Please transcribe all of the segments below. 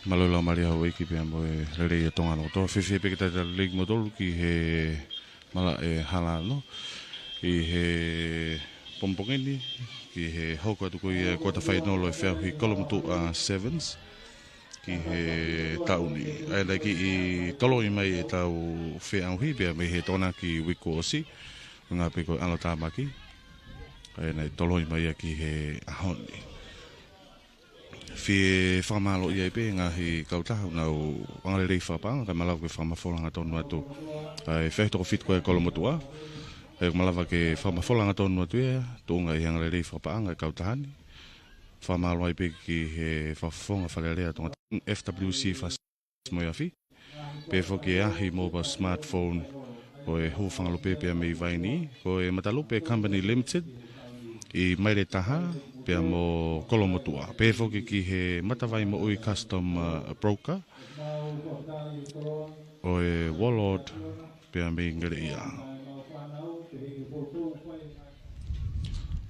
Malolo maria hoi ki pia mo e rere i tonga no to whiwhi pe ki tai lig mo tolu ki he mala e hala no i he pompongeni ki he hauka tuku i e kota whai nolo e whiau hi kolomutu a sevens ki he tauni ai dai ki i tolo i mai e tau whiau hi pia me he tona ki wiko osi ngā pe ko alo tāmaki ai nei tolo i mai ki he ahoni fi whamalo i pe ngahi kautahu nau wangarei whapanga kai malawa ke whamafolanga tonu atu ai whehitoko fit koe kolomotua ai malawa ke whamafolanga tonu atu e tūnga i hangarei whapanga kautahani whamalo i pe ki he whafonga whalerea tonga FWC moia fi pe foki ahi mobile smartphone o e hufangalo pe pe me vaini o e Matalope Company Limited i maire taha pia mo kolomotua. Pe foki ki he matawai mo ui custom broker o e Warlord pia me ngere ia.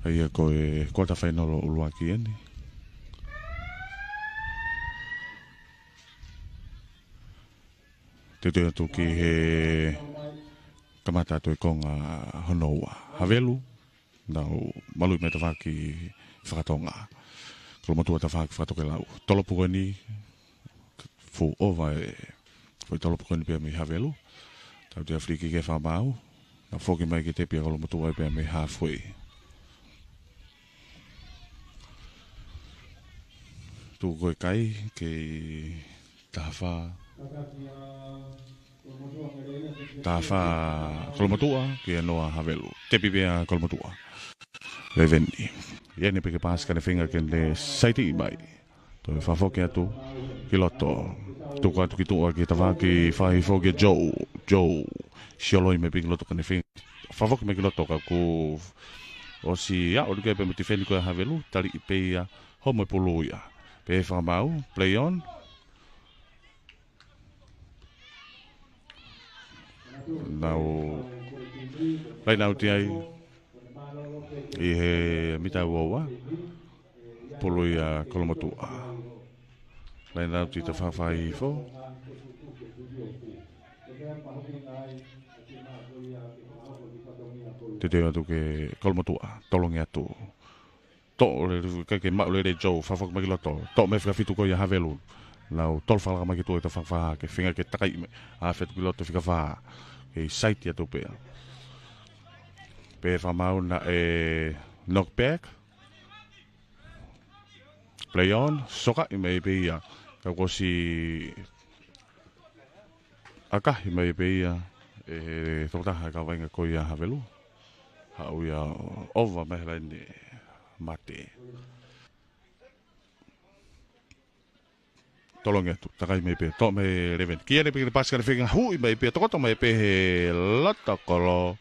Ia ko e kota whainolo ulua ki eni. Te teo tu ki he kamata tu e konga honoua. Havelu, nau malu me te whaki whakatonga. Kolomotua te whaki whakatoke lau. Tolopuko ni, fu ova e, fui tolopuko ni pia mi havelu. Tau te Afriki ke whamau. Na whoki mai ki te pia kolomotua e pia mi halfway. Tu koe kai ke taha kolomotua ki noa havelu. Te pipia kolomotua. Revendi. Ia ni peke pas kane whinga kende saiti i mai. Toi whafoke atu ki loto. Tuku atu ki tua ki tawa ki whai whoke Joe. Sioloi me piki loto kane whinga. Whafoke me ki loto ka ku o si ia o duke pe mati whendi koe havelu. Tari i peia homo e pulu ia. Pe whamau, play on. Nau ti ai i he mita uaua polo ia kolomotua. Lai nau ti te whawhai i fo. Te teo atu ke kolomotua, tolongi atu. To ke mau le Joe, whawhak maki loto. To me whika fitu ko ia havelu. Nau tol whalaka maki tu e te whawha ke whinga ke takai a whetu ki loto whika wha. Ke saiti atu pea. Pe whamau na e knockback. Play on. Soka i mei pe ia. Ka kosi aka i mei pe ia. E totaha ka wainga ko ia havelu. Hau ia ova mehra ni mate. Tolongi atu. Takai mei pe. To me reven. Kia ne pe ki paskare whinga hui mei pe. Tokoto mei pe he lata kolo.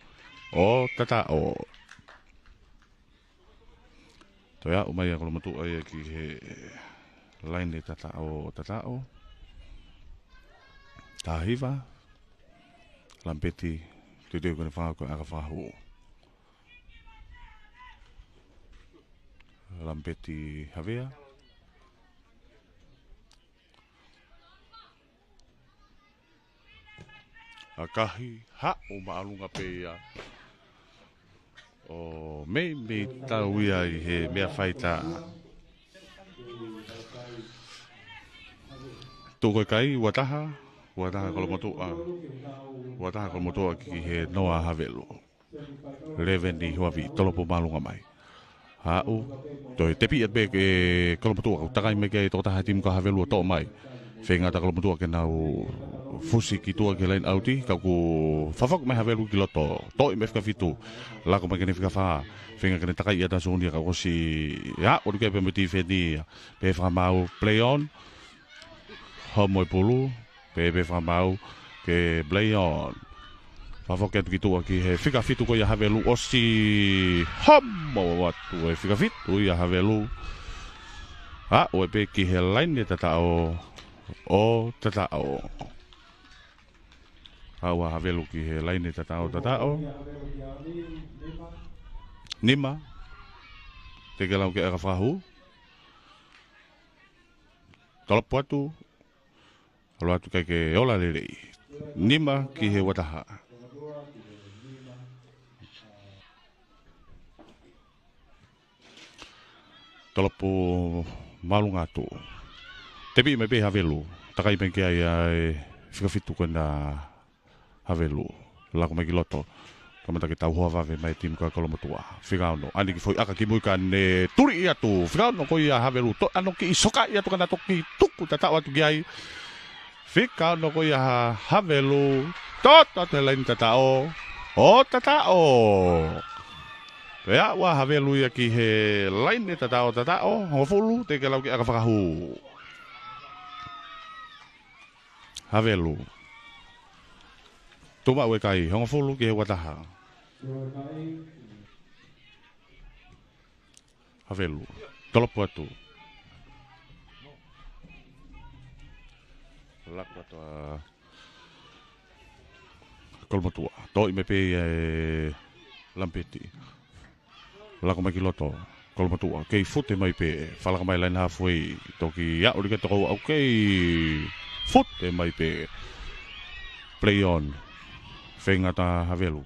O tata o. Toia umai a kolomotu ai ki he laine tata o. Tahiva. Lampeti. Tudeu kone whangako aga whahu. Lampeti havea. Akahi ha o maalunga pe ia. O me tau ia i he mea whaita. Tūkoe kai, wataha kolomotua. Wataha kolomotua ki he noa havelu. Revendi huavi, tolopo maalunga mai. Hau, toi tepi at be ke kolomotua. Takai me ke totaha timu ka havelu o to mai. Whenga ta kolomotua ke nau fusi ki tua ke lain auti. Kau ku whawhak me havelu ki loto. To i me whika fitu. Lako me kene whika wha. Whenga kene takai ata suunia ka kosi. Ya, oru ke pe meti whendi. Pe whamau play on. Homo e pulu. Pe whamau ke play on. Whawhak atu ki tua ki he whika fitu ko ia havelu. Osi homo watu e whika fitu ia havelu. Ha, oe pe ki he lain e tatao. O tatao. Hawa havelu ki he laine tatao. Nima. Te ke lau ke aga whahu. Tolopu atu. Aloha tu kai ke ola lelei. Nima ki he wataha. Tolopo malunga tu. Tepi me be havelu. Takai penke ai whikawhitu kona havelu. Lako mai ki loto. Kamata ki tau hoa wawe mai tim ka kolomotua. Whikaono. Ani ki foi aka ki muika ne turi ia tu. Whikaono ko ia havelu. To ano ki isoka ia tu kana toki tuku tatau atu ki ai. Whikaono ko ia havelu. Toto te lain tatao. O tatao. Pea wa havelu ia ki he lain ne tatao. Hofulu te ke lau ki aka whakahu. Havelu. Tuma ue kai. Hofulu ki he wataha. Havelu. Tolopo atu. Laku atu kolomotua. Toi me pe lampeti. Laku mai ki loto. Kolomotua. Kei fute mai pe. Falaka mai lain halfway. Toki ya uri ka toko au kei. Fute mai pe. Play on. Whengata havelu.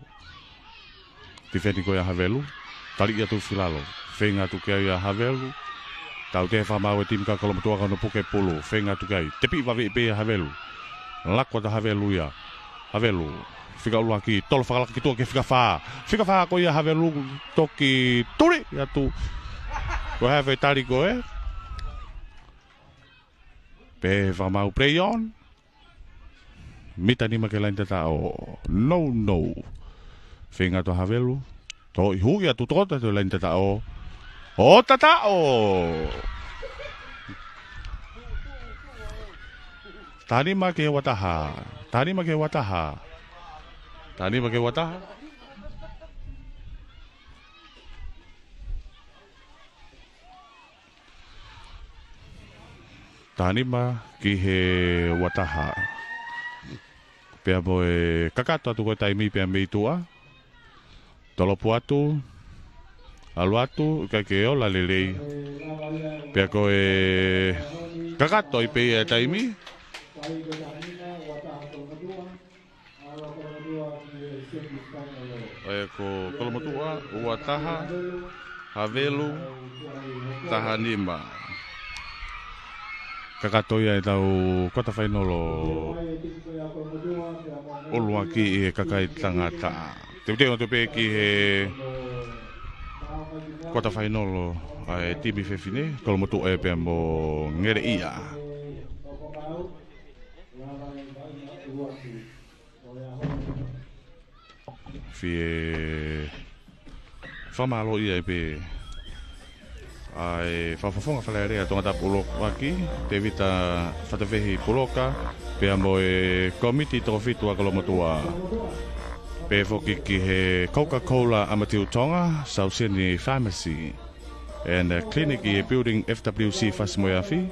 Tifeti ko ia havelu. Tari ia tu filalo. Whenga tu kia ia havelu. Tau te whamau e timika kolomotua kano puke pulu. Whenga tu kai. Tepi wawe pe ia havelu. Lakwa ta havelu ia. Havelu. Whika ulua ki tolo whakalaka ki tua ke whika whaa. Whika whaa ko ia havelu toki turi. Ia tu. Ko hawe tari ko e. Pe whamau play on. Mita ni make lain tata o. No. Whenga to havelu. To ihu ia tu tota to lain tata o. O tata o. Tani ma ke wataha. Tani ma ke wataha. Tani ma ki he wataha. Pea mo e kakato atu koe taimi pea mei tua. Tolopu atu. Alu atu. Kai ke o la lelei. Pea koe kakato i pea taimi. Oe ko kolomotua. Ua taha. Havelu. Taha nima. Kakato ia e tau kota whainolo olua ki e kakai tangata. Te te pe ki he kota whainolo e tibi whewhine. Kolomotu e pia mo ngere ia. Fie whamalo ia e pe ai whawhawhonga whalearea tongata pulo waki te vita whatawehi puloka pea mo e komiti toko whitua kolomotua pe whoki ki he Coca-Cola Amatiu Tonga South Sydney Pharmacy and a clinic i building FWC Whasmoeawhi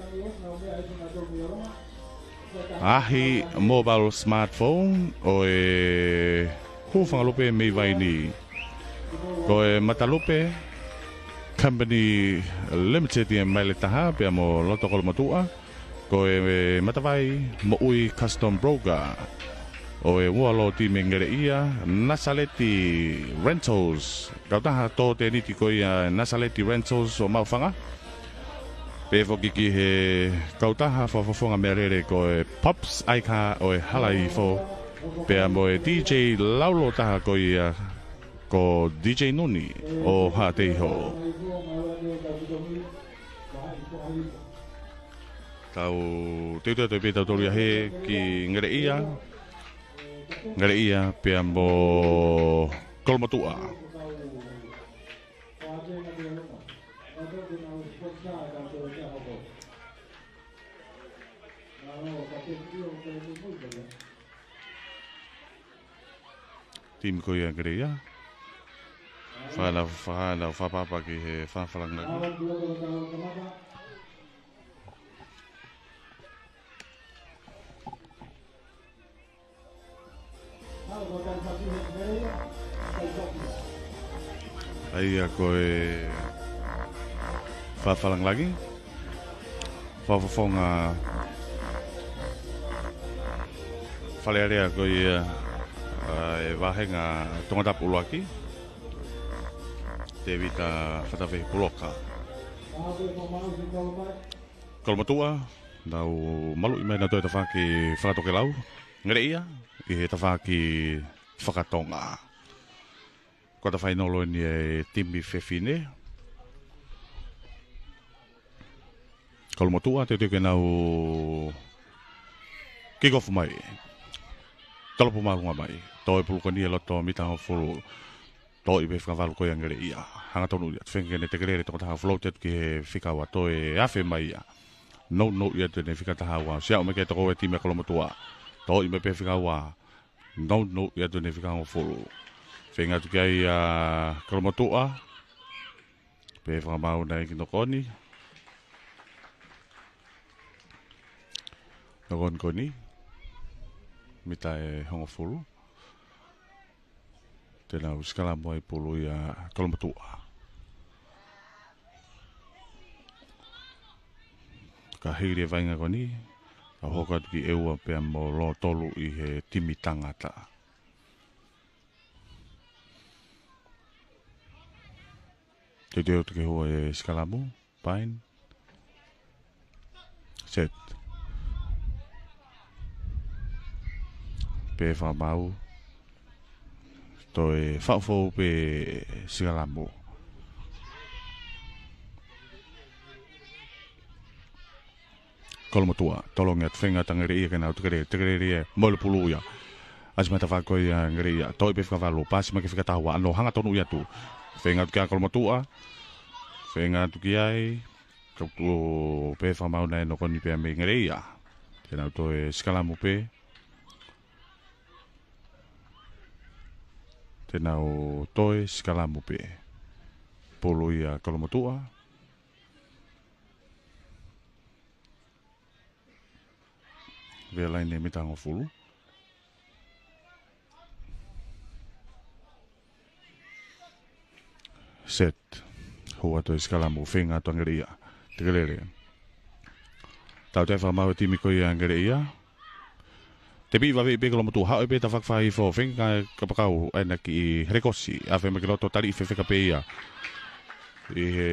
ahi mobile smartphone o e hūwhangalupe mei waini ko e matalupe Company Limited i mai le taha pea mo loto kolomotua ko e matawai mo ui custom broker o e ualo ti me ngere ia Nasaleti Rentals kautaha to te niti ko ia Nasaleti Rentals o mauwhanga pe foki ki he kautaha whawhawhonga merere ko e Pops Aika o e halai fo pea mo e DJ Laulo taha ko ia ko DJ Nuni o Hateiho. Tau teutua te pētau toria he ki ngere ia pia mo kolomotua. Tim ko ia ngere ia. Whanau whapapa ki he whawhalanga. Ai a koe whawhalang lagi. Whawhawhonga whale area ko e wahenga tongata puluaki. Te vita whatawhi puloka. Kolomatua, nau malu i mai na toi tawhaki whakatoke lau. Ngere ia, i he tawhaki whakatonga. Ko ta whainolo ni e timi whewhine. Kolomatua, te teke nau kikofu mai. Talopo marunga mai. Toi pulukoni e loto mitanga fulu. Toi be whakavalu koe angere ia. Hanga tonu ia. Whengene te kerere toko taha floated ki he whikawa toi awhi mai ia. No ia tene whikataha wa. Sia ume kei toko e time Kolomatua. Toi me pe whikawa. No ia tene whikawa fulu. Whenga tuki ai Kolomatua. Pe whakamau nei ki nokoni. Nokon koni. Mita e hongo fulu. Tēnā uskala mo i pulu i Kolomatua. Ka heire vainga koni. Ka hoka tuki eua pia mo lo tolu i he timi tangata. Te teo tuki hua e skalamu. Pine. Set. Pe whamau. Toi whawhau pe skalamu. Kolomatua, tolong at whenga tangere ia kenau tekere ia mole pulu ia. Asmata whako ia ngere ia. Toi pe whakavalu, pasi maki whikatawa, ano hanga tonu ia tu. Whenga tuki a Kolomatua. Whenga tuki ai. Kautu pe whamau nei no koni pe me ngere ia. Kenau toi skalamu pe. Tenau toi skalamu pe. Pulu ia Kolomatua. Vela ini mitango fulu. Set. Hua toi skalamu whenga to ngere ia. Tekelele. Tau te whamau timi ko ia ngere ia. Te piwa pe Kolomatua hao pe ta whakawhai fo whenga kapakau aina ki rekosi. A whenga ki roto tari whewheka pe ia. I he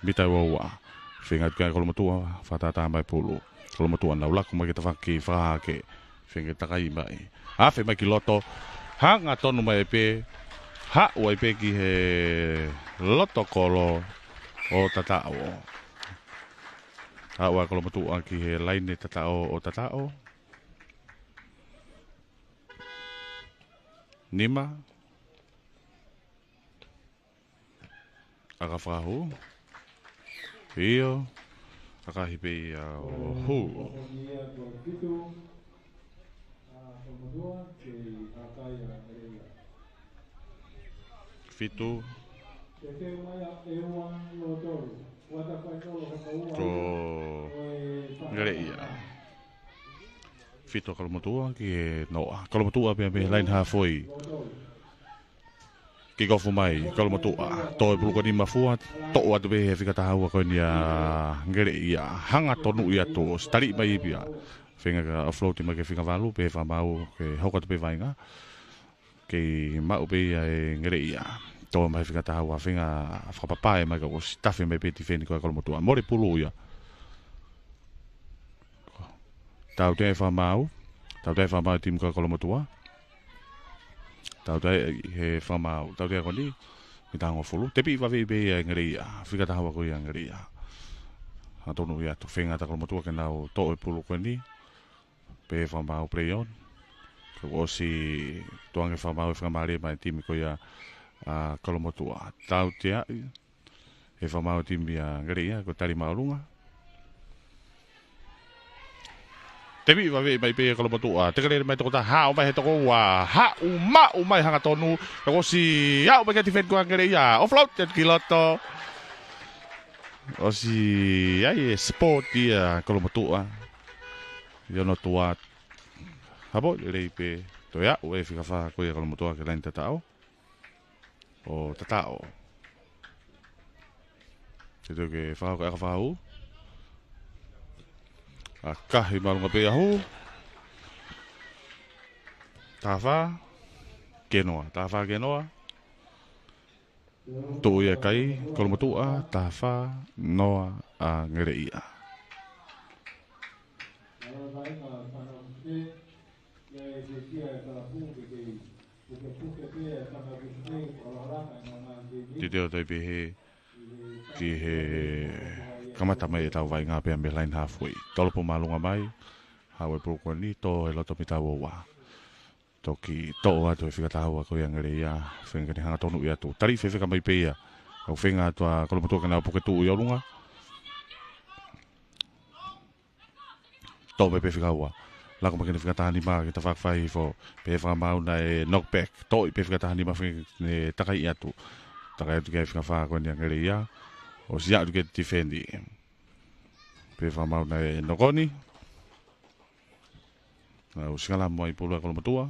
mitai waua. Whenga tukia Kolomatua whatata mai pulu. Kolomatua nau laku mai ki ta whaki whahake. Whenga takai mai. A whenga ki loto. Hanga tonu mai pe. Ha ua pe ki he loto kolo o tatao. Ha ua Kolomatua ki he laine tatao o tatao. Nima. Aka whahu. Iyo. Aka hipe o hu. Fitu. Ko ngere ia. Fitu Kolomatua ki noa. Kolomatua pia me lain hafoi. Ki gofu mai Kolomatua. Toi puluko ni mafua. To'o atu be he whikatahaua koe ni ngere ia. Hanga tonu ia to. Stari mai pia. Whenga ka afloati mai ke whikavalu. Pe whamau ke hoka tu pe vainga. Ke mau pe e ngere ia. Toa mai whikatahaua. Whenga whakapapae mai ka o stafe mai pe ti wheni koe Kolomatua. More pulu ia. Tau te whamau. Tau te whamau timu koe Kolomatua. Tau te he whamau. Tau te koni. Mi tango fulu. Te pi wawe be ngere ia. Whikatahaua koe ia ngere ia. Ha tonu ia. Tu whenga ta Kolomatua ke nau to'o e pulu koe ni. Pe whamau preon. Ko si tuange whamau e whakamare mai timi koe ia Kolomatua. Tau te ai. He whamau timi ngere ia. Ko tari maurunga. Te mi wa mai pe Kolomatua. Te kere mai toko ta hao mai he toko wa. Ha u mai hanga tonu. Ko si hao mai kati fen ko ngere ia. Offload te kiloto. O si ai sport ia Kolomatua. Yo no tua. Habo le pe to ya u e fika fa ko ia Kolomatua ke lain tatao. O tatao. Te ke fa ko ka fa u. Akahi marunga pe ahu. Tafa Genoa, Tafa Genoa. Tu ia kai kolomotua Tafa Noa a Ngereia. Ti teo tai pehe ki he kamata mai e tau vai ngā pia me line halfway. Tolopo malunga mai, hawe poko ni to e loto pita wa. Toki to atu e whikataua ko ia Ngereia, whenga ni hanga tonu i atu. Tari whewhika mai peia, au whenga atua kolomotua kana puke tu i orunga. To me pe whikaua. Lako makene whikatahani maa ki ta whakawhai fo pe whakamau na e knockback. To i pe whikatahani maa whenga takai i atu. Takai atu kia whikawha ko ni Ngereia. O si atu kia defendi. Pe whakamau na e nokoni. O singala mua i pulua kolomotua.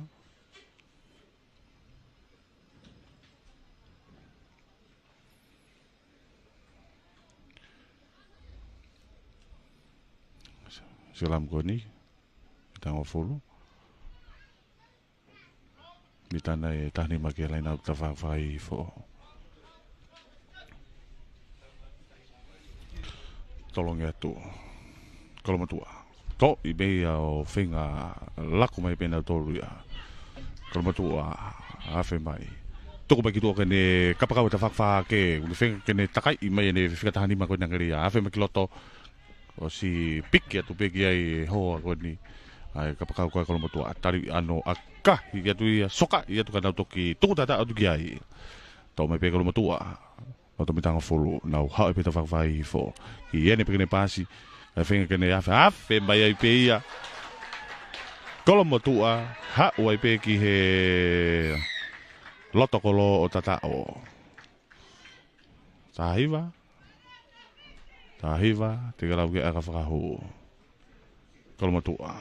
Salam ko ni tango fulu mitana e tahni maki lain au tawhawhai fo tolong atu kolomotua to i mea o whenga laku mai pena tolu ia kolomotua awhi mai toko mai ki tua kene kapakau ta whakawha ke uni whenga kene takai i mai ene whikatahani mako i Ngereia awhi mai ki loto o si piki atu peki ai hoa ko ni ai kapakau ko kolomotua tari ano aka i atu ia soka i atu kana toki tuku tata atu ki ai to mai pe kolomotua o to mitanga fulu na hau pe ta vai fo ki ene pekene pasi ai fenga kene afe mai ai pe ia kolomotua ha ai pe ki he loto kolo o tata o Tahiva, te garau ke aka whakahu. Kolomotua.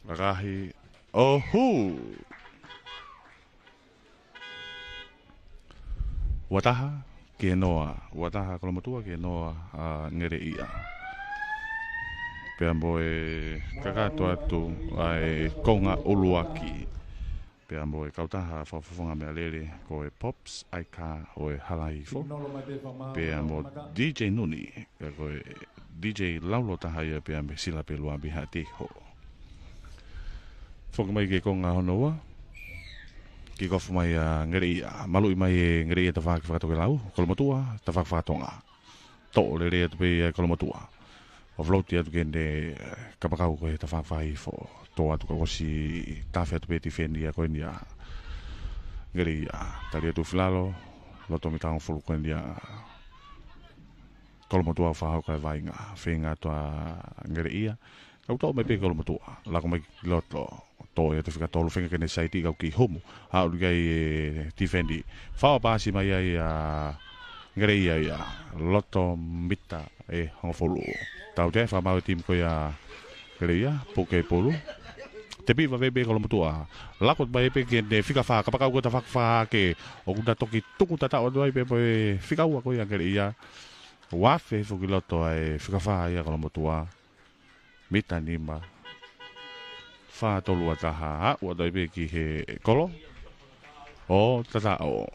Rakahi. Ohu! Wataha ke noa. Wataha kolomotua ke noa Ngereia. Pea moe kakato atu ai konga uluaki. Pea mo e kautaha whawhawhanga mea lere ko e Pops Aika o e Halaifo. Pea mo DJ Nuni, ko e DJ Laulo Tahaya pea me sila pe lua biha te ho. Whoka mai ke konga honoa, ki kofu mai Ngereia, malu i mai e Ngereia ta whaki whakatoke lau, kolomotua, ta whaki whakatonga. To le rea tu pe kolomotua. O floti atu kende kapakau ko e ta whaki fo. To atu ka kosi tafe atu peti fendi a koe nia Ngereia tali atu filalo loto mitang fulu koe nia kolomotua whahau kai vainga whenga atua Ngereia kau tau mai pe kolomotua lako mai loto to e atu whika tolu whenga kene saiti kau ki homu hau kai ti fendi whawa pasi mai ai Ngereia ia loto mita e hongfulu tau te whamau tim koe Ngereia puke polu te piva bebe kolomotua lakot mai pe ke ne fika fa kapakau ko ta fa ke o kuta toki tuku tata o doi pe pe fika wa ko ya Ngereia wa fe fu kiloto ai fika fa ya kolomotua mita nima fa tolu ataha o doi pe ki he kolo o tata o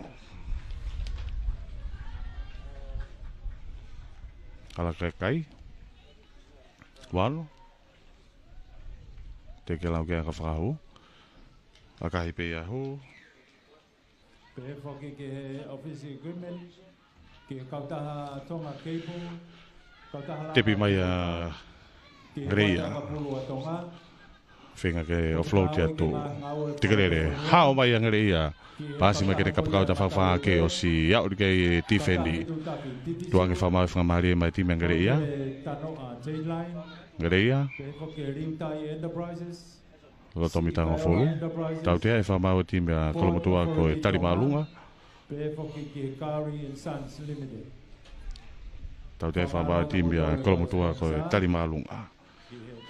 ala kai walo te ke lau ke aka whakahu. Akahi pe ahu. Pe whoki ke office equipment, ke kautaha tonga cable, kautaha Tepi mai Ngereia. Whenga ke offload te atu. Te kerere, hao mai Ngereia. Pasi mai kene kapakau ta whawha ke o si iau ke tifendi. Tuangi whamau whangamari mai time Ngereia. Ngereia. Loto mitanga folu. Tau te e whamau time a kolomotua ko e tari maalunga. Tau te e whamau time a kolomotua ko e tari maalunga.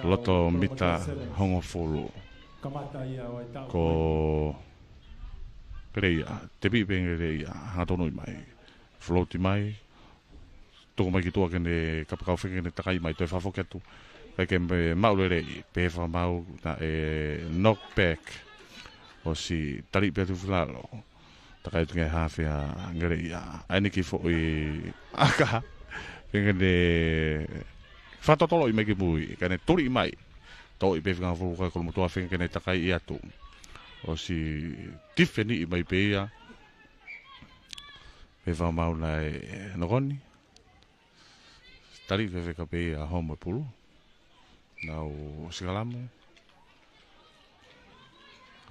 Loto mita hongo folu. Ko Ngereia. Te pipe Ngereia. Hangatonu i mai. Floati mai. Toko mai ki tua kene kapakau whenga kene takai mai. Toi whafoketu. Kai ke me mau le pe fa mau na knockback o si tari pe tu flalo. Takai tu ngai hafe a ngere ia. Ai ki fo I aka. Ngene fatotolo I me ki mui, kane turi mai. To I pe nga fo ka ko mo to afen kene takai ia tu. O si tifeni I mai pe ia. Pe va mau na nogoni. Tari pe ka pe a homo pulu. Nau sigalamu.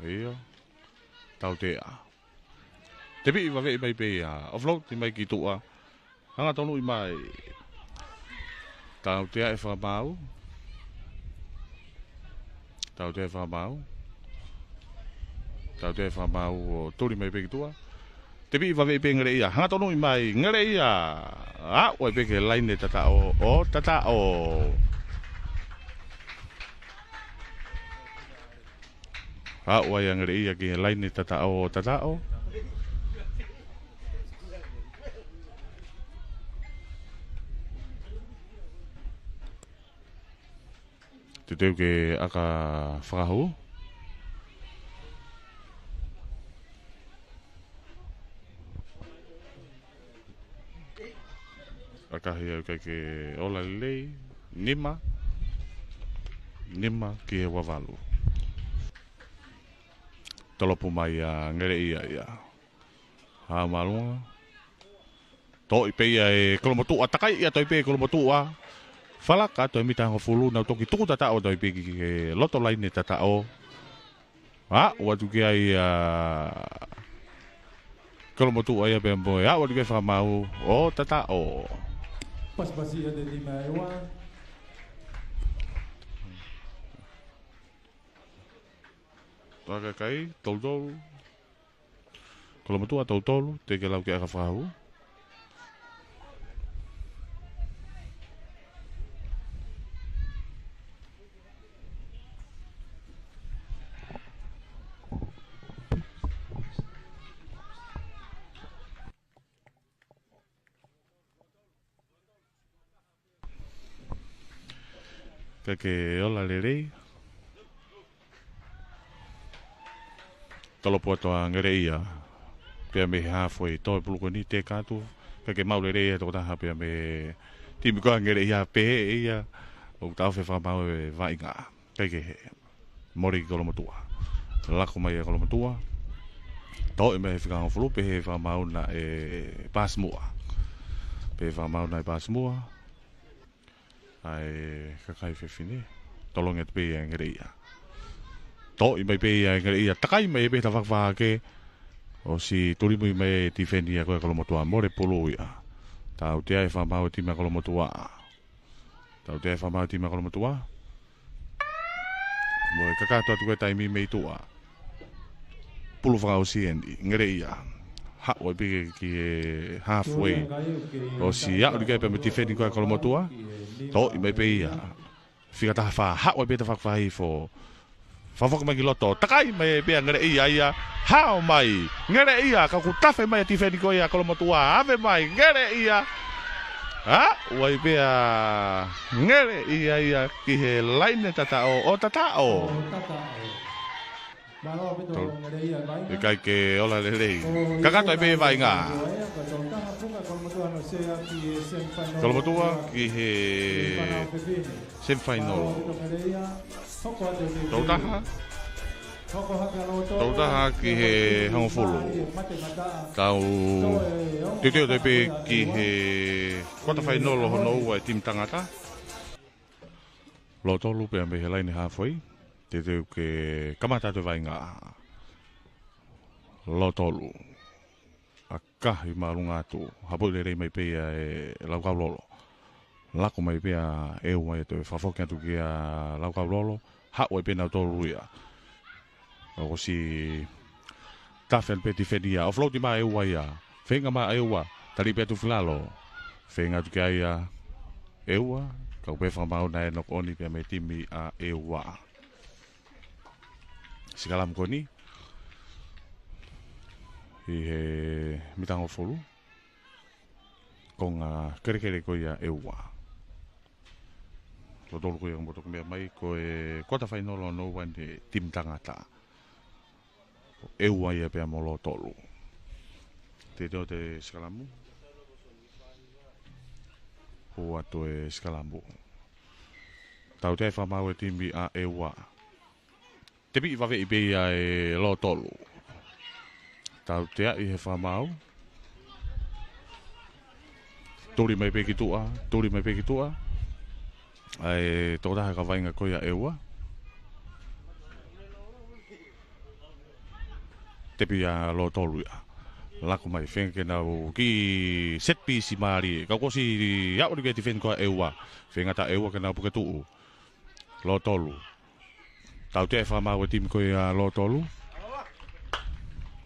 Ia. Tau te a. Te pi va ve mai pe a. Offload ti mai ki tu a. Hanga tonu I mai. Tau te a fa mau. Tau te fa mau. Tau te fa mau o turi mai pe ki tu a. Te pi va ve pe ngere ia. Hanga tonu I mai ngere ia. A o pe ke line tata o tata o. A o ia ngere ia ke line tata o tata o. Te teu ke aka whakahu. Aka hia kai ke ola lei, nima ki he wawalu. Tolopu mai a ngere ia. Ha malunga. To I pe ia kolomotu atakai ia to I pe kolomotu a. Falaka to mi tango fulu na toki tuku tata o to I pe ki loto line tata o. Ha watu ki ai kolomotu ai pe mboe. Ha watu ki fa mau o tata o. Pas ia de lima ewa. Toka kai toltol. Kolomotu a toltol te ke lau ke aka whahu. Ke ola lerei. Tolopo atoa ngere ia. Pea me halfway toi puluko ni te katu. Ke mau lerei to taha pea me timi ko ngere ia pe ia. O tau fe fa mau vai nga. Ke mori kolomotua. Lako mai kolomotua. To me fika on fulu pe fa mau na pasmua. Pe fa mau na pasmua. Ai kakai fe fini. Tolong et pe ngere ia. To I mai pe ngere ia takai mai pe ta fakwa ke o si turi mai mai tifendi a ko kolomotua more pulu ia. Tau te ai fa mau ti ma kolomotua. Tau te ai fa mau ti ma kolomotua. Mo kakato tu tai mi mai tua. Pulu fa o si endi ngere ia. Ha o pe ki halfway. O si ya o ke pe tifendi ko kolomotua. To I mai pe ia. Fika ta fa ha o pe ta fakwa I fo. Fafok mai loto takai mai pe ngere ia hao mai ngere ia ka ku tafe mai tifeni ko ia kolomotua ave mai ngere ia ha wai pe ngere ia ki he line tata o tata o e kai ke ola lelei kakato pe vai nga kolomotua ki he semifinal Tautaha ki he hangofolo. Tau titeo te pe ki he quarterfinal hono ua tim tangata. Lo tolu pe ambe he line halfway. Titeo ke kamata te vai ngā. Lo tolu. Akahi marunga tu. Hapo le rei mai pe laukau lolo. Lako mai pe eu mai te fafokia tu ki laukau lolo. Haoi pe na tolu ia. O si tafen pe tifedia. O floti ma eua ia. Fenga ma eua. Tari pe tu flalo. Fenga tu kia ia. Eua. Kau pe whamau na nok oni pe me timi a eua. Sikalam koni. I he mitango folu. Konga kere ko ia eua. Lo tolu ko yang botok mea mai ko e kota whainolo no wan e tim tangata. E ua ia pea mo lo tolu. Te teo te skalamu. Ho ato e skalamu. Tau te whamau e timi a e ua. Te pi wawe i beia e lo tolu. Tau te a i he whamau. Turi mai peki tua, turi mai peki tua. Ai tō taha ka wainga koia e ua. Te pi a lo tolu ia. Lako mai whenke nau ki set piece maari. Kau kosi iau ni beti whenkoa e ua. Whengata e ua ke nau puke tuu. Lo tolu. Tau te e whamau e tim koia lo tolu.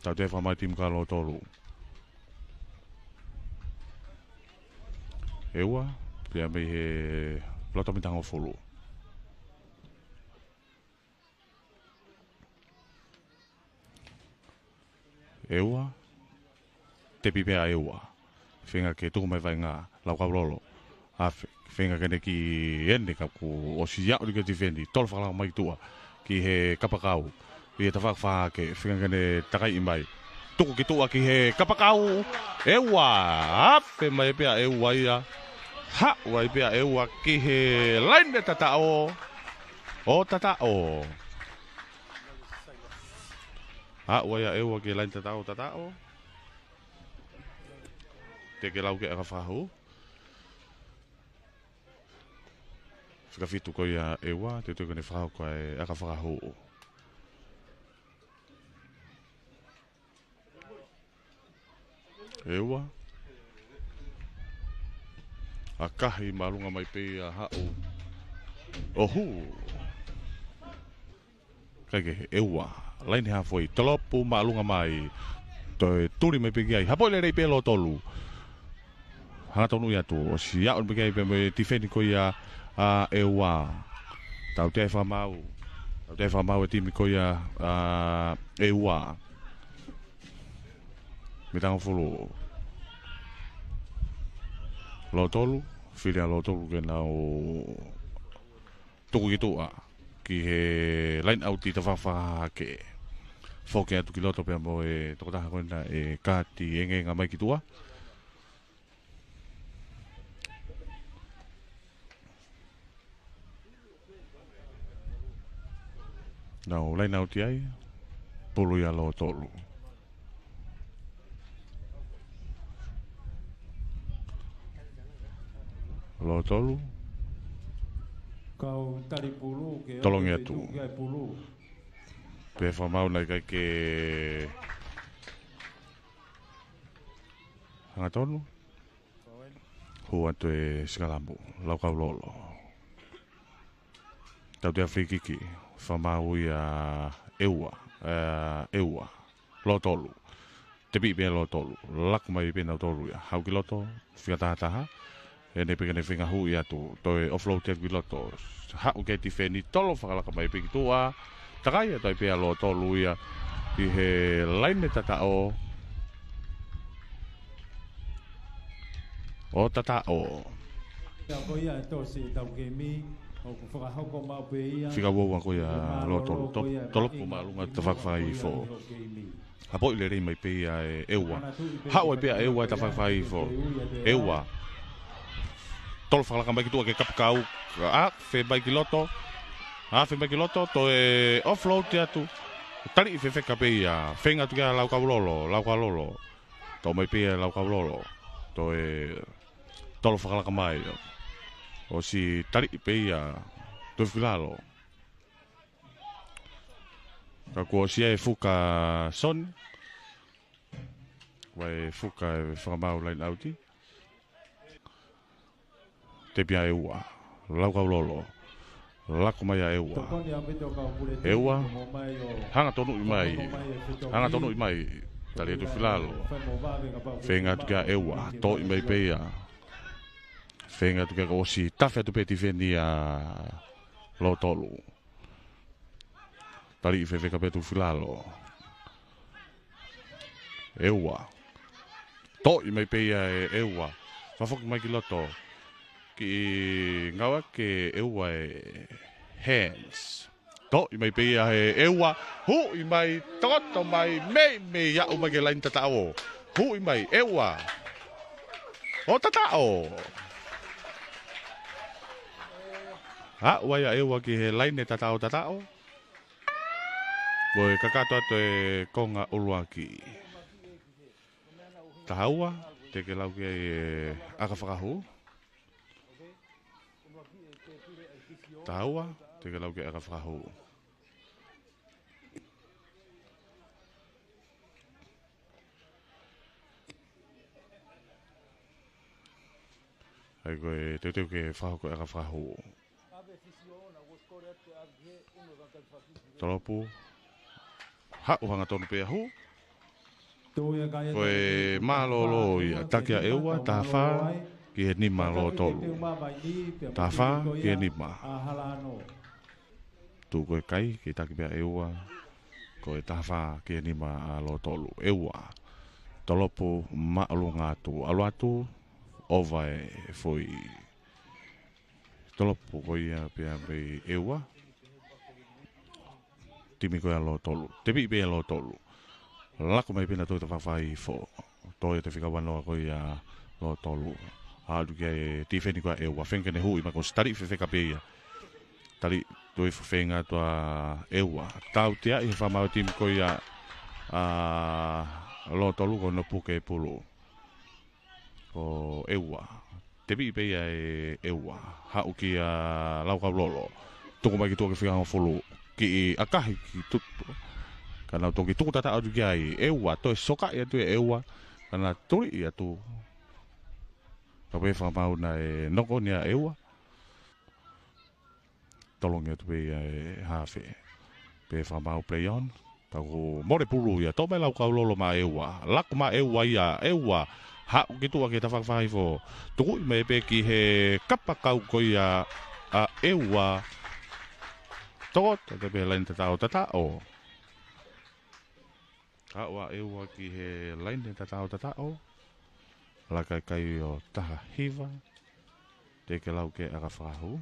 Tau te e whamau e tim koia lo tolu. E ua, pia me he loto mitango fulu. E ua, te pipea e ua. Whenga ke tuku mai vai ngā lau kaurolo. A whenga kene ki ene kapu o si iau ni ke ti whendi. Tolo whakalao mai tua ki he kapakau. I he tawhak wha ke whenga kene takai i mai. Tuku ki tua ki he kapakau. E ua, ape mai pia e ua ia. Ha, wai pia e ua ki he laine tatao. O tatao. Ha, wai a e ua ki laine tatao. Te ke lau ke aka whahu. Whikafitu ko ia e ua, te tui kone whahu ko e aka whahu. E ua. A kahi marunga mai pe a hau. Ohu. Kaike e ua. Laini ha foi. Tolopu marunga mai. Toi turi mai pe ai. Hapoi le rei pe lo tolu. Hanga tonu ia tu. O si iau pe pe me tifeni ko ia a e ua. Tau te whamau. Tau te whamau e timi ko ia a e ua. Me tango fulu. Lo tolu. Whiria lo tolu ke nau tuku ki tua ki he line out i ta whawha ke whoke atu ki loto pia mo e toko taha koina e kāti enge ngā mai ki tua. Nau line out i ai pulu ia lo tolu. Lo tolu. Kau tari pulu ke Tolongi atu. Ke pulu. Pe whamau nei kai ke hanga tonu. Hua atu e Sikalambu, lau kau lolo. Tau te a whikiki, whamau i a eua, lo tolu. Te pi pia lo tolu, laku mai pia nau tolu ia. Hau ki loto, whikataha taha. E ne pekene whinga hui atu, toi offload te ki loto. Hau ke ti wheni tolo whakalaka mai peki tua. Takai e toi pia lo tolu ia. I he laine tatao. O tatao. Ko ia to si tau ke mi o ku whakahoko mau pe ia. Whika wau ko ia lo tolu. Tolopu maalunga te whakawhai fo. Hapoi le rei mai pe ia e eua. Hau e pia eua te whakawhai fo. Eua. Tolo whakalaka mai ki tua ke kapakau. A, whe mai ki loto. A, whe mai ki loto. To e offload te atu. Tari i whewheka pe ia. Whenga tu kia lau kaulolo. Lau kaulolo. To mai pe ia lau kaulolo. To e tolo whakalaka mai. O si tari i pe ia. To whilalo. Ka kua si e fuka son. Wai fuka e whakamau line outi. Te pia e ua, lau kau lolo, lako mai a e ua. E ua, hanga tonu i mai, tali e tu whilalo. Whenga tu kia e ua, to i mai peia. Whenga tu kia osi, tawhia tu peti whendi a lo tolu. Tali i whewheka petu whilalo. E ua, to i mai peia e ua. Whawhoki mai ki loto. ki ngawa ke ewa hands. To i mai pe he ewa hu i mai toto mai me ya o mai ke lain tatao. Hu i mai ewa. O tatao. Ha wa ya ewa ki he lain ne tatao. Boy kakato to e konga uluaki. Tahaua te ke lau ke aka whakahu. Tahaua te ke lau ke aka whakahu. Ai koe te ke whakahu ko aka whakahu. Tolopu. Hau hanga tonu pe ahu. Koe malolo ia takia eua tawha ki he nima lo tolu. Tawha ki he nima. Tu koe kai ki taki pia eua. Koe tawha ki he nima lo tolu. Eua. Tolopu maalu ngatu. Aluatu ovai foi. Tolopu koe ia pia me eua. Timi koe alo tolu. Tepi pia lo tolu. Lako mai pina toi te whawhai fo. Toi te whika wanoa koe a lo tolu. Haadu kia ti wheni koe ewa. Whenkene hui mako stari whewheka pia. Tari toi whenga toa ewa. Tau tia i whamau timi koe a lo tolu ko no puke pulu. Ko ewa. Tepi pia ewa. Hau ki a lau kau lolo. Toko mai ki toa ke whika fulu. Ki akahi ki tutu. Kana toki tuku tata adu kiai ewa to soka ia tu ewa kana tui ia tu ka pe fa mau na noko nia ewa tolong ia tu pe hafe pe fa mau play on ta ko more pulu ia to me lau ka lolo ma ewa lak ma ewa ia ewa ha gitu wa kita fa fa fo tuku me pe ki he kapa kau ko ia a ewa to te pe len tata o Awa ewa ki he lain ne tatao. Laka kai o taha hiva. Te ke lau ke aka whahu.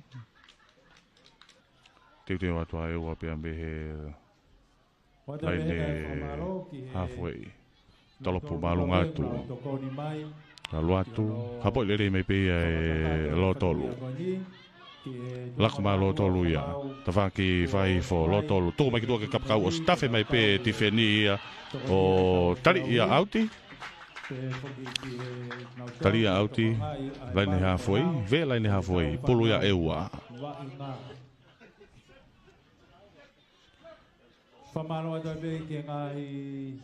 Te te watua ewa pia me he lain ne halfway. Tolopu malu ngatu. Lalu atu. Hapoi lere me pia lo tolu. Lako ma lo tolu ia. Ta whaki whai fo lo tolu. Toko mai ki tua ke kapakau o stafe mai pe ti wheni ia. O tari ia auti. Tari ia auti. Laine halfway. Ve laine halfway. Pulu ia eua. Whamaro ata be ke ngai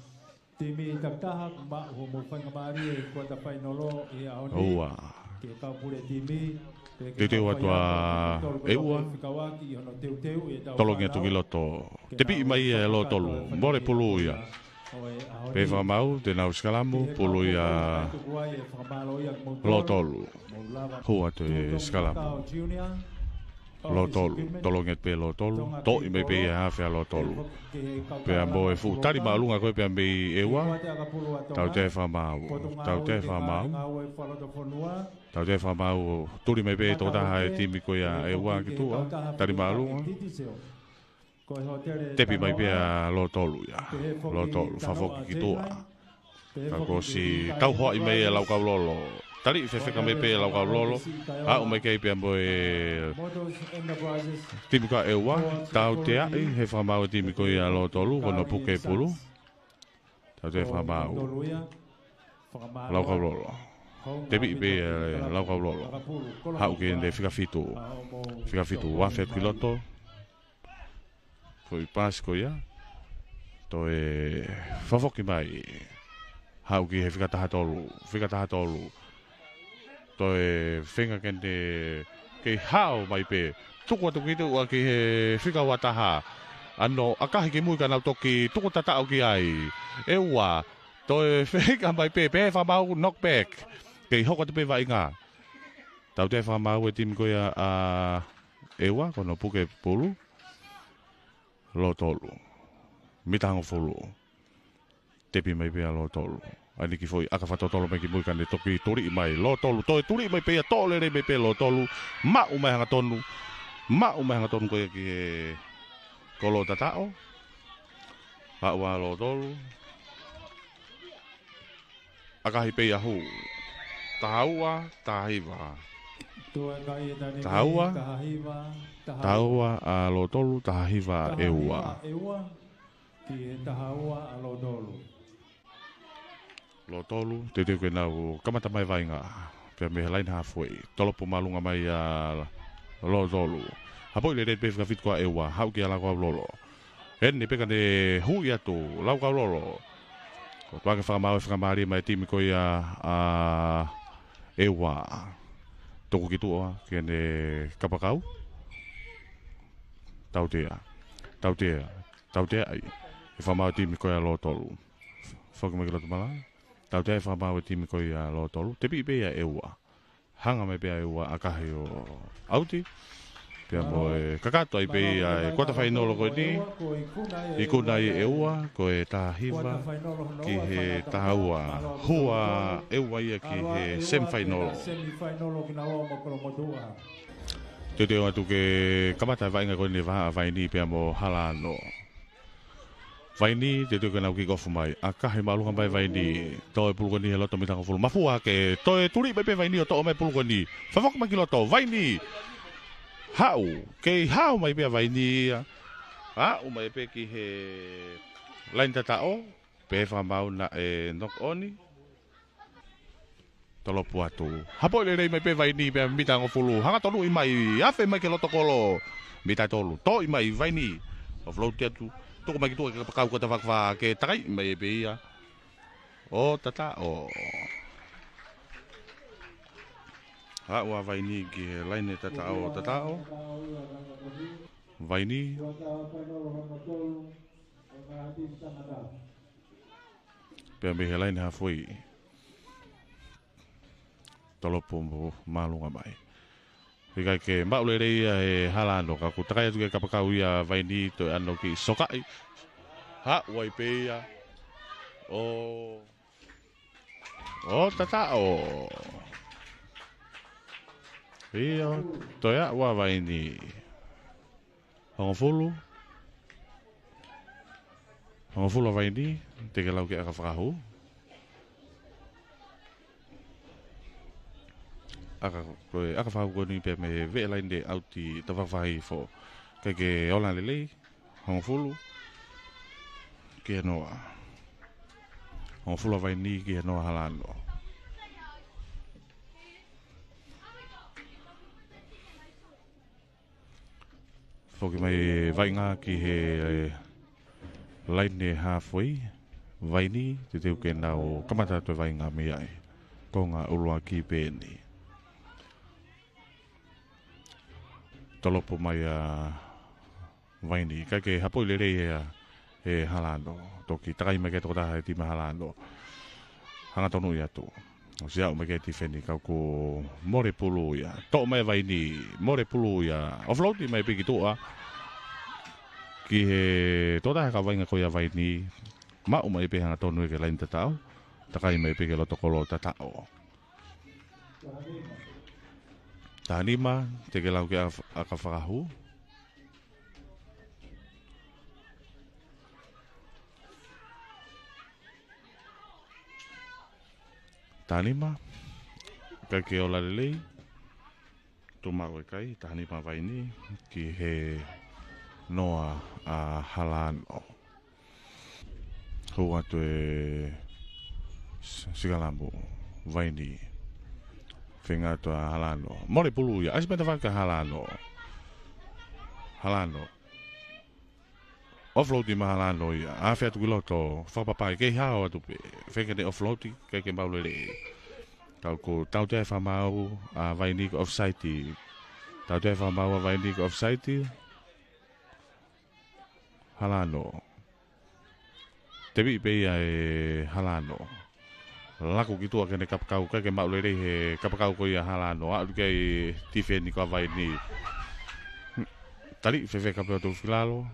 timi taktaha ma homo whangamari e kua ta whainolo i aone. Oua. Ke kaupure timi. Te te watua eua. Tolongia tungi loto. Te pi mai e lo tolu. More pulu ia. Pe whamau, te nau skalamu, pulu ia lo tolu. Hua te skalamu. Lo tolu. Tolongia pe lo tolu. To i mei pe e hawhea lo tolu. Pe a mo e fu. Tari maalunga koe pe a mei eua. Tau te whamau. Tau te whamau. Tau te whamau. Turi mei pe tō taha e timi koe a eua ki tua. Tari maalunga. Tepi mai pia lo tolu ia. Lo tolu. Whafoki ki tua. Kako si tau hoa i mei e lau kau lolo. Tari i whewheka mei pe e lau kau lolo. A o mei kei pia mo e timi koe eua. Tau te ai. He whamau e timi koe a lo tolu. Kono puke pulu. Tau te whamau. Lau kau lolo. Tepi i pe e lau kau lolo. Hau ke ende whikawhitu. Whikawhitu wafet ki loto. Ko i pāsi ko ia. To e whafoki mai. Hau ki he whikataha tolu. Whikataha tolu. To e whenga kende kei hao mai pe. Tuku atu ki tua ki he whikawataha. Ano, akahi ki mui ka nau toki tuku tatao ki ai. Ewa. To e whenga mai pe. Pe whamau knockback. Kei hoko te pe vai ngā. Tau te whamau e timi koe a ewa. Kono puke pulu. Lo tolu. Mitango fulu. Tepi mai pia lo tolu. Ani ki foi aka whatotolo mai ki mui kane toki turi mai lo tolu. Toi turi mai pea tole re mai pea lo tolu. Ma umai hanga tonu. Ma umai hanga tonu koe ki he kolo tatao. Haua lo tolu. Aka hi pea hu. Tahaua, tahiwa. Tahaua, tahaua a lo tolu, tahiwa eua. Ki he tahaua a lo tolu. Lo tolu, te teo ke nau kamata mai vai ngā. Pea me lain halfway. Tolopo malunga mai a lo tolu. Hapoi le rei pefa fit kwa eua, hau ki ala kwa lolo. Hene peka ne hui atu, lau kwa lolo. Ko tuake whakamari mai timi koi a eua. Toko ki tua, ki ane kapakau. Tautea ai. E whamau timi koi a lo tolu. Whakamai ki lotu malai. Tautea e whamau timi koi a lo tolu. Te pi pea eua. Hanga mai pea eua akahi o auti. Pea mo e kakato ai pea e kuata whainolo koe ni. I kuna i eua koe tahiwa ki he tahaua. Hua eua ia ki he semi-whainolo. Te teo atu ke kamata vainga koe ni vaha vaini pea mo halano. Vaini, te teo ke nau ki kofu mai. A kahe malunga mai vaini. Toi puluko ni he loto mitanga fulu. Mafua ke toi turi mai pe vaini o toa mai puluko ni. Whawaka mai ki loto. Vaini. Hau. Ke hau mai pe vaini. Hau mai pe ki he lain tatao. Pe whamau na e nok oni. Tolopu atu. Hapo le rei mai pe vaini pe mitanga fulu. Hanga tonu i mai. Afe mai ke loto kolo. Mita tolu. To i mai vaini. O float atu. Toko mai ki tua ke pakau kata whakwa ke takai mai e peia. O tata o. Haua vaini ki he laine tata o tata o. Vaini. Pea me he laine hawhui. Tolopo malunga mai. Hikai ke maule rei e halano ka ku takai atu ke kapakau ia vaini to ano ki sokai. Ha wai peia. O tata o. Ia to ia wa vaini. Hongofulu. Hongofulu vaini te ke lau ke aka whakahu. Aka whakahu ko ni pe me ve lain de auti ta whawhai fo. Kai ke ola lelei. Hongofulu. Ke noa. Hongofulu vaini ke noa halano. Foki mai vainga ki he lain de halfway. Vaini te teu ke nau kamata to vainga me ai. Ko ngā ulua ki pēni. Tolopo mai a vaini. Kai ke hapoi le rei e halano. Toki takai mai ke toko taha e tima halano. Hanga tonu i atu. O siau mai ke ti wheni kau ko more pulu ia. Tō mai vaini. More pulu ia. O flauti mai piki toa. Ki he tō taha ka vainga koia vaini. Mau mai pe hanga tonu i ke lain tatao. Takai mai piki loto kolo tatao. Tanima, te ke lau ke aka whakahu. Tanima, kai ke ola lelei. Tumako e kai, tanima vaini, ki he noa a halano. Hua tu e sigalamu vaini. Whenga to a halano. More pulu ia. Asi peta whaka halano. Halano. Offloadi ma halano ia. A whea tu kiloto. Whakapapai. Kei hao atu pe. Whenga ne offloadi. Kei ke maule le. Kau ko tau te whamau a vaini ko off-site. Tau te whamau a vaini ko off-site. Halano. Te bi pe ia e halano. Lako ki tua kene kapakau kai ke maule rei he kapakau ko ia halano a kai tifeni ko vai ni tali fe kapeo to filalo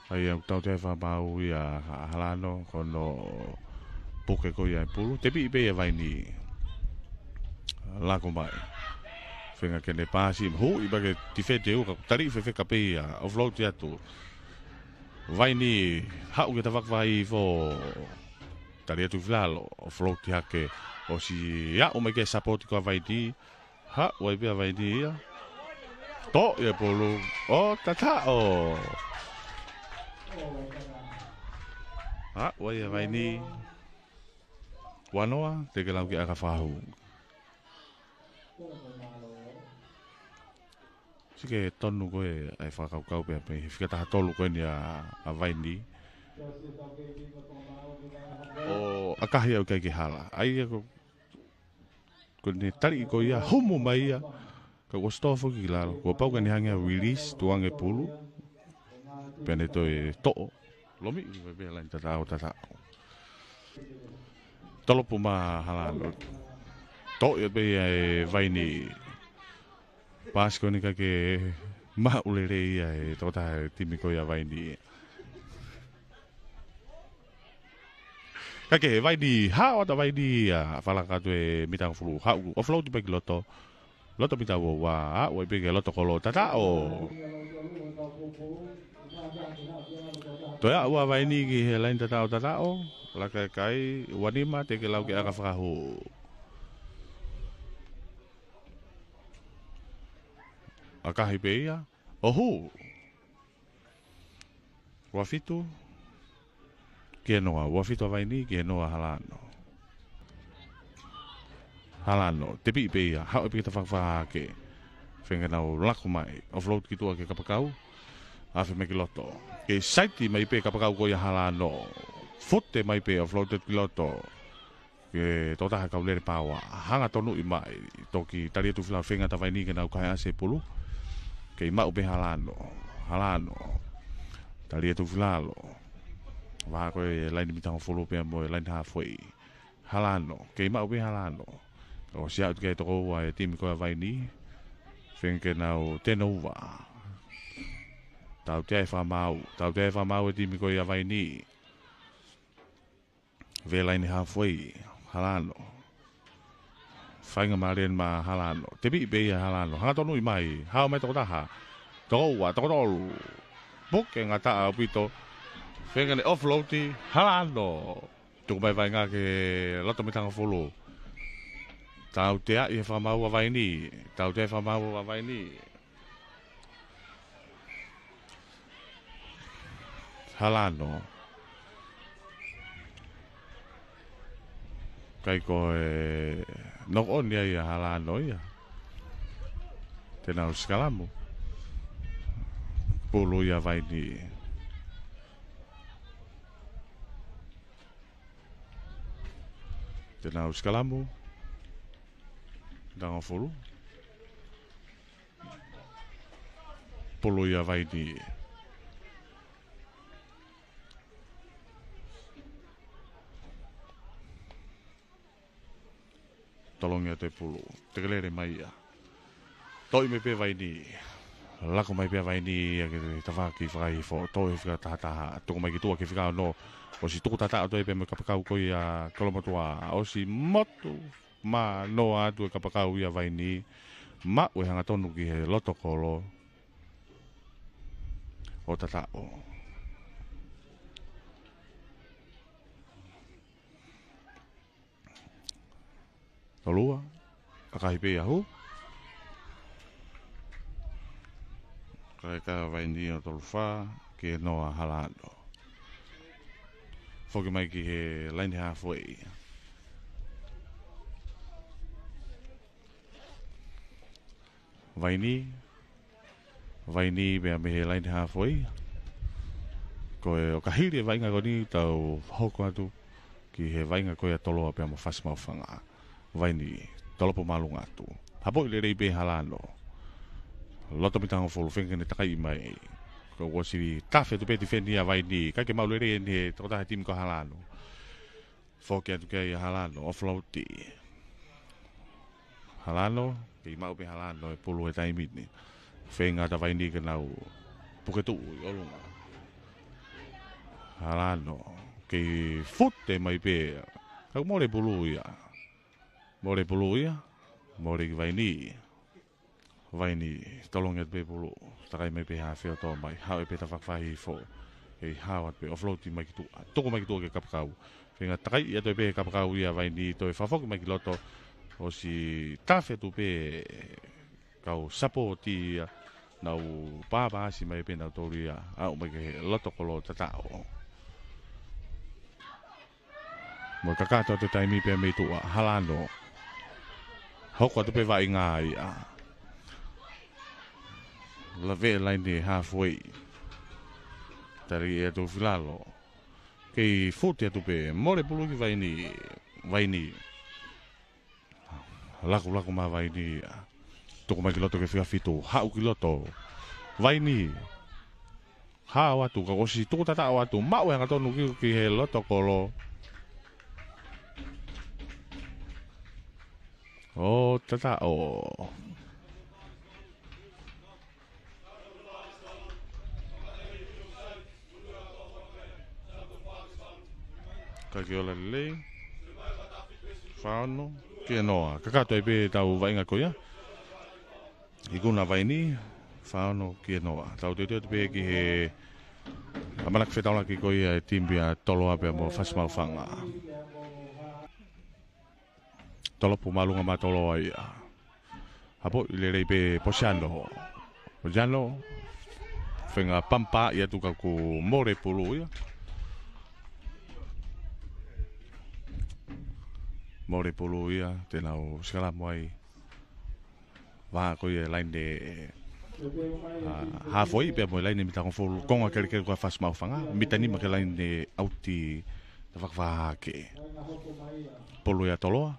Ai au tau te whamau ia halano kono puke ko ia pulu. Te pi pe vai ni lako mai. Whenga kene pāsi hu i bage ti whete uka tari whewheka pe ia o flow te atu. Vai ni hau ke ta whakwai fo tari atu whilalo o flow te hake o si ia o mai ke support ko vai ni ha wai pe vai ni ia. To ia pulu o tata o. Ha wai vai ni wanoa te ke lau ke aka whahu. Sike tonu koe ai whakau pe pe whika taha tolu koe ni a vai ni. O akahi au kai ki hala. Ai ako ko ne tari ko ia humu mai ia. Ka ko stofo ki lalo. Ko pau ka ni hangia release tuange pulu. Pene toi to'o. Lomi i pe lain tatao tatao. Tolopu ma halalo. To ia pe ai vai ni. Pas ko ni ka ke ma ulere ia e tota timi ko ia vai ni. Ka ke vai ni ha o ta vai ni a fala ka tu e mitang flu ha o flow ti pe loto. Loto pita wa o pe ke loto ko lo tata o. To ya wa vai ni ki lain tata o la ka kai wanima te ke lau ke aka frahu. Akahi pe ia. Ohu. Wafitu. Kia noa. Wafitu vai ni kia noa halano. Halano. Te pi pe ia. Hau e pita whakwha ke. Whenga nau lako mai. Offload ki tua ke kapakau. Awhi me ki loto. Ke saiti mai pe kapakau ko ia halano. Fote mai pe offloaded ki loto. Ke totaha kau lere pawa. Hanga tonu i mai. Toki tari atu whilau whenga ta vai ni ke nau kai ase pulu. Kei mau pe halano, tali atu vilalo. Wa ko e lain mitang follow pe mo lain halfway. Halano, kei mau pe halano. O sia ut ke to wa e tim ko vai ni. Fen ke nau tenova. Tau te fa mau e tim ko ia vai ni. Ve lain halfway, halano. Whainga marien ma halano. Te pi be ia halano. Hanga tonu i mai. Hao mai toko taha. Toko ua, toko tolu. Buke ngata au pito. Whenga ne offloadi halano. Tuku mai vai ngā ke loto mitanga fulu. Tau te a i whamau a vai ni. Tau te whamau a vai ni. Halano. Kai ko e nok on ia halano ia. Tena uskalamu. Pulu ia vai ni. Tena uskalamu. Danga fulu. Pulu ia vai ni. Tolongia te pulu. Te kelere mai ia. Toi me pe vai ni. Lako mai pe vai ni. Ke te whaki whai fo. Toi whika tahataha. Tuku mai ki tua ke whika no. O si tuku tata toi pe me kapakau ko ia kolomatua. O si motu. Ma no atu e kapakau ia vai ni. Ma ue hanga tonu ki he loto kolo. O tata o. Tolua, akahi pe ahu. Kai ka vai ni o tolfa ke noa halano. Foki mai ki he line halfway. Vai ni be me he line halfway. Ko e o kahiri vai nga goni tau hoko atu ki he vai nga ko ia tolo pe mo fas mau fanga. Vai ni tolopo malunga tu. Hapo i le be halano. Loto mitanga fulu whenga ne takai mai. Ko wasi tafe tu peti whendia vai ni. Kai ke mau le re ne tota tim ko halano. Foki atu kei halano offloadi. Halano, ke mau pe halano e pulu e taimit ni. Whenga ta vai ni ke nau puketu i olunga. Halano. Ke fute mai pe. Kau more bulu ia. More bulu ia. More vaini. Vaini. Tolong et pe bulu. Takai mai pe ha feo to mai. Hau e pe ta whakwahi fo. E hawat pe offloading mai ki tu. Toko mai ki tu ke kapkau. Whenga takai ia toi pe kapkau ia vaini. Toi whawhoki mai ki loto. O si tawhe tu pe kau sapoti nau pāpā si mai pe nau tōri au mai ke loto kolo tatao. Mo kakato te taimi pe me tua halano. Hoko tu pe vai ngā ia. La ve line halfway. Tari e tu filalo. Kei fute tu pe more pulu ki vaini. Laku ma vaini. Toko mai ki loto ke whiawhito. Hau ki loto. Vaini. Hau atu. Ka osi toko tatao atu. Mau e ngatonu ki he loto kolo. O tatao. Ka ki ola lei. Whāno. Kia noa. Ka kato e pe tau vainga koia. I kuna vaini. Whāno kia noa. Tau te pe ki he. Amanak whetaula ki koia e timbia toloa pe mo whasmau whanga. Tolopu malunga ma toloa ia. Hapo i le rei pe Posiano. Posiano. Whenga pampa ia tuka ku more pulu ia. More pulu ia. Tenau skala moai. Waha koe lain de. Halfway pe mo lain mita konfolu. Konga kere kua whasmau whanga. Mita nima ke lain de auti. Ta whakwaha ke. Pulu ia toloa.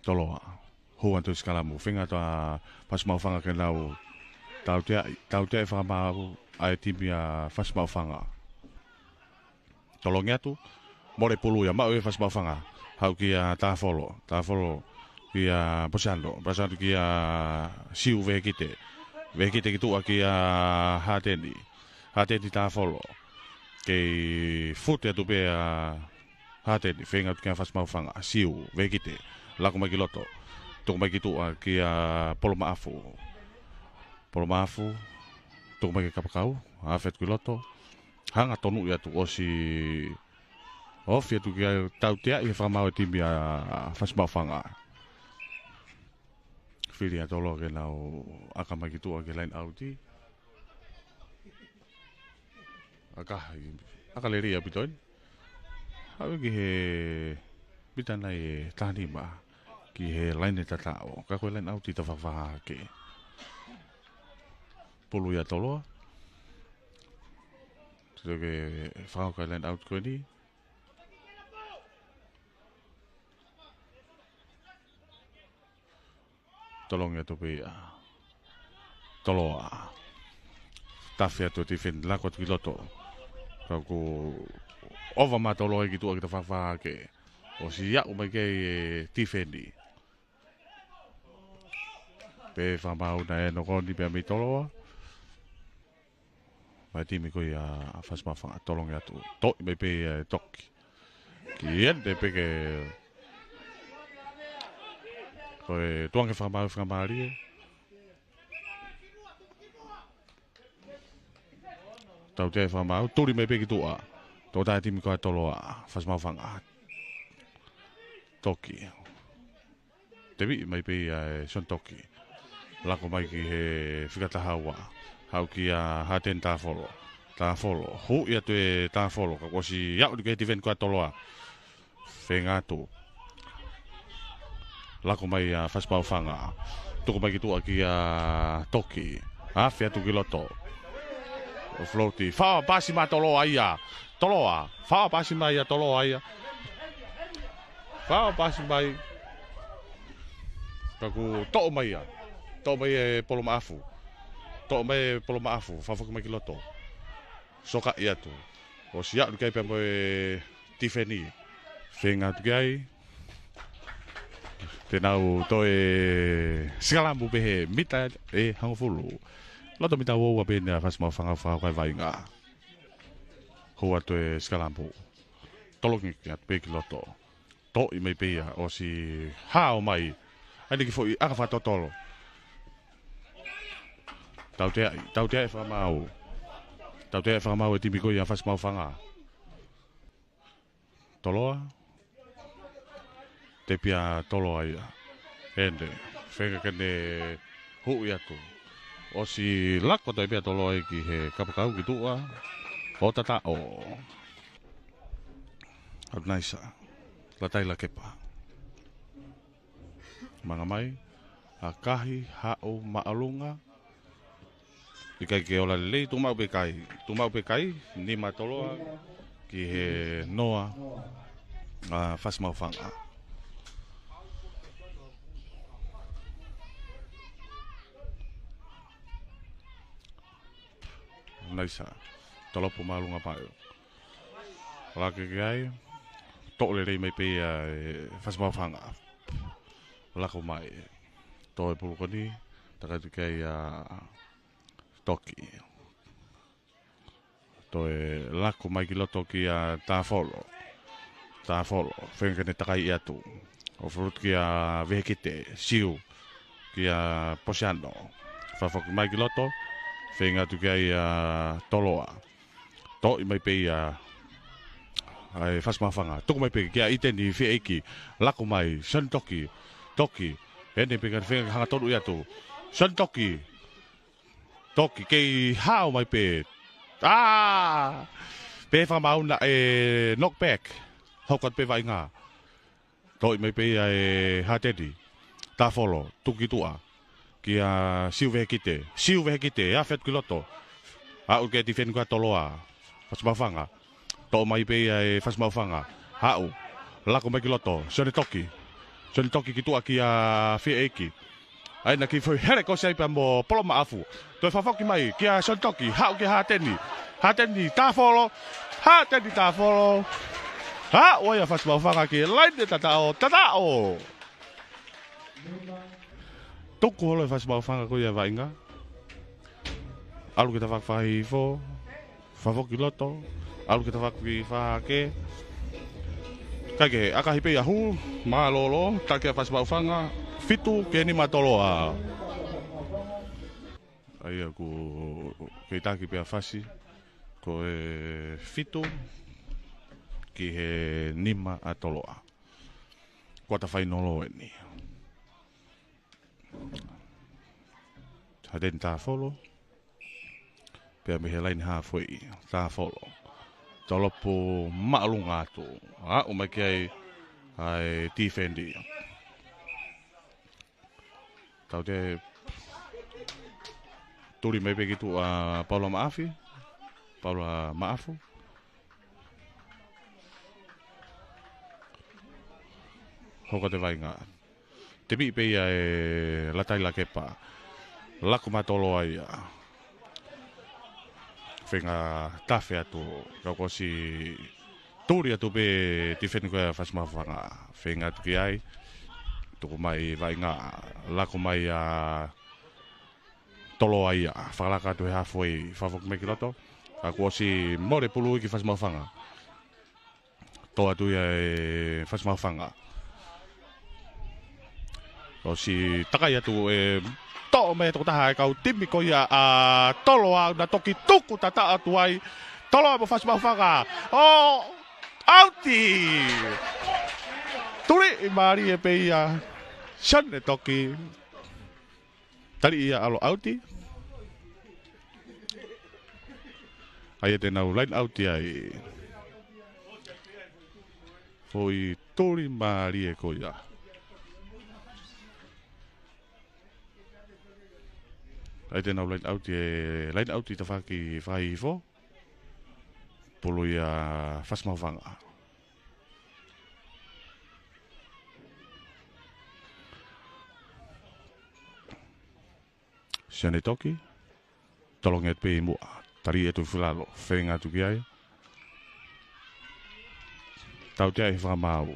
Toloa. Huan tu skalamu. Whinga toa whasmau whanga ke nau. Tau te e whakamau ai timia whasmau whanga. Tolongi atu. More pulu ia. Mau e whasmau whanga. Hau ki a tāwholo. Tāwholo ki a Posiano. Posiano ki a siu vehekite. Vehekite ki tua ki a Hateni. Hateni tāwholo. Kei fute atu pe a Hateni. Whenga tu kia whasmau whanga. Siu vehekite. Lako mai ki loto. Toko mai ki tua ki a Polomaafu. Polomaafu. Toko mai ki kapakau. Hawhet ki loto. Hanga tonu ia tu osi. Ofi atu ki a tau tea i whamau e timi a whasmau whanga. Whiri a tolo ke nau aka mai ki tua ki lain auti. Aka le ria pitoin. Hau ki he bitana e tānima. Ki he lain e tatao. Ka koe lain auti ta whawhaha ke. Pulu ia toloa. Tito ke whao kai lain auti koe ni. Tolongi atu pe toloa. Tafi atu ti fin lako tu loto. Kau ku ova ma toloa ki tua ki ta whawhaha ke. O si iau mai kei tifendi. Pe whamau na e nokoni pe mi toloa. Mai timi koi a whasma whanga tolongi atu. Toi mai pe toki. Ki ente pe ke koe tuange whamau whamari e. Tau te whamau. Turi mai pe ki tua. Tō tai timi koe toloa whasma whanga. Toki. Te vi mai pe son toki. Lako mai ki he whikatahaua. Hau ki a haten tāwholo. Tāwholo. Hu ia tu e tāwholo. Ka kosi iau ni ke te ven koe toloa. Whengatu. Lako mai a whaspau whanga. Tuko mai ki tua ki a toki. Hawhi atu ki loto. O floati. Whawa pasi ma toloa ia. Toloa. Whawa pasi ma ia toloa ia. Whawa pasi mai. Kaku to'o mai ia. To'o mai e Polomaafu. To'o mai e Polomaafu. Whawhaka mai ki loto. Soka ia tu. O siak nukai pe mo e tifeni. Whenga tu kai. Tenau toe Sikalampu pehe mita hangofulu. Loto mita wo pena fas mau fanga fa kai vai nga. Hoa toe Sikalampu. Tolongi kiat pe loto. To I mai pe o si hao mai. Ai ki foi aka fa totolo. Tau te fa mau. Tau te fa mau ti biko ya fas mau fanga. Toloa. Te pia tolo ai ende fega kene hu ia tu o si lako te pia tolo ai ki he kapakau ki tua o tata o adnaisa la taila kepa manga mai a kahi hao maalunga ikai ke ola lei tu mau pe kai ni matoloa ki he noa a fas mau fanga naisa tolopo malunga paio laki gai to le rei mai pe fas mau fanga lako mai to e pulukoni taka kai toki to e lako mai ki loto ki ta folo fenga ne takai atu o frut ki vehekite siu ki posiano fa fok mai ki loto fenga tu kai toloa to I mai pe ai fas mafanga to mai pe kia iteni fi eki lako mai san toki ene pe kan fenga hanga tolu ia tu san toki ke hao mai pe pe fa mau na knockback hokat pe vai nga to I mai pe hatedi ta follow tuki tua kia siuve kite ya fet kiloto au ke ti fen kwa toloa fas mafanga to mai pe fas mafanga hau lako mai kiloto sone toki kitua kia fi eki ai na ki foi hele ko sai pa mo polo maafu to fa foki mai kia son toki hau ke hateni ta follow ha oya fas mafanga ki lain de tatao Toko holo fas mau fanga ko ia vainga. Alu kita fak fahi fo. Fafo kiloto. Alu kita fak fa ke. Kage aka hipe ya hu malolo take fas mau fanga fitu ke ni matoloa. Ai aku kita ki pe fasi ko fitu ki he nima atoloa. Kota fai nolo ni. Haden ta folo pe me helain ha foi ta folo tolopo maalunga tu o mai kai ai defendi tau te turi mai pe gitu Paulo Maafu hoko te vai nga te bi pe la taila kepa lako matolo ai fenga tafe atu kako si turi atu pe tifen ko fas mafanga fenga tu ai tu mai vai nga lako mai tolo ai falaka tu ha foi favok me kiloto kako si more pulu ki fas mafanga to atu fas mafanga o si takai atu to me to taha kau timi ko ia tolo na toki tuku tata atu ai tolo mo fas mafanga auti tuli mari pe ia san toki tali ia alo auti ai te nau line auti ai foi tuli mari ko ia ai te nau line out te whaki whai fo polo ia fas mawhanga siane toki tolonget pe mua tari e tu filalo whenga tu ki ai tau te ai whamau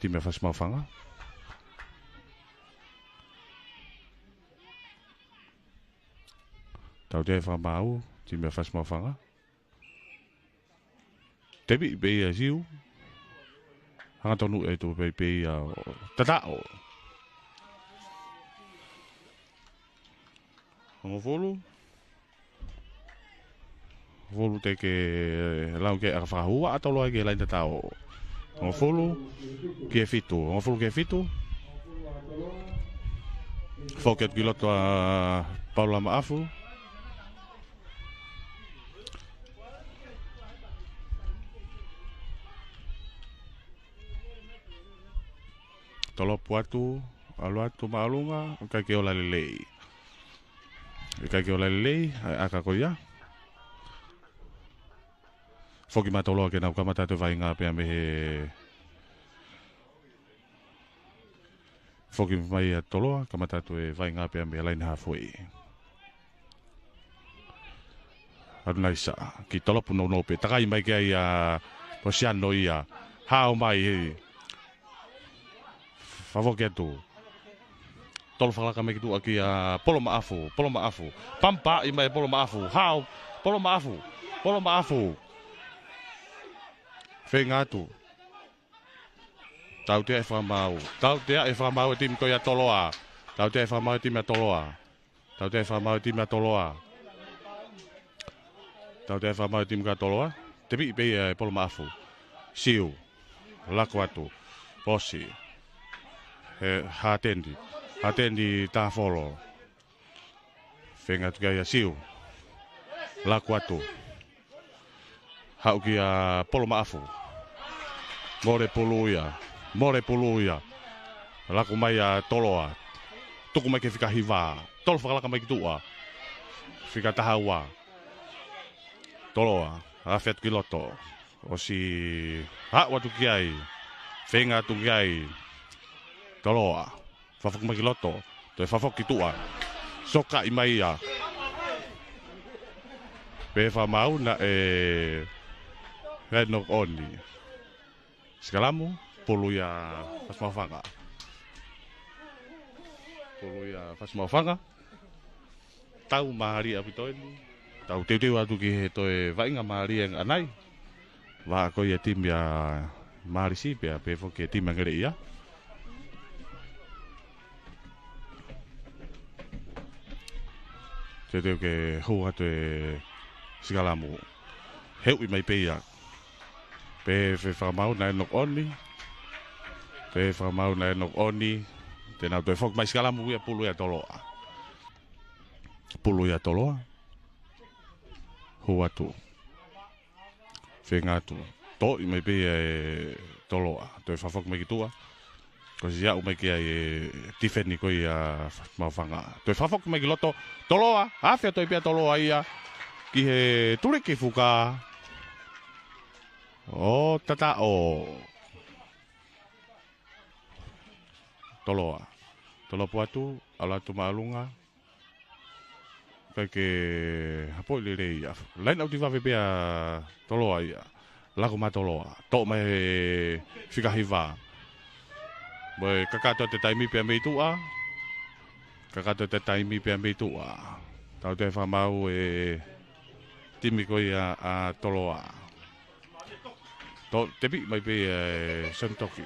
ti me fas mawhanga Tau te whamau, ti mea whasmawhanga. Tebi bei a ziu. Hanga tonu e tu bei a tatao. Hango folu. Folu te ke lau ke a whahua atolo ke lain tatao. Hango folu ke fitu. Hango folu ke fitu. Foket giloto a Paula Maafu. Tolo puatu, aluatu maalunga, kai ke ola lelei. Kai ke ola lelei, aka koia. Foki matolo ke nau kamata te vai ngā pia me he. Foki mai a toloa, kamata te vai ngā pia me lain hafui. Adunai sa, ki tolo puno no pe, takai mai ke ai a posiano ia, hao mai he. Favoke tu. Tolo whakalaka me ki tu aki a Polo Maafu. Pampa i mai Polo Maafu. Hao, Polo Maafu. Whenga tu. Tau tea e whamau. Tau tea e whamau e tim koia toloa. Tau tea e whamau e tim a toloa. Tau tea e whamau e tim a toloa. Tau tea e whamau e tim ka toloa. Te pi pei e Polo Maafu. Siu. Lako atu. Posi. Hatendi tā wholo. Whenga tu kai a siu. Lako atu. Hau ki a Polo Maafu. More puluia. Lako mai a toloa. Tuku mai ke whika hiwa. Tolo whakalaka mai ki tua. Whika tahaua. Toloa. Awhet ki loto. O si hau atu ki ai. Whenga atu ki ai. Toloa. Whawhak mai ki loto. Toi whawhak ki tua. Soka i mai ia. Pe whamau na e... Renok oni. Skalamu. Puluia Whasmawhanga. Tau mahari api toini. Tau teu atu ki he toi vainga mahari ang anai. Wa ko ia tim ya mahari si pe fo ke tim ngere ia. Teu ke ho atu e Skalamu. Heu i mai pe ia. Pe whamau na nok oni. Tēnā toi whok mai Skalamu ia puluia toloa. Ho atu. Whenga atu. Tō i mai pe e toloa. Toi whawhok mai ki tua. Ko si au mai ki ai tifeni ko ia mawhanga. Toi whawhok mai ki loto. Toloa. Awhia toi pia toloa ia. Ki he turiki fuka. O tatao. Toloa. Tolo puatu. Alatu maalunga. Kai ke hapoi le rei ia. Lain au ti wawe pia toloa ia. Lako ma toloa. Tō mai whikahiwa. Moi kakato te taimi pia meitua. Tau te whamau e timi ko ia a toloa. Tō te pi mai pe Santoki.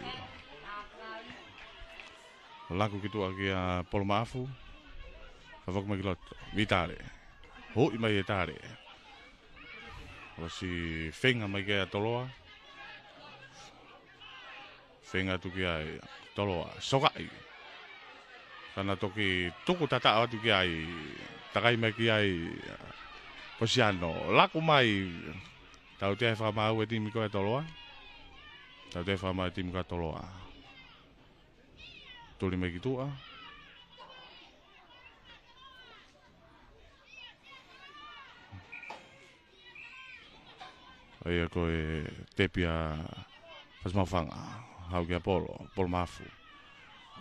Lako ki tua ki a Polo Maafu. Whawak mai ki loto. Mi tare. Hoi mai e tare. O si whenga mai ki a toloa. Whenga tu ki ai toloa. Sokai. Kana toki tuku tata atu ki ai. Takai mai ki ai. Posiano. Lako mai. Tau te whamau e timi ko e toloa. Tuli mai ki tua. Ai ko e tepia Whasmawhanga. Hau ki a Polo Maafu.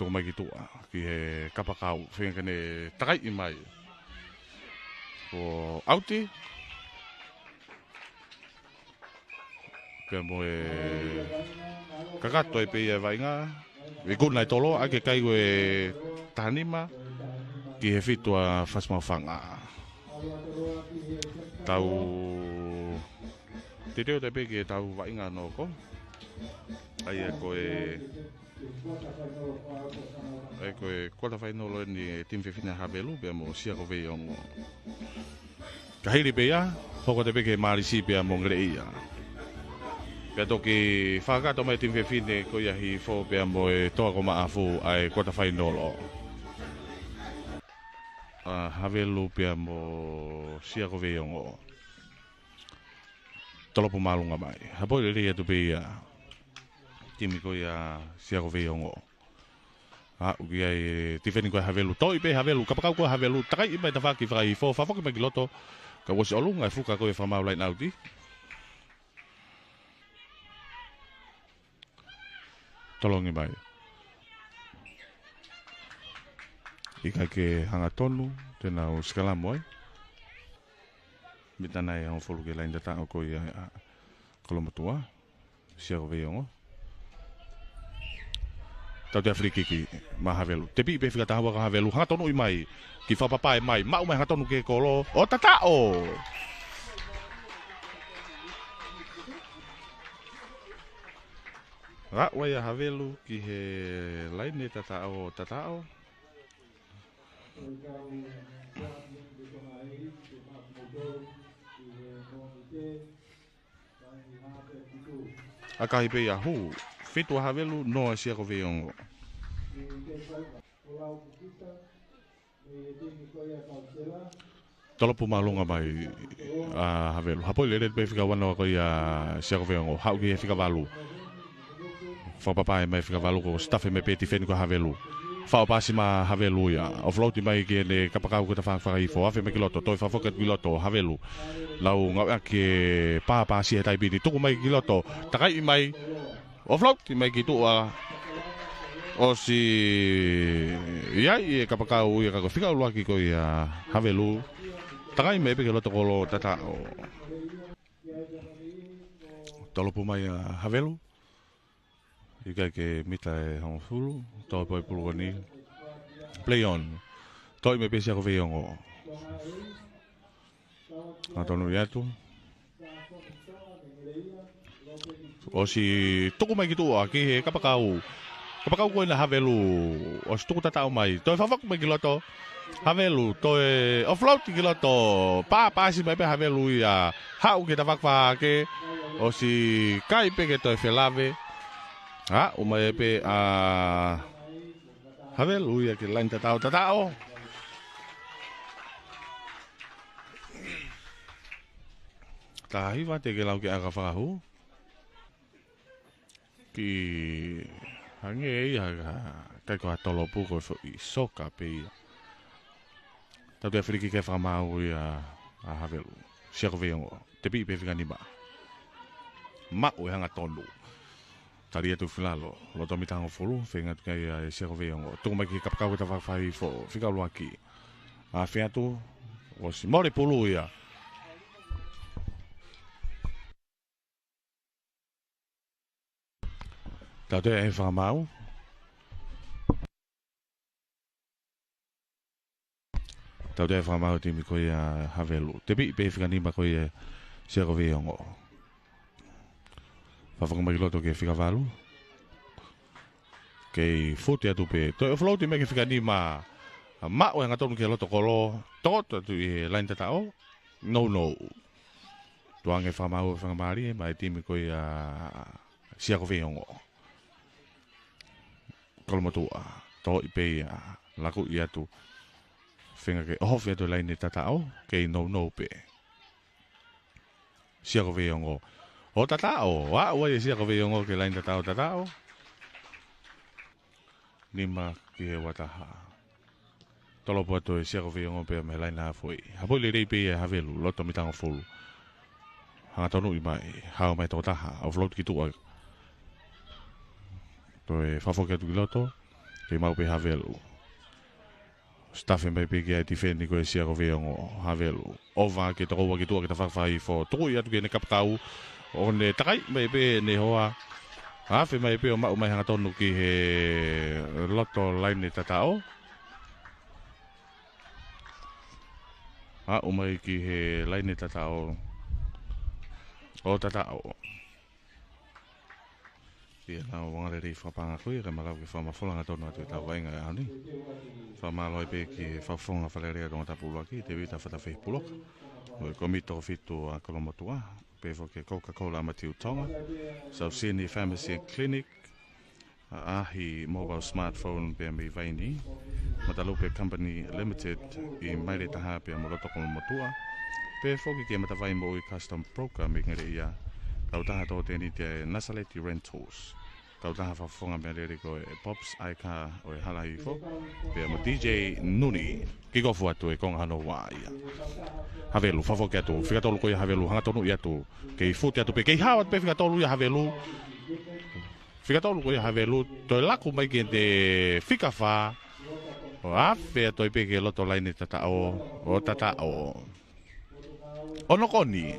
Toko mai ki tua. Ki he kapakau. Whenga kane takai i mai. Ko auti. Pia mo e kakato e pe ia vainga. E kuna i tolo, ake kai e tanima. Ki he fitua Whasmawhanga. tau te reo te peke tau wainga no ko ai koe kota whainolo ni tim whiwhina Havelu pia mo sia ko vei ongo kahiri pia hoko te peke marisi pia mo ngre ia pia toki whakato mai tim whiwhine ko ia hi fo pia mo toa ko maafu ai kota whainolo Havelu pia mo sia ko vei ongo tolopo malunga mai hapoi le ria tu pia timi ko ia sia ko vei ongo uki ai tifeni ko Havelu toi pe Havelu kapakau ko Havelu takai mai ta faki fai fo fa foki mai loto ka wosi olunga e fuka ko e famau lai nauti tolongi mai ika ke hanga tonu tena o skalamo ai mitana e on folu ke lain data ko ia kolomotua sia ko vei ongo tau te Afriki ki ma Havelu te pi pe fika tahawa ka Havelu hanga tonu i mai ki whapapae mai mau mai hanga tonu ke kolo o tatao wai a Havelu ki he lain e tatao akahi pe ia hu fitu a Havelu no sia ko vei ongo tolopu malunga mai a Havelu hapoi le pe fika wana ko ia sia ko vei ongo hau ki fika valu fa papai mai fika valu ko staff me pe tifeni ko Havelu fa pasi ma Havelu ia o floti mai ki ne kapakau ko ta fa i fo afe me kiloto toi fa foket kiloto Havelu lau ngau ke pa si tai bini tu mai kiloto takai mai o floti mai ki tu o si ia i kapakau ia ka fika lu ki ko ia Havelu takai mai pe kiloto ko tata tolopu mai Havelu ika ke mita e hong fulu toi poi pulu ni play on toi me pesi ako vei ongo atonu yatu o si tuku mai gitu ki kapakau ko na Havelu o si tuku tatao mai toi fafak mai kiloto Havelu toi offload kiloto pa si mai pe Havelu ya hau ke tafak fa ke o si kai pe ke toi felave umai pe Havelu ya ke lain tatao tahi wa te ke lau ke aga whakahu ki hange ia kai ko atolopu ko i soka pe tau te Afriki ke whakamau ia a Havelu sia ko vei ongo te pi pe whikani ma o hanga tonu taria tu filalo lo to mitango fulu fenga kai e sia ko vei ongo tu mai ki kapakau ta whai fo fika luaki a fea tu o si more pulu ia tau te e whakamau tau te e whakamau timi ko ia Havelu te pi pe whikani ma ko ia sia ko vei ongo whawhakamai loto ke whikawalu kei futi atu pe toi floti me ke whikani ma o hanga tonu ke loto kolo toto tu i lain tatao no tuange whamau whangamari mai timi ko ia sia ko vei ongo kolomotua to i pe ia laku i atu whenga ke ohofi atu lain tatao kei no pe sia ko vei ongo o tatao wai sia ko vei ongo ke lain tatao nima ki he wataha tolopo atu e sia ko vei ongo pe me lain na foi hapoi le rei pe e Havelu loto mitango fulu hanga tonu i mai hao mai tō taha au float ki tua to e whafoke atu ki loto ke mau pe Havelu staff e mai pe ki ai tifeni ko e sia ko vei ongo Havelu ova ke toko wa ki tua ke ta whakawhai fo toko i atu ke ne kapakau o ne takai mai pe ne hoa hafe mai pe o mau mai hanga tonu ki he loto lain ne tatao umai ki he laine tatao o tatao ia na wanga rei whapanga koe ka marau ki whamawholanga tonu atu e tau wainga e hauni whamaloi pe ki whawhonga whalerea ronga tapulua ki te wita whatawhi puloka o komito fitu a kolomotua pe ke Coca-Cola Matiu Tonga South Sydney Pharmacy and Clinic ahi mobile smartphone pe mi vaini Matalupe Company Limited i maire taha pe moloto kolomotua pe foki ke matawai mo i custom broker mi ngere ia kau taha tō tēni te Nasaleti Rentals kau taha whawhonga mea rere ko e Pops Aika o e hala i fo pe mo DJ Nuni ki gofu atu e konga hano wā ia havelu whawhoki atu whikatolu ko ia havelu hangatonu i atu kei futi atu pe kei hawat pe whikatolu ia havelu whikatolu ko ia havelu toi laku mai ki te whikawha o awhea toi pe ke loto laini tatao o tatao ono koni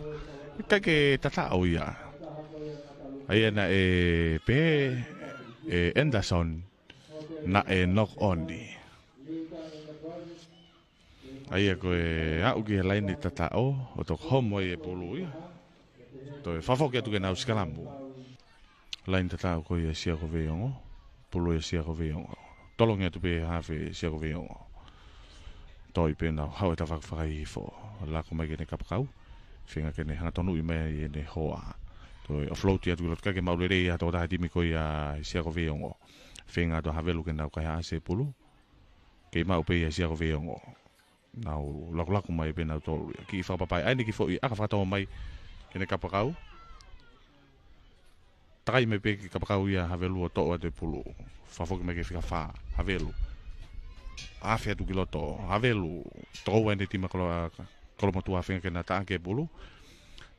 kai ke tatao ia ai na e pe e Anderson na e knock on ni ai ko e au ki laini tatao o to homo e polu ia to e fafo ke tu ke na uskalambu laini tatao ko ia sia ko veongo polu ia sia ko veongo tolong tu pe have sia ko veongo toi pe na hau ta whai fo la ko mai ke kapkau finga ke ne hanga tonu i mai ne hoa to offload ia tu lot ka ke maulere ia to da dimi ko ia sia ko veongo finga to havelu ke na ka ha se pulu ke mau pe ia sia ko veongo nau laku mai pe na to ki fa papai ai ni ki fo i aka fa to mai ke ne kapkau tai me pe ki kapkau ia havelu to o te pulu fa fo ke me ke fika fa havelu afia tu kiloto havelu to wende tima kalau mau tua finga kena tak ke bulu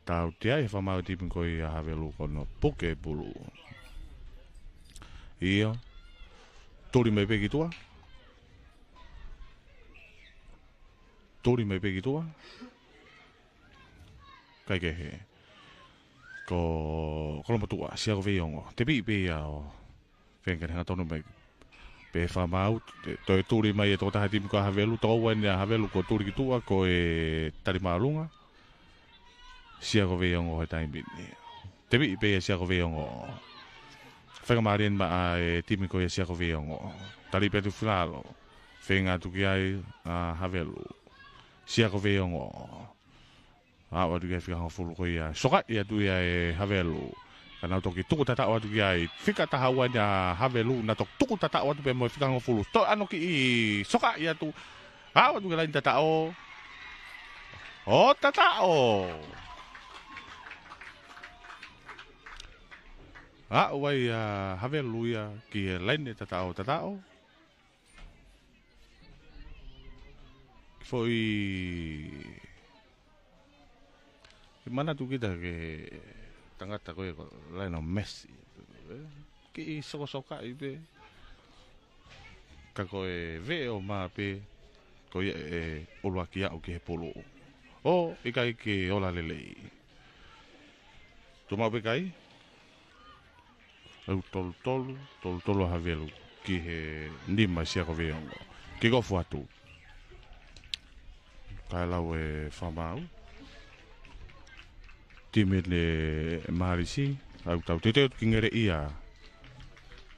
tau dia e famau di ko ia havelu kono poke bulu ia tori me pe kitua kai ke he ko kalau mau tua sia ko veongo te bi pe ia o finga kena tonu me pe famau to turi mai to ta tim ko havelu to wen ya havelu ko turi ki tua ko e tari malunga sia ko veongo he time bit ni te bi pe sia ko veongo fa marien ma e tim ko sia ko veongo tari pe tu flalo fenga tu ki ai havelu sia ko veongo wa tu ki fa fulu ko ia soka ia tu ia e havelu kana toki tuku tata watu ki ai fika tahawa nya havelu na tok tuku tata watu pe mo fika ngofulu to ano ki i soka ia tu watu ki lain tata o tata o wai havelu ia ki lain tata o foi mana tu kita ke tangata ko lain Messi ki soka ibe ka ko e veo ma pe ko e olwa ki au ki polo o ikai ki ola lele tu ma pe kai au tol havelu ki he ndima sia ko veo ki go fuatu kai la we famau time le marisi au tau te ki ngere ia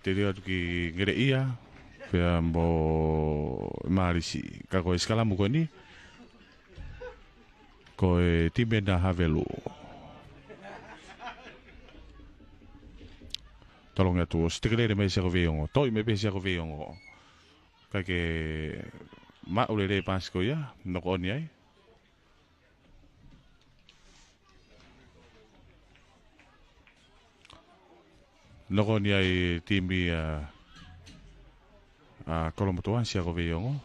te ki ngere ia pe ambo marisi ka ko escala mo ko ni ko time na havelu talonga tu stikere me se veongo toi me pe se veongo ka ke ma ule le pasko ia no ko ni ai Noko ni ai timi kolomotoan sia ko veongo.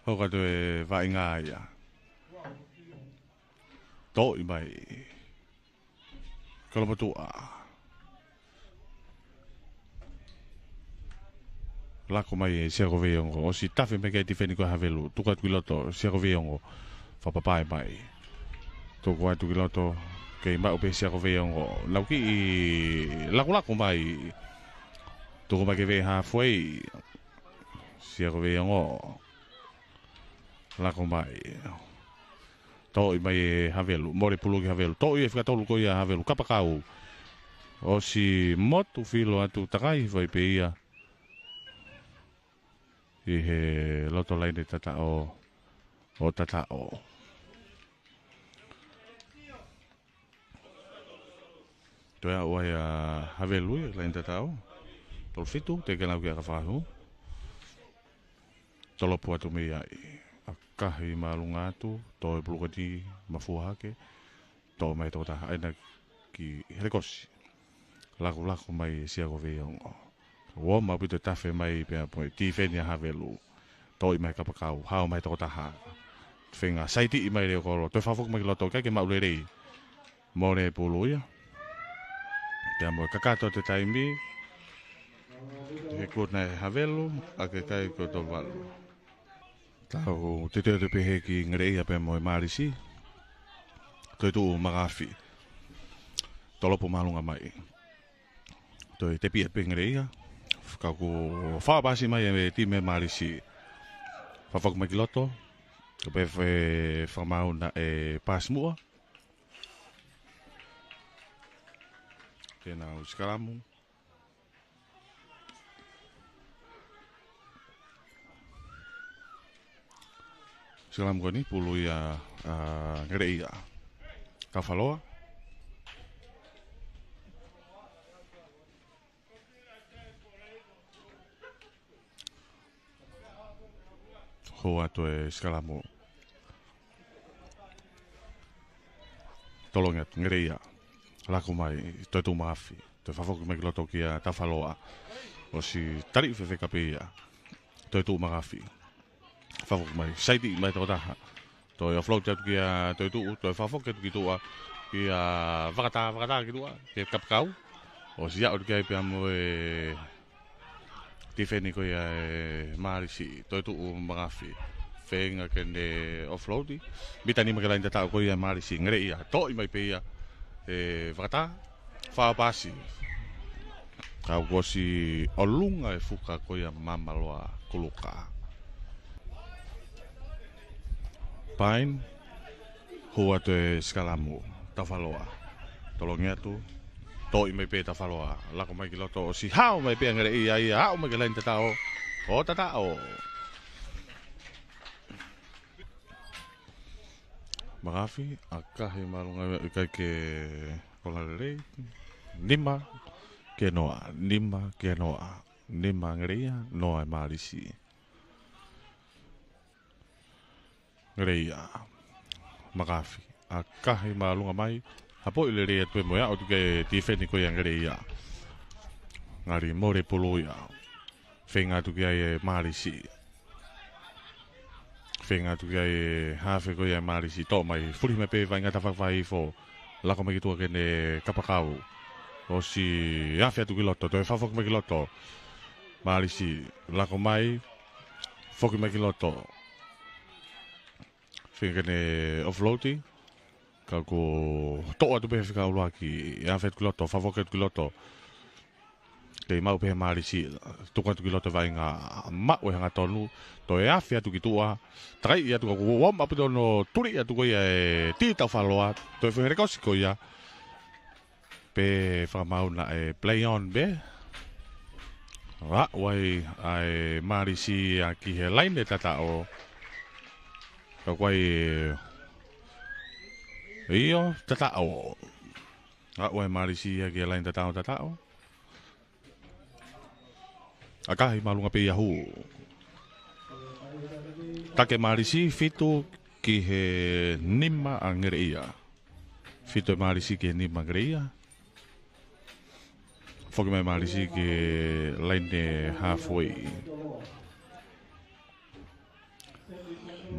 Hoka to e vainga ia. To i mai. Kolomotoa. Lako mai sia ko veongo. O si tafe me ke tifeni ko havelu. Tuka tukiloto sia ko veongo. Fa papai mai. To ko atu kiloto ke ma ope sia ko veongo lauki laku mai to ko ke ve halfway sia ko ve ngo la ko mai to i mai havelu more pulu ki havelu to i fika tolu ko ia havelu kapakau o si motu filo atu takai vai pe ia i he loto laine tata o tata o to ia o ia havelu i laine tata o tol fitu te kena ki ka fahu tolo po atu me ia kahi malunga atu to e pulukati mafuahake to mai to ta aina ki herekosi laku mai sia ko veongo wo ma pito tafe mai pe po ti fenia havelu to i mai kapakau hao mai to ta ha fenga saiti i mai le ko to fafok mai loto ka ke maulere more puluia te mo kakato te taimi e ko na havelu ake kai ko to valu tau te pehe ki ngrei ape mo marisi to tu magafi tolopo malunga mai to te pia pe ngrei ka ko fa basi mai e ti me marisi fa fok mai loto ko pe fa mau na e pasmua tena uskalamu Salam koni pulu ya ngerei ya kafaloa hoa to e skalamu tolong at ngerei ya laku mai to tu mafi to fafok me loto kia tafaloa o si tari fe kapia to tu mafi fafok mai saiti mai to taha to yo float jat kia to tu to fafok ke tu kia vakata ki tu ke kapkau o sia o ke pe amo e tifeni ko ya marisi to tu magafi fenga ke ne offloadi bitani me kala ta ko ya marisi ngre ya to mai pe ya e vakata fa basi kau gosi olunga e fuka ko ya mamaloa kuluka Pain hua te skalamu tafaloa tolongnya tu to i mai pe tafaloa la ko mai kiloto si hao mai pe ngere ia hao mai kelen tatao o tatao magafi akahi malunga kai ke kolare nima ke noa nima ngere ia noa marisi Reia magafi akahi malunga mai hapo ile rea tu moya o ke tifeni ko yang reia ngari more puluia fenga tu ke marisi fenga tu ke hafe ko yang marisi to mai fuli me pe vai ngata vai fo la ko me tu ke ne kapakau o si afia tu kiloto to fa fok me kiloto marisi la ko mai fok me kiloto Fingene offloadi kako to atu pe fika ulaki ya fet kiloto favoket kiloto te mau pe marisi tu kan kiloto vai nga ma we nga tonu to ya fia tu kitua trai ya tu ko wa ma pito no turi ya tu ko ya ti ta faloa to fe rekosiko ya pe fa mau na play on be wa wai ai marisi aki he line tata o Kawai iyo tatao wai marisi ya ke lain tatao akahi malunga pe yahu take marisi fitu ki he nima angreia fitu marisi ki nima angreia foki mai marisi ki lain halfway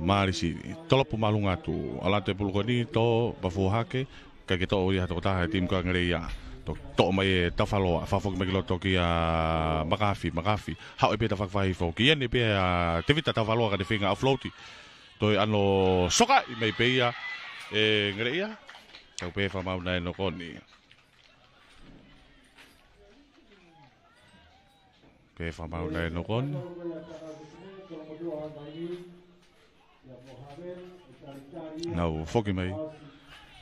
marisi tolopo malunga tu alate pulukoni to bafuhake ka ke to ia to ta tim ka ngereia to mai tafaloa fafok me loto ki magafi how e pe tafak vai fo ki ne pe tevita tafaloa ka de finga afloati to ano soka mai pe ia ngereia ka pe fa mau na no koni pe whamau nei no kon. Ngau whoki mai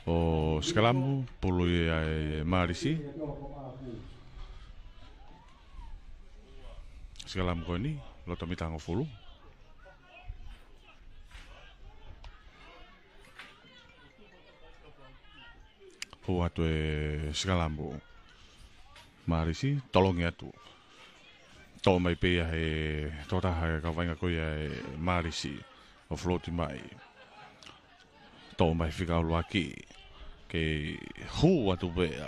o Skalamu, pulu i Marisi. Skalamu koe ni, loto mitango fulu. Hu atu e Skalamu Marisi, tolongi atu. Tō mai pēia he tōtaha ka wainga koe e Marisi o floti mai. Tō mai whikau lua ki. Ke hu atu pēia.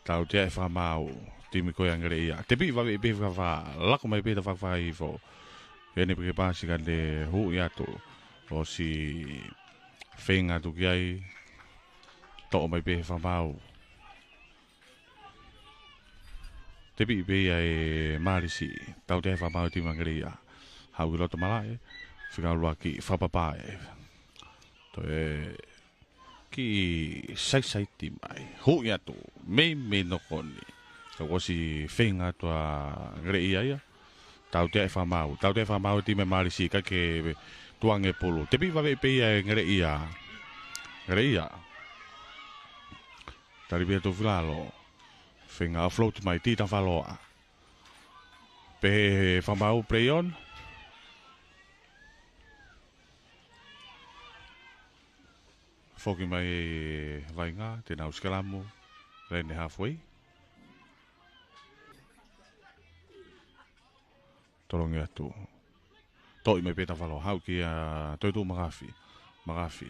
Tau te e whamau timi koe angere ia. Te pi wawe i pē whawha. Lako mai pēta whawha i fo. Ene peke pāsi ka te hu i atu. O si whenga tu ki ai. Tō mai pē whamau. Te pi pēia e Marisi. Tau te e whamau timi angere ia. Hau ki loto malai. Whikau lua ki whapapae. To e ki sai ti mai hu ya tu me no koni ko si whenga to a ngere ia tau te whamau ti me Marisi ka ke tuange pulu te pi wawe pe ia ngere ia tari bia to vilalo whenga float mai ti ta whaloa pe whamau preon Whoki mai vainga, te nau Skalamu, rene halfway. Torongi atu. Toi mai peta whalo, hau ki a toitu magafi.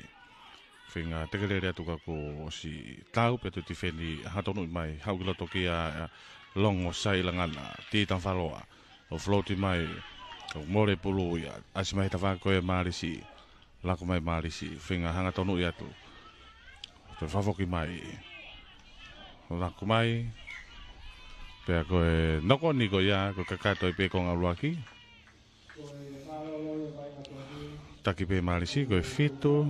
Whinga tekerere atu kako si tau, pe tuti wheni hatonu mai, hau ki loto ki a longo sai langana, titan whaloa. O floati mai, o more pulu ia, asi mai ta whako e Marisi. Lako mai Marisi, whinga hanga tonu i atu. Te whafoki mai. Lako mai. Pea koe noko ni ko ia, ko kakato i pe konga luaki. Taki pe Marisi, koe fitu.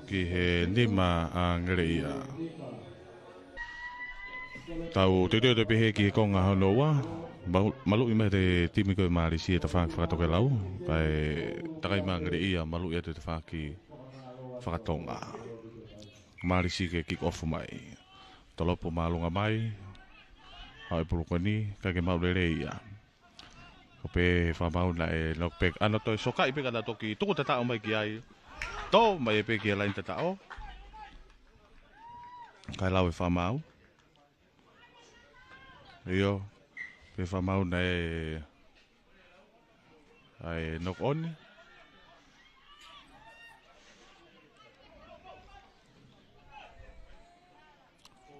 Ki he nima a ngere ia. Tau te teo te pehe ki he konga hanoa. Malu i mai te timi koe Marisi e ta whakatoke lau. Pai takai ma ngere ia, malu i atu te whaki whakatonga. Marisi ke kick off mai. Tolopo malunga mai. Hau puluko ni, kake maulere ia. Kope whamau na e nokpek. Ano toi soka ipe kada toki. Tuku tatao mai ki ai. Tō mai e pe ki e lain tatao. Kai lau e whamau. Iyo. Pe whamau na e ai nok oni.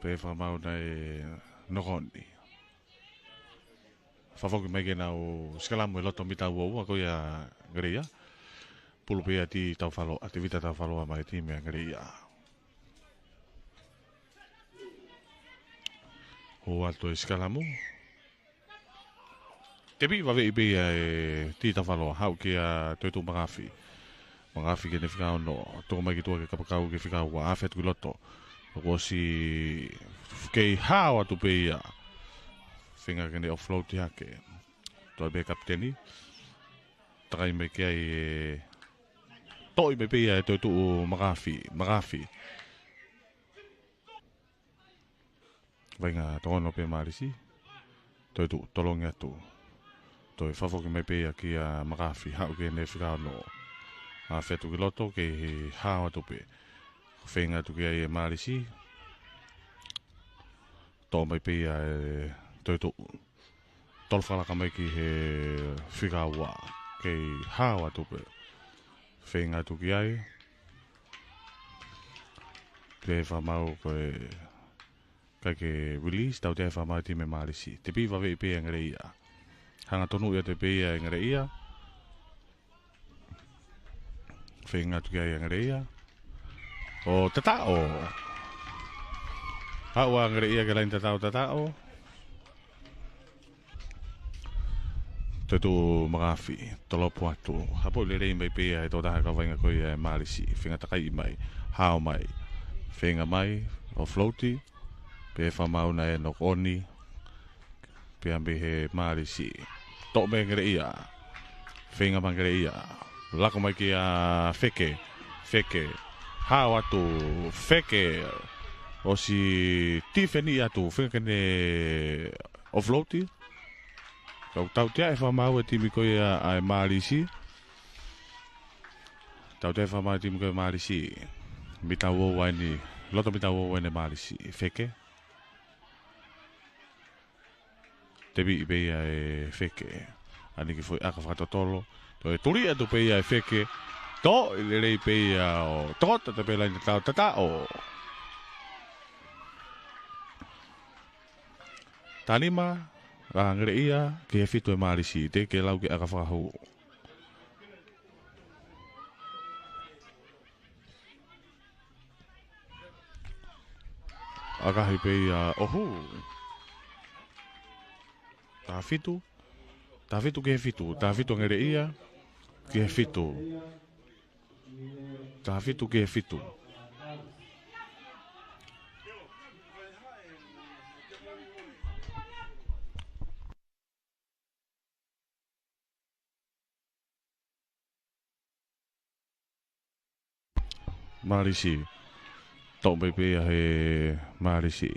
Pe whamau na e nokoni. Whafoki mai ke nau Skalamu e loto mita uau a koe a Ngarea. Pulu pea ti tau whalo, a te vita tau whaloa mai ti mea Ngarea. Ho alto e Skalamu. Te pi wawe i pea e ti tau whaloa, hau ke a toitu magafi. Magafi ke ne whikau no, toko mai ki tua ke kapakau ke whikau wa awhet ki loto. Ko si kei hao atu pe ia whinga kene offload hake toi be kapteni takai me kia i toi me pe ia e toi tuu magafi vainga tono pe Marisi toi tuu tolongi atu toi whafoki me pe ia ki a magafi hau kene whikau no a whetu ki loto ke hao atu pe whenga tu kia e Marisi. Tō mai pia e toitu. Tolwhalaka mai ki he whikaua. Kei hawa tupe. Whenga tu kia e. Te whamau koe. Kai ke release. Tau te whamau ti me Marisi. Te pi wawe i pia ngare ia. Hanga tonu ia te pia ngare ia. Whenga tu kia e ngare ia. O tatao. Hawa ngere ia ke lain tatao. Tutu magafi, tolopo atu. Hapo le rei mai pea e tōtaha ka wainga koe e Marisi. Whenga takai mai, hao mai. Whenga mai, o floati. Pe whamau na e nokoni. Pe ambe he Marisi. tok me ngere ia whenga mangere ia lako mai ki a wheke hao atu wheke o si tifeni atu whenga kene offloadi tau tia e whamau e timi koe a e Marisi tau tia e whamau e timi koe Marisi mita uo waini loto mita uo waini Marisi wheke te bi i beia e wheke ani ki foi aka whakatotolo to e turi atu beia e wheke to i le rei beia o tokota te pela ni tau tata o tanima ngere ia ki e fitu e Marisi te ke lau ki aka whakahu aka hi beia ohu ta fitu ke fitu ta fitu ngere ia ke fitu ta fitu ke fitu Marisi tok bebe he Marisi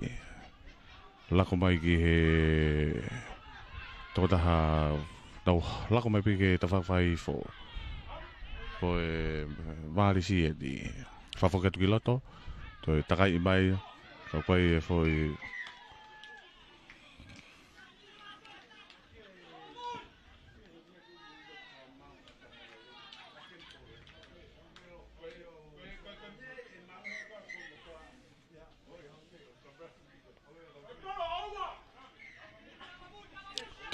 lako mai ki he toko taha tau lako mai pike ta whawhai fo e Marisi e di whawhoketu ki loto to e takai i mai tau koe e fo i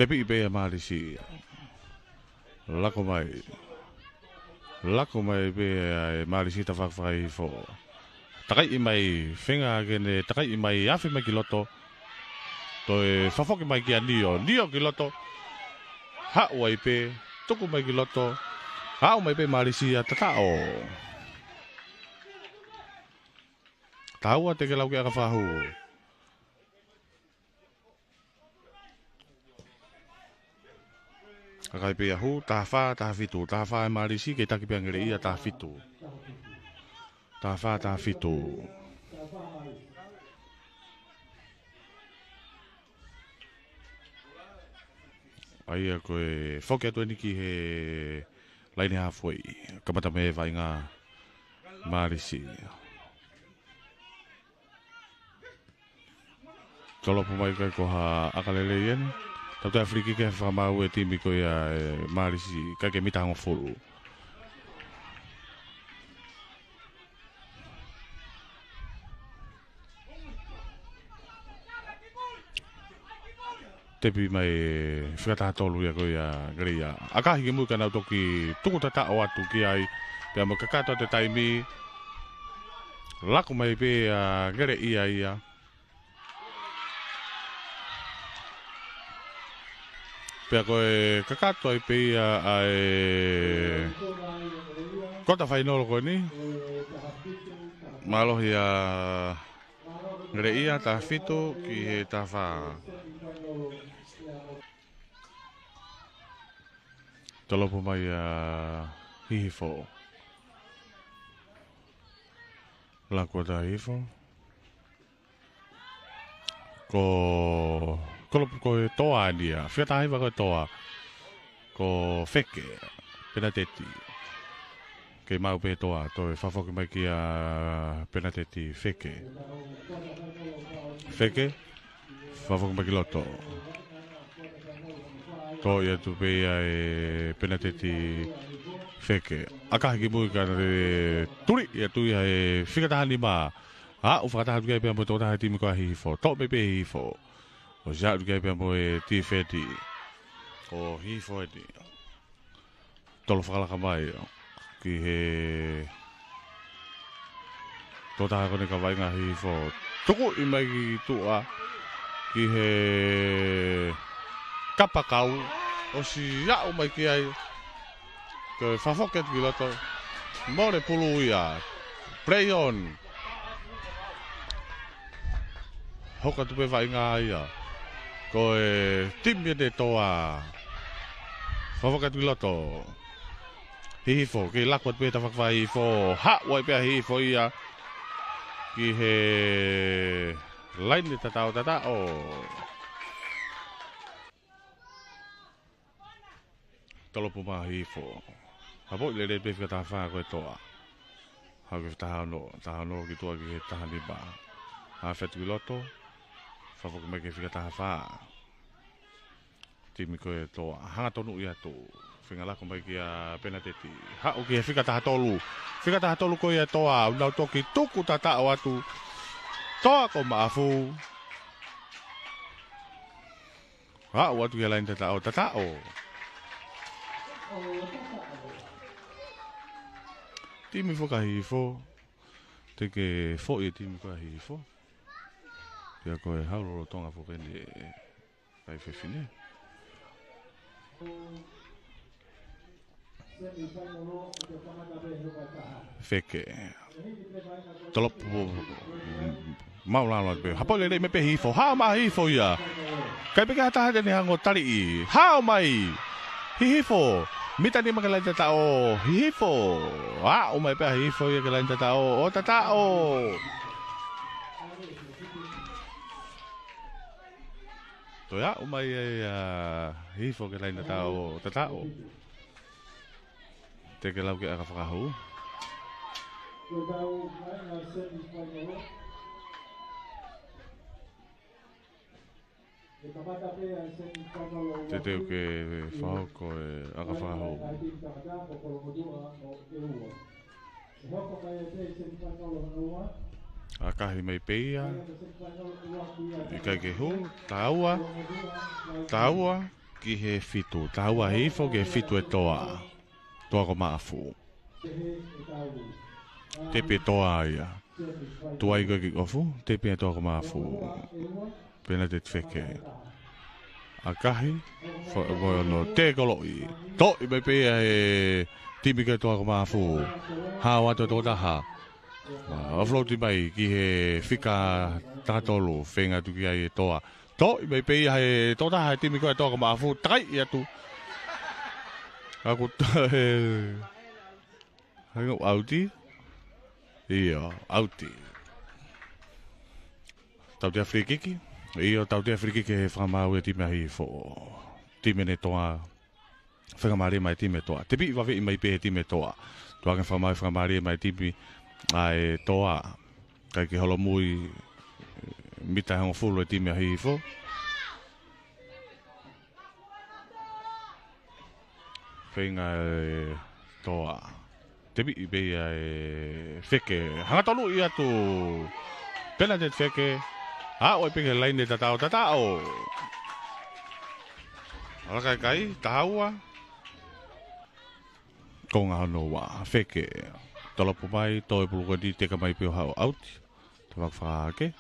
tepi i bea Marisi lako mai bea e Marisi ta whawhai fo takai i mai whenga kene takai i mai awhi mai ki loto to e whawhoki mai ki a nio ki loto hao ai pe tuku mai ki loto hao mai pe Marisi a tatao taua te ke lau ki aka whahu akai pe ahu ta fitu ta wha e Marisi ke taki pe ngere ia ta fitu ta fitu ai a koe whoke atu ni ki he laini hawhoi kamata me vainga Marisi tolo po mai kai ko ha akalele yen tau te Afriki ke whamau e timi ko ia Marisi kai ke mitango fulu tepi mai whikataha tolu ia ko ia gria akahi ke muka nau toki tuku tata o atu ki ai pia mo kakato te taimi lako mai pe gere ia pia koe kakato ai pe ai kota whainolo koe ni malohi a gere ia ta fitu ki he ta wha tolopo mai hihifo lako ta hihifo ko e toa nia whiatahi wa ko e toa ko wheke penateti kei mau pe toa to e whawhoki mai ki a penateti wheke whawhoki mai ki loto to ia tu pe e penateti wheke akahi ki mui ka turi ia tu ia e whikataha ni ma u whakataha tu kai pia mo tōtaha timi ko a hihifo to me pe hihifo o ja tu kai pia mo e tifeti o hihifo e di tolo whakalaka mai ki he tōtaha kone ka wainga hihifo tuku i mai ki tua ki he kapakau o si iau mai ki ai ko whawhoket ki lato more pulu ia play on hoka tupe wainga ia ko e timi de toa Whawaka tui loto. Hihifo, ke lakwat pe tawhakawha hihifo. Ha, wai pia hihifo ia. Ki he lain ni tatao. Tolopo ma hihifo. Hapo ile pe fika tawha koe toa. Hau ke tahano ki tua ki he tahani ba. Ha whetui loto. Whawaka me ke fika tawha. Timi koe toa. Hanga tonu ia tu. Finga lako mai ki a penateti. Hau ki he fika tahatolu. Fika tahatolu koe ia toa. Unau toki tuku tatao atu. Toa ko maafu. Hau atu ki lain tatao. Timi fo ka hifo. Teke fo e timi ka hifo. Tia koe hauroro tonga fo kene. Kai fefine. Feke. Tolopo. Maulano be. Hapo le me pe hifo. Ha ma hifo ia. Kai pe ka ta ni hango tari i. Ha mai. Hifo. Mita ni makalai tatao. Hifo. Ah, umay pe hifo ia kalai tatao. O tatao. Toya umay hifo kalai tatao. Teke lau ke aka whakahu. Te teo ke whao koe aka whakahu. Akahi mai peia. Ikai ke hu. Taua. Ki he fitu. Taua hifo ke fitu e toa. Toa ko maafu. Tepe toa ia. Tua i ki ofu. Tepe toa ko maafu. Pena te tfeke. Akahi. No te koloi. To i mai pea e timi ke toa ko maafu. Hawa to taha. Afloti mai ki he fika tatolu. Whenga tuki ai e toa. To i mai pea e toa taha timi ke toa ko maafu. Tai i atu. Aku Hang auti. Iya, auti. Tau te Afrikiki. Iya, tau te Afrikiki he whamau e time ahi fo. Time ne toa. Whangamare mai time toa. Te pi wawe i mai pe he time toa. Toa ke whamare mai time ai toa. Kai ke holo mui. Mita hango fulu e time ahi fo. Whenga toa. Te bi i beia e wheke. Hanga tonu i atu. Pena te wheke. Oi peke laine tatao. Alakai kai. Tahaua. Konga hano wa. Wheke. Tolopo mai. Toi puluka di teka mai pio hao auti. Te whakawhake.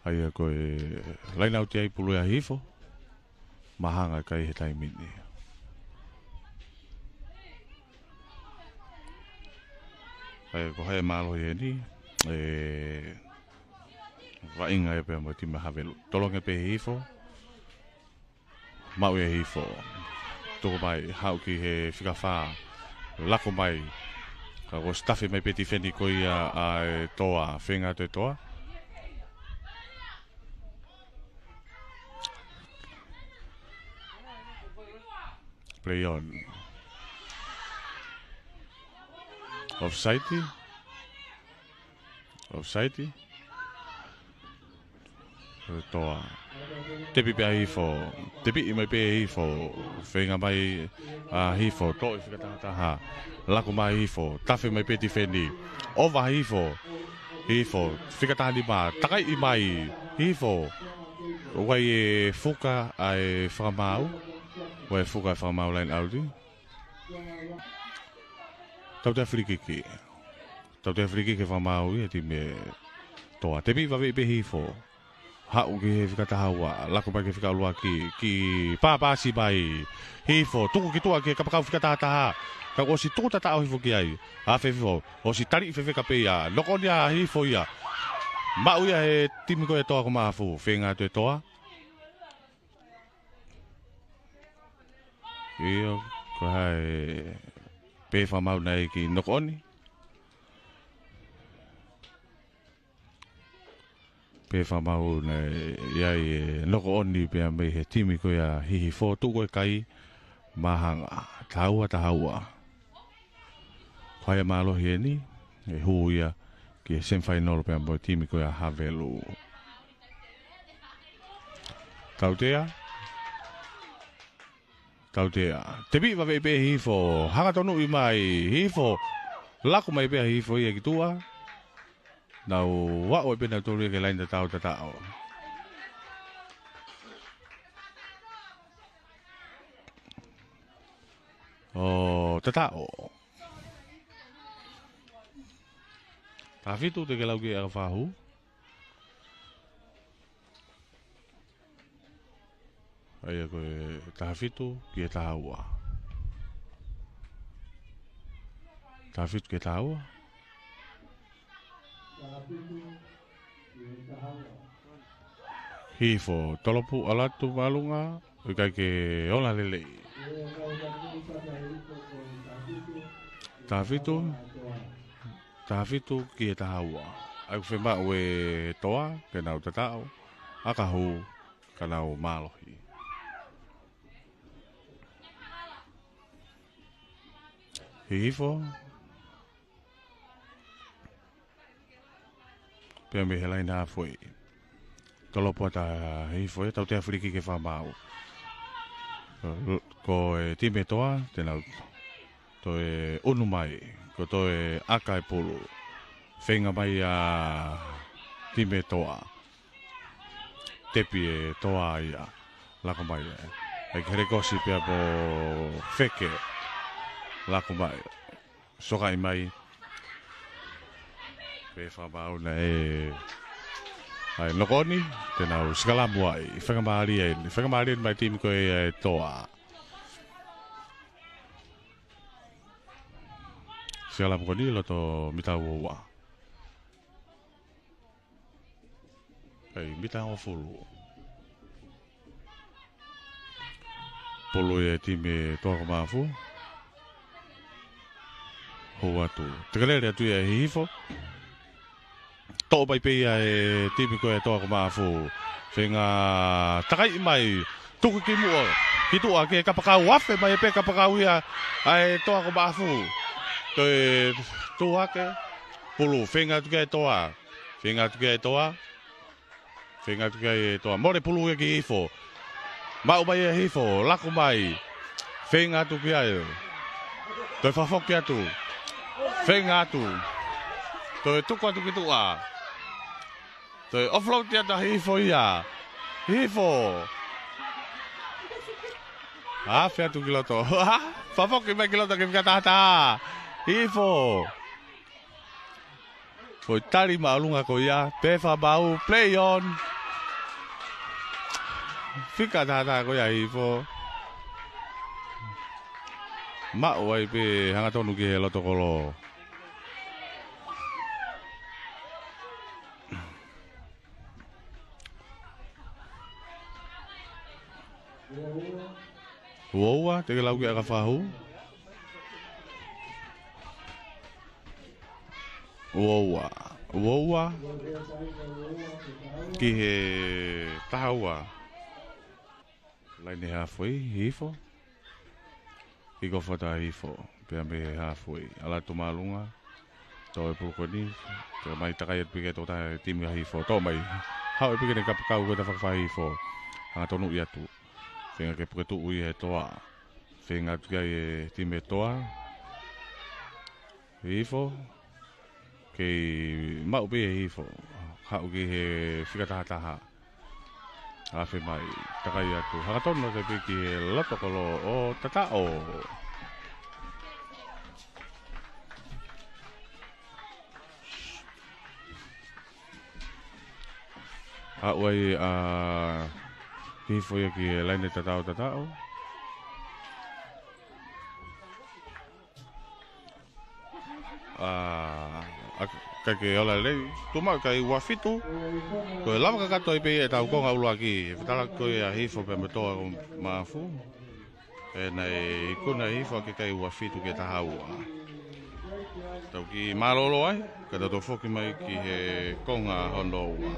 Ai a koe laina o te ai pulu a hifo. Mahanga kai he taimini. Ai ko hae malo i ni. Wainga e pe mo tima havelu. Tolonga pe hifo. Mau e hifo. Toko mai hau ki he whikawha. Lako mai. Ka ko staffi mai peti wheni koi a toa. Whenga te toa. Play on. Offside. Toa. Te pipi a hifo. Te pipi mai pe hifo. Whenga mai a hifo. To i whikataha. Lako mai hifo. Tafe mai peti wheni. Ova hifo. Whikataha ni ma. Takai i mai. Hifo. Wai e fuka ai whakamau. Wai fuka whakamau lain audi. Tau te Afrikiki. Tau te Afrikiki whamau i ati me toa. Te mi wawe pe hifo. Hau ki he whikatahaua. Lako mai ke whikaulua ki pāpāsi mai. Hifo. Tuku ki tua ki kapakau whikatataha. Ka osi tuku tatao hifo ki ai. A whewhifo. Osi tari i whewheka pe ia. Noko ni a hifo ia. Mau ia e timi ko e toa ko mafu, whenga tu e toa. Ia, ko hai pewha mau nei ki nokoni. Pewha mau nei ia e nokoni pia me he timi ko ia hihi fo tuko e kai mahanga, taua. Whaia malo hieni, e hu ia ki e semwhainolo pia mo timi ko ia havelu. Tautea. Te biwa vei pe hifo, hanga tonu i mai hifo, laku mai pe hifo ia ki tua. Nau wao e pena tolu ke lain tatao. O tatao. Tafitu te ke lau ki a whahu. Aia koe tafitu ki e tahaua. Tafitu ki e tahaua. Hifo tolopu alatu malunga. Ukai ke ola lele. Tafitu ki e tahaua. Ai whema ue toa ke nau tatao. Akahu ka nau malohi. Hifo. Pea me helai nā foi. Tolopo ta hifo e tau te Afriki ke whamau. Ko e time toa, tēnau. To e unu mai. Ko to e aka e pulu. Whenga mai a time toa. Tepi e toa ia. Lako mai e. E kere kosi pia po wheke. Lako mai. Sokai mai. Pe whamau na e. Ai nokoni. Tēnau skalamu ai. Whakamaari e. Whakamaari mai timi ko e toa. Skalamu ko ni loto mitau ua. Ai mitau fulu. Polo e time toa ko mafu. Hoa tu. Tekalere atu e hifo. Tō pai peia e timi ko e toa ko mafu. Whenga takai mai. Tuku ki mua. Ki tua ke kapakau wafe mai e pe kapakau ia. Ai toa ko mafu. Ko e tua ke. Pulu. Whenga tu ke e toa. Whenga tu ke e toa. More pulu e ki hifo. Mau mai e hifo. Lako mai. Whenga tu ke ai. Toi whafoki atu. Whenga atu. Toi tuku atu ki tua. Toi offload ti ata hifo ia. Hifo. Whea tu ki loto. Whafoki mai ki loto ki whikatahata. Hifo. Koi tari maalunga ko ia. Pefa bau. Play on. Whikatahata ko ia hifo. Mao ai pe hanga tonu ki he loto kolo. Uoua, te ke lau ki aka whahu. Uoua. Ki he tahaua. Laine hawhoi, hifo. Ki ko whata hifo. Pea me he hawhoi. Ala tu malunga. Tō e pulukoni. Te mai takai at pike tō tae timi a hifo. Tō mai. Hau e pike ne kapakau ko ta whakawha hifo. Hanga tonu i atu. Whenga ke puketu ui he toa. Whenga tu kai e time toa. Hifo. Kei mau pe he hifo. Hau ki he whikatahataha. Awhi mai. Takai atu. Hanga tono te piki he lotokolo o tatao. Hau ai hifo ia ki e laine tatao. Ka ke ola le tuma kai ua fitu ko lava ka kato i pe e tau konga ulu aki fitala ko ia hifo pe metoa mafu e nei kuna hifo ke kai ua fitu ke tahaua tau ki malolo ai ka tato foki mai ki he konga hono ua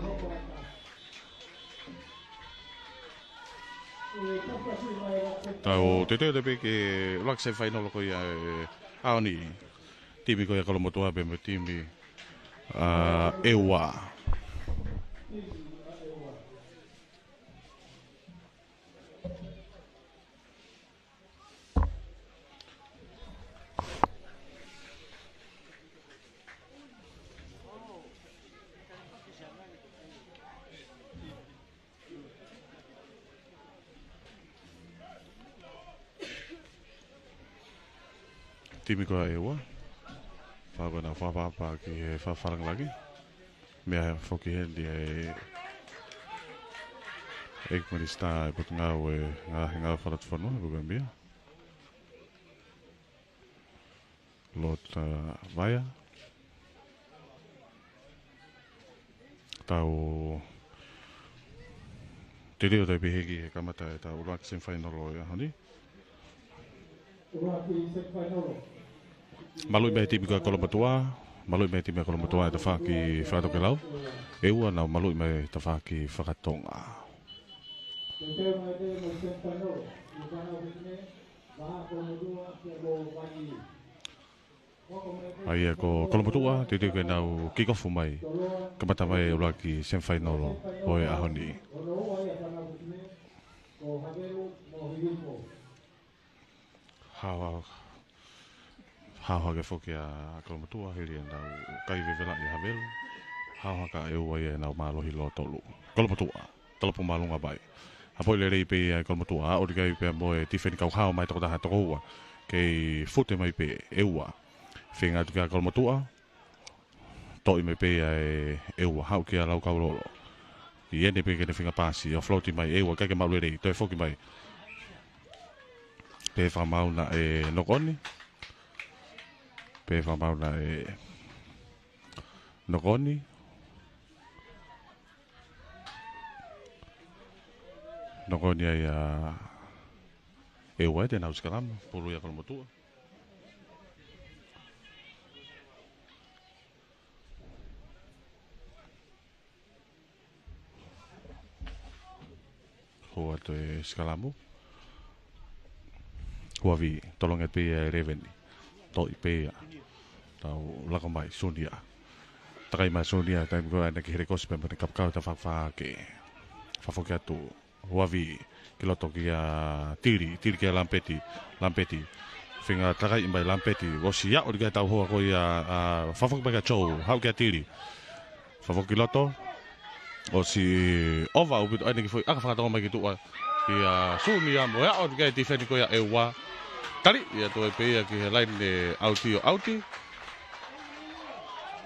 tau te pe ke lak se fai nolo ko ia aoni timi ko ia kolomotoa pe me timi ewa timi ko ewa Fabana Fapa ki Fafarang lagi. Mea foki hendi ek manista but ngau ngau farat fono bukan bia. Lot vaya. Tau tiri o tai behegi kamata ta ulak sem final ya hani. Malui me timi ko Kolomatua, malui me timi Kolomatua ta faki fato ke lau. Eua na malui me ta faki fakatonga. Ai ko Kolomatua tiri ke nau kikofu mai. Kamata mai ulaki sem final oi ahoni. Hawa ke foki a Kolomatua hiri na kai vivela i Havelu. Hawa ka eua ia na malohi lo tolu. Kolomatua, talopo malunga bai. Apoi le rei pe Kolomatua, o di kai pe moe tifeni kau hao mai toko taha toko ua. Kei fute mai pe eua. Whenga tu ka Kolomatua, toi mai pe eua, hau ki a lau kau lolo. I ene pe kene whinga pasi, o floti mai eua, kai ke mau le rei, toi foki mai. Pe whamau na nokoni. Pe whamau na nokoni. Nokoni ai eua te nau skarama, pulu ia Kolomatua. Hoa to skalamu. Hoa vi tolonga pe reveni. Toi pe tau lako mai sunia. Takai mai sunia tai ko ana ki rekos pe me kapkau ta fa ke. Fa foki atu. Hoa vi kiloto ki tiri ki lampeti. Finga takai mai lampeti. O sia o diga tau hoa ko ia fa foki mai chou. Hau ki tiri. Fa foki loto. O si ova ubi ai ki foi aka fa mai ki tu ia sunia mo ya o diga tifeni ko ia ewa. Tari ia to pe ia ki lain le auti.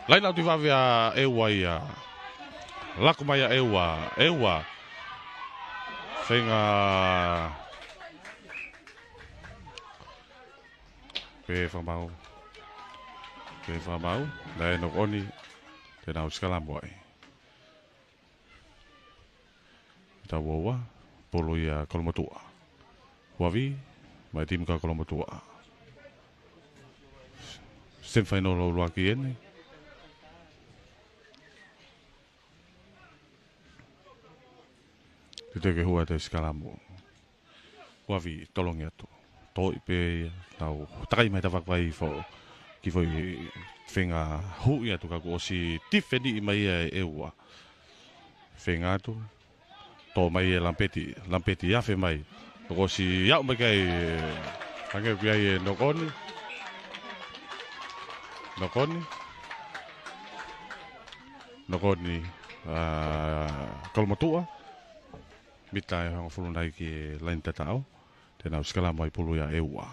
Lain auti va via ewa ia. Lako mai ewa. Fenga pe famau. Dai no oni te nau skala boy. Ta wowa polo ia Kolomatua. Wavi mai tim ka Kolomatua. Sem final lo aki ene. Te ke hua te skalamo. Wavi tolongi atu. Toi pe tau takai mai ta vai fo ki foi whenga hui atu ka ko si tifeni i mai eua. Whenga atu to mai lampeti afe mai. Ko si iau mai kai hange ku ai nokoni. Kolomatua. Mita e hanga fulu nai ki lain tatao. Tēnā uskala mai pulu ia eua.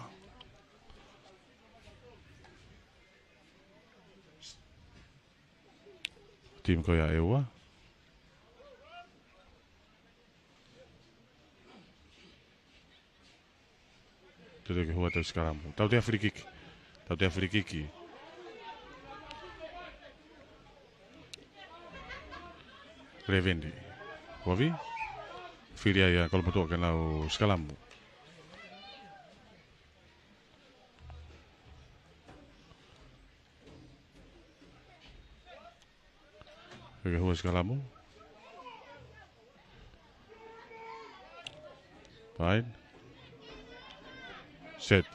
Tim ko ia eua. Tēnā ke hua te uskala mo. Tau te free kick. Revendi. Wavi? Firia ya kalau betul kenal sekalamu. Oke, huas sekalamu. Baik. Set.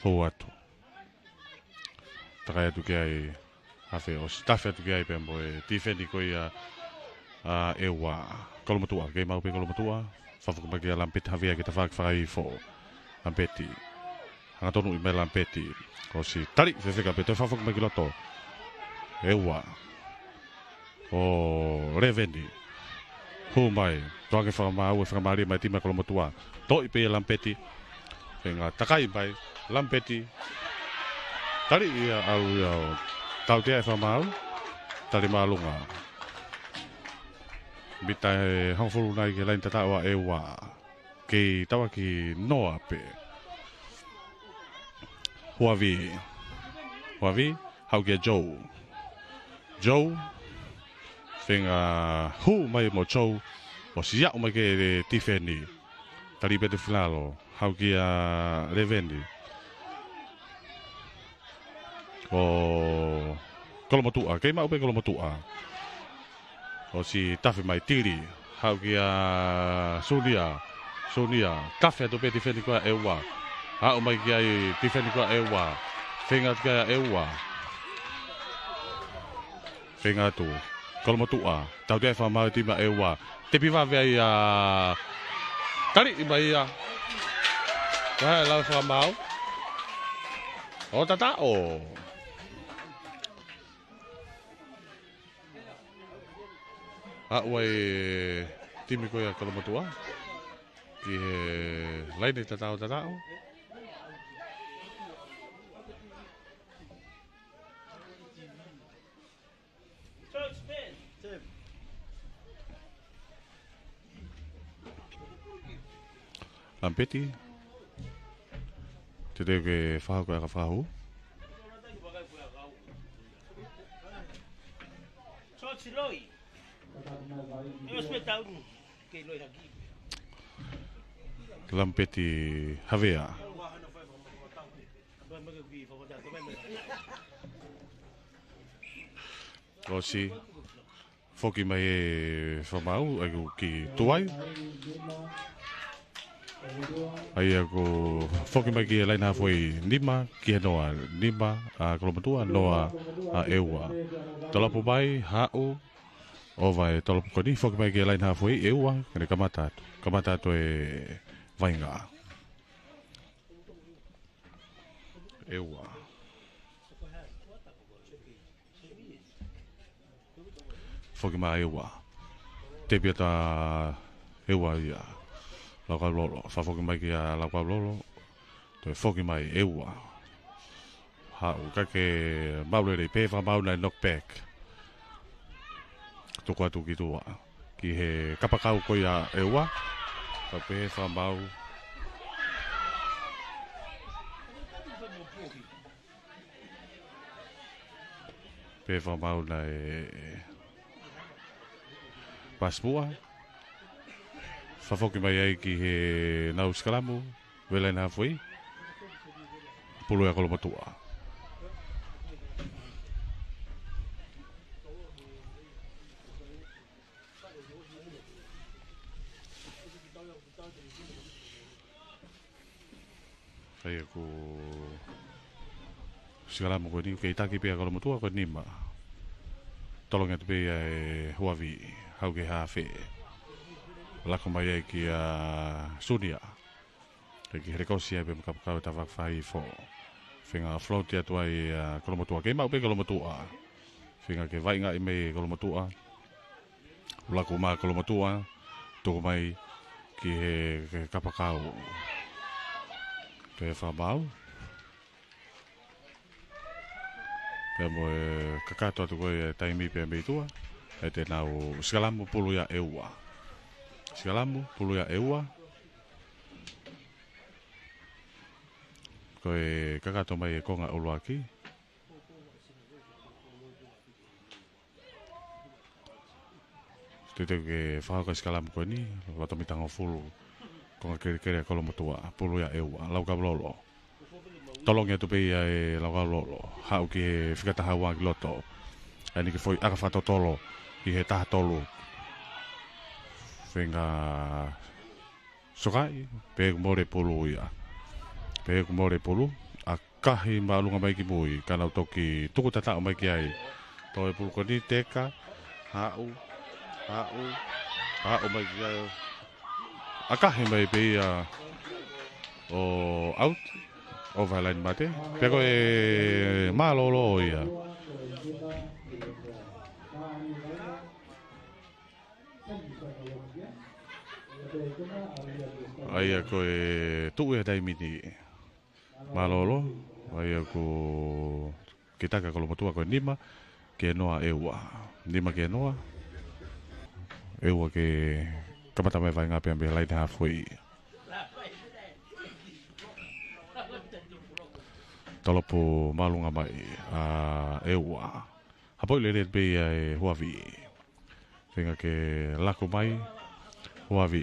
Huatu. Takaya tu kiai hafe o staff tu kiai pembo e defendi ko ia ewa kalau matua ke mau pe kalau matua fa fu bagi lampet havia kita fa fai fo lampeti hanga tonu ime lampeti ko si tali fe fe kapeto fa fu bagi loto ewa o revendi hu mai to ke fa mau fa mari mai tima kalau matua to ipe lampeti penga takai mai lampeti tali ia au ia tau dia fa mau tali malunga bita hangfulu nai ke lain tatawa ewa ke tawa ki noa pe huavi hau ke Joe finga hu mai mo Joe o sia mai ke tifeni tali bete finalo hau ki revendi o kolomotua ke mau pe kolomotua o si tafe mai tiri hau ki Sonia tafe to pe defendi ko ewa hau mai ki ai defendi ko ewa finga ka ewa finga tu kolomotua tau de fa mai ti ma ewa te piva ve tali mai la fa mau o tata o wai timi ko ya kalau matua ki lain ni tatao lampeti te ke fa ko ka fa hu lampeti havea osi foki mai famau aku ki tuai ai aku foki mai ki lain foi nima ki noa nima kalau betua noa ewa tolapu bai hau o vai tolapu koni foki mai ki lain foi ewa kene kamata to e vainga ewa foki mai ewa te piata ewa ia la ka lolo fa foki mai ki la ka lolo to foki mai ewa ha o ka ke maule re pe fa maule knockback to kwa tu ki tu ki he kapakau ko ia ewa ka pe fa mau pe fa mau na pasbua fa foki mai ai ki he nau skalamu vela na foi pulu ya kalau matua saya ku skalamu ko ni ke itaki pe kalau matua ko nima tolong itu pe huavi hau ke hafe lako mai ai ki Sonia ki rekosia be makapakau ta fai fo finga float ya tuai kolomotua ke mau pe kolomotua finga ke vai nga ime kolomotua lako ma kolomotua to mai ki he kapakau te fa mau pe mo kakato to ko taimi pe me tua e te nau skalamu pulu ya ewa skalamu pulu ya ewa ko e kakato mai ko nga ulu aki te ke whahaka skalam koe ni, wato mitanga fulu, ko ngā kere kolo motua, pulu ya eua, lau ka lolo. Tolongi atu pei e lau ka lolo, hau ki he whikataha wā ki loto, ani ki foi aka whato tolo, i he taha tolu. Whenga sokai, pe more pulu ia. Pe more pulu, a kahi maalunga mai ki mui, kanau toki tuku tatao mai ki ai. Toi pulu ko ni teka, hau mai ki ai. A kahi mai pe ia o out, o valain mate. Peko e malolo ia. Aia ko e tuu e daimini malolo, aia ko kitaka kolo motua ko nima, ke noa eua. Nima ke noa, eua ke kapata mai vai ngapi ambil lain halfway. Tolopo malunga mai eua. Hapoi le be e huavi. Venga ke laku mai huavi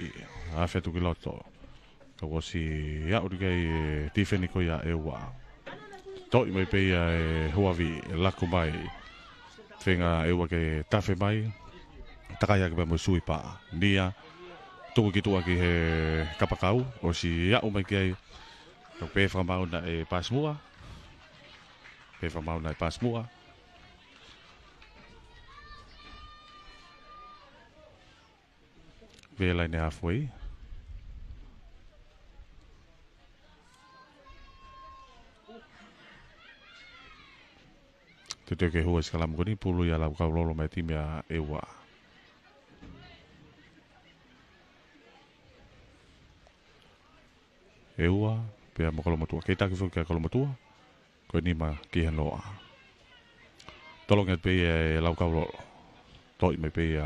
a fetu ki loto. Ko si ya urigai tifeni ko ya ewa. Toi mai pe e huavi laku mai. Venga ewa ke tafe mai. Takaya ke mo sui pa. Nia tuku ki tua ki he kapakau o si ya mai ki ko pe fa mau na e pasmua. Pe fa mau na e pasmua. Vela ni halfway. Te ke hua skalam ko ni pulu ya lau kau lolo mai tim ya ewa. Ewa, pia mo kolo matua. Keita ki fu ke kolo matua. Ko ni ma ki hanoa. Tolong et pe lau kau lolo. Toi mai pe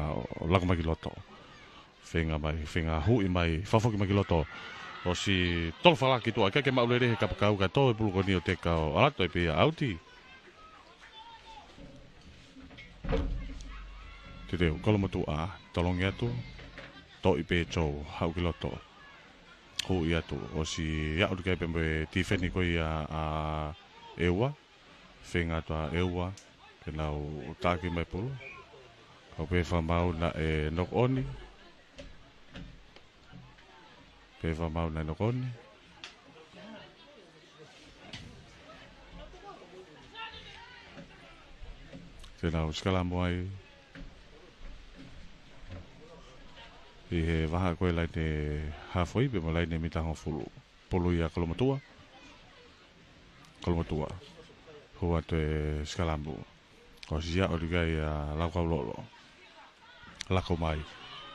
laku mai ki loto. Whenga hui mai, whafoki mai ki loto. O si tolo whala ki tua, ke maulere he kapakau ka tō e pulu ko ni o te kao alato e pia auti. Te reo, kolomatu a, tolongi atu, tō i pē tō, hau ki loto. Hui atu, o si ia uri kai pembe tifeni koi a eua, whenga atu a eua, ke nau tāki mai pulu. Kau pē whamau na e nok oni. Pēwha mau nei no koni. Tēnā uskala moai. I he waha koe lai te halfway, pe mo lai ne mitango fulu. Pulu ia kolomatua. Kolomatua. Hua te skalambu. O si ia origai a laukau lolo. Lako mai.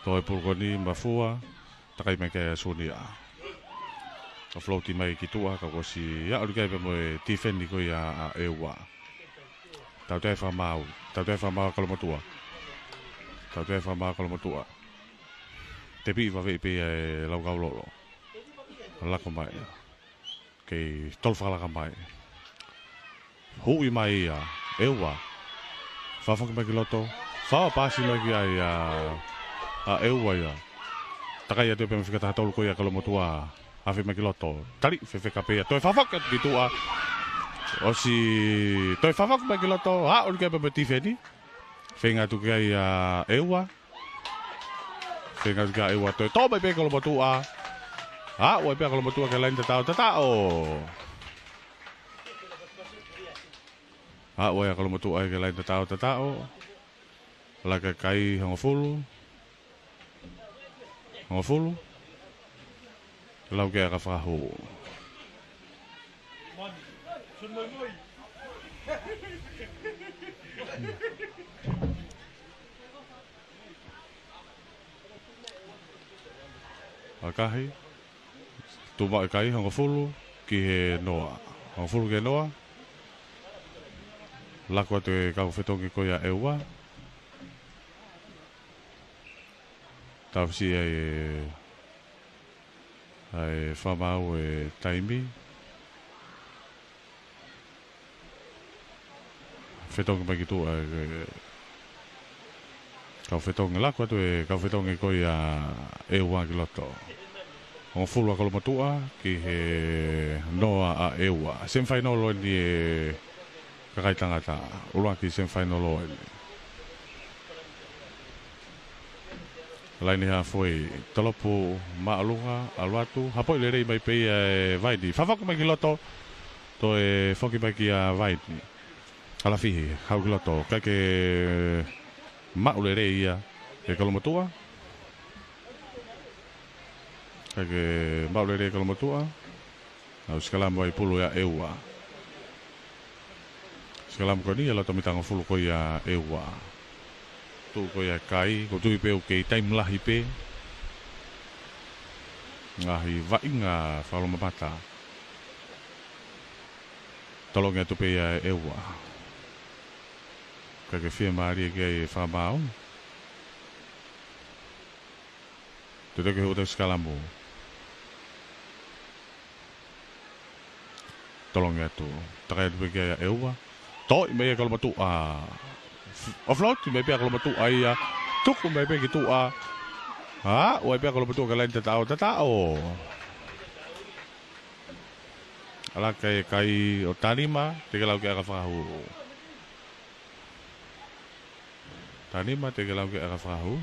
Toi pulu koni mafua. Takai mai kaya sunia. Ka floati mai ki tua ka kosi ya origai pe mo e tifeni ko ya ewa. Tau te fa mau kolo motua. Tau te fa mau kolo motua. Te pi va ve pe lau gau lolo. Lako mai. Ke tolfa la mai. Hui mai ya ewa. Fa ki mai ki loto. Fa pasi mai ki a ewa ya. Takai atu pe mfika tolu ko ya kolo motua afi me kiloto tali fe kapea to fafak ki tua o si to fafak me kiloto ha o ke pe tifeni fenga tu kai ewa fenga ga ewa to me pe kolo motua ha o pe kolo motua ke lain tao ha o ya kolo motua ke lain tao la kai hangofulu Ngofulu. Lau ke ka whaho. Akahi. Tuma kai ngofulu ki he noa. Ngofulu ke noa. Lako te kau whetongi koia eua. Tau si ai whamau e taimi. Whetongi mai ki tō Kau whetong la kwa tu e kau whetong e koi a e ua ki loto. O fulu a kolomatua ki he noa a e ua. Sem whai nolo ni e kakai tangata. Ula ki sem whai nolo ni. Laini ha foi talopu maalunga aluatu. Hapoi le rei mai pei e vaidi. Whawhaku mai ki loto. To e whoki mai ki a vaidi. Ala fihi, hau ki loto. Kake maule rei ia e kolomatua. Kake maule rei e kolomatua. Au skalamu ai pulu ia eua. Skalamu ko ni ala tomitanga fulu ko ia eua. Tu ko ia kai, ko tu ipe o kei time lahi pe. Ngahi vainga whaloma mata. Talonga tu pe ia eua. Kake fia maari e kei whamao. Tu teke ho te skalamu. Talonga tu. Takai tu pe kei eua. Toi me e kalama tu a. Offload me pe kalama tu a ia. Tuku me pe ki tu a. Ha, o pe kalama tu ka lain tatao. Ala kai o tanima, te ke lau ke aga whahu. Tanima te ke lau ke aga whahu.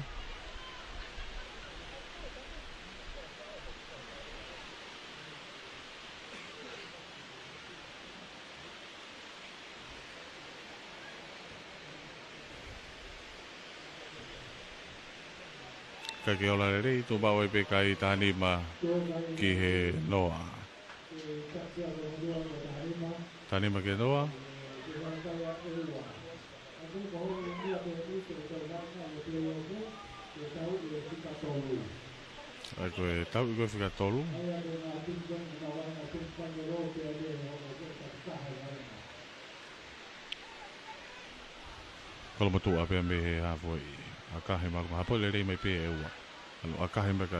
Ka ke ola rei, tu mau e pe kai tanima ki he noa. Tanima ke noa. Ai koe tau i koe whika tolu. Kalama tu apea me he hawoi. Akahe makuma. Hapo le rei mai pe e ua. Anu akahe mai ka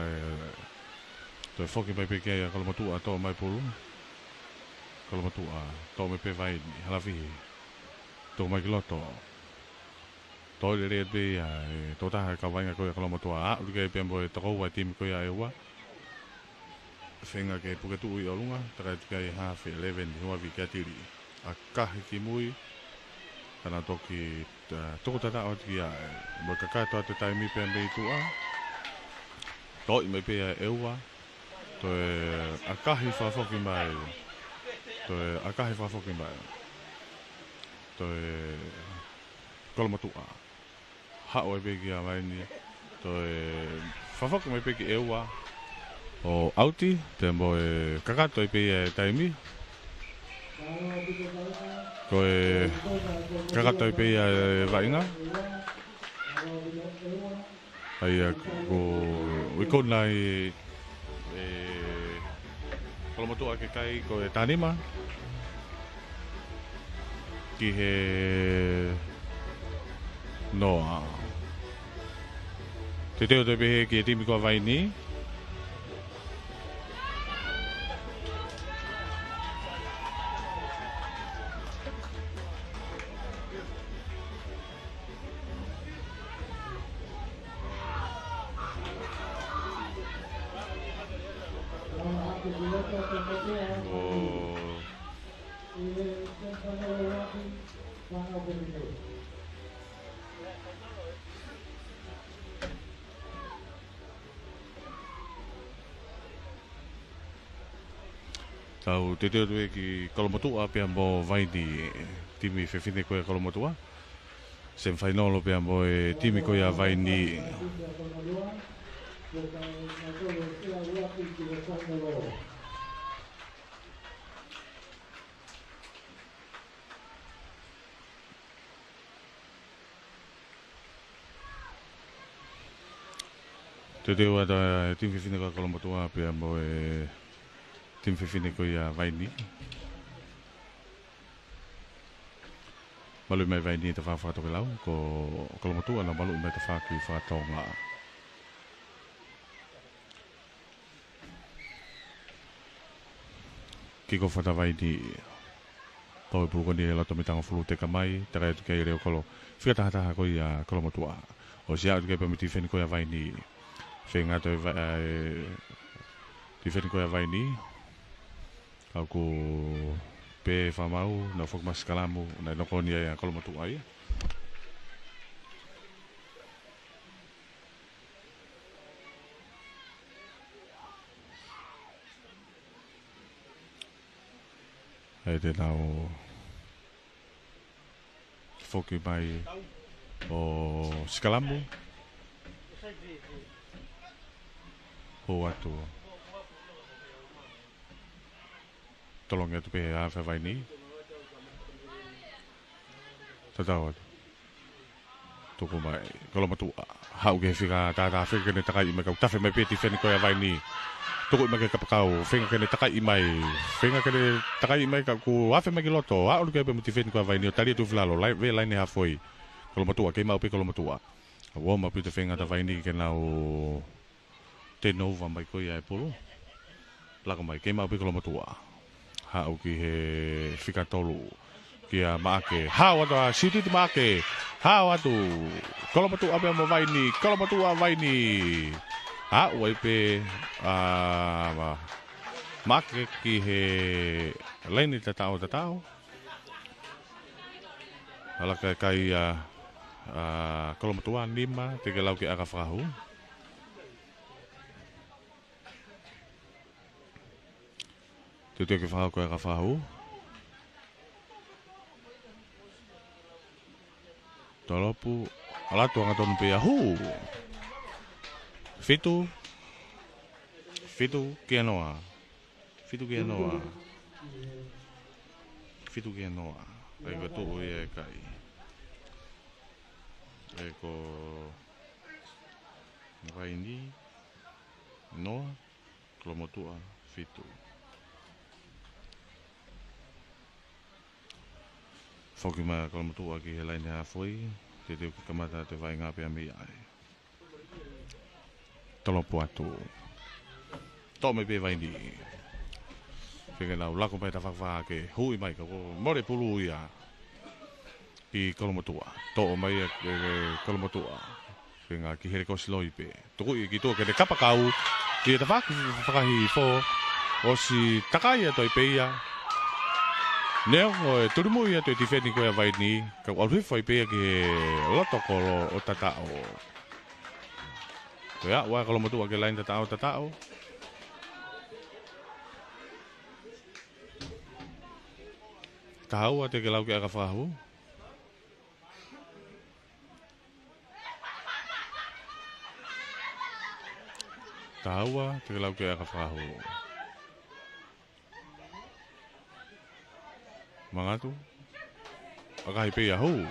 toi whoki mai pe kia kalama tu a toa mai pulu. Kalama tu a toa mai pe vai halawihi. Tō mai ki loto. Toi le rei pe tō taha ka wainga koe kalama tu a. Uri kai pe mboe tako wai timi koe a e ua. Whenga ke puke tu i olunga. Takai tikai hawhi 11 hua vi kia tiri. Akahe ki mui. Tana toki toko tata o tiki a mo kakato atu taimi pe mbei tu a toi mai pe e ua to akahi whafoki mai to akahi whafoki mai to kolomatu a hao e pe ki a mai ni to whafoki mai pe ki e ua o auti te mo kakato e pe e taimi ko e kakato i pe ia vainga ai ko ikona i kolomatu a ke kai ko e tanima ki he noa te teo te pehe ki e timi ko vaini tau te teo tue ki kolomotua pia mo vaini timi whewhine koe kolomotua. Sem whainolo pia mo e timi koe a vaini. Te teo ata timi whewhine koe kolomotua pia mo e timi whewhine koe a vaini. Malu mai vaini te whawhatoke lau, ko kolomotua na malu mai te whaki whatonga. Kiko whata vaini, tau e pukoni e lato mitanga fulu te kamai, te rai tuke i reo kolo, whika tahataha koe a kolomotua. O sia ke pe miti fen ko ya vai ni. Fenga to ti fen ko ya vai ni. Aku pe famau na fok mas kalamu na no kon ya kalau matu ai. Ai te nau foki mai o skalamu o atu tolong tu pe a fa vai ni tatau tuku mai kalau matu hau ge fika ta fika ne takai mai ka tafe mai pe ti fen ko ya vai ni tuku mai ka pakau fika ne takai mai fika ne takai mai ka ku afe mai loto a o ke pe ti fen ko ya vai ni tali tu flalo lai ve lai ne ha foi kalau matu ke mau pe kalau matu a wo ma pe te fenga ta vai ni ke na o te nova mai ko ya e polo la ko mai ke mau pe kalau matu a ha o ki he fika tolu kia make ha wa da siti ti make ha wa tu kalau matu abe mo vai ni kalau matu a vai ni ha o pe make ki he leni tatao ala kai kalau matu a lima te lau ki aga frahu tu ke frahu ko aga frahu tolopu ala tu ngaton pe hu fitu ke noa ai ko tu e kai ai ko vai ni noa klomotua fitu foki ma klomotua ki helai ne foi te te kamata te vai ngape ami ai tolopu atu to me pe vai ni fika na lako mai ta fa ke hui mai ko more pulu ia i kolomotua to mai ke kolomotua fika ki here ko sloi pe to ki to ke kapa kau ki ta fa hi fo o si takai to pe ia neo turumu ia to ti feni ko ia vai ni ka o foi pe ke loto ko o tatao ya wa kolomotua ke lain tatao tahu ate ke lau ke aga fahu mangatu aga ipe ya hu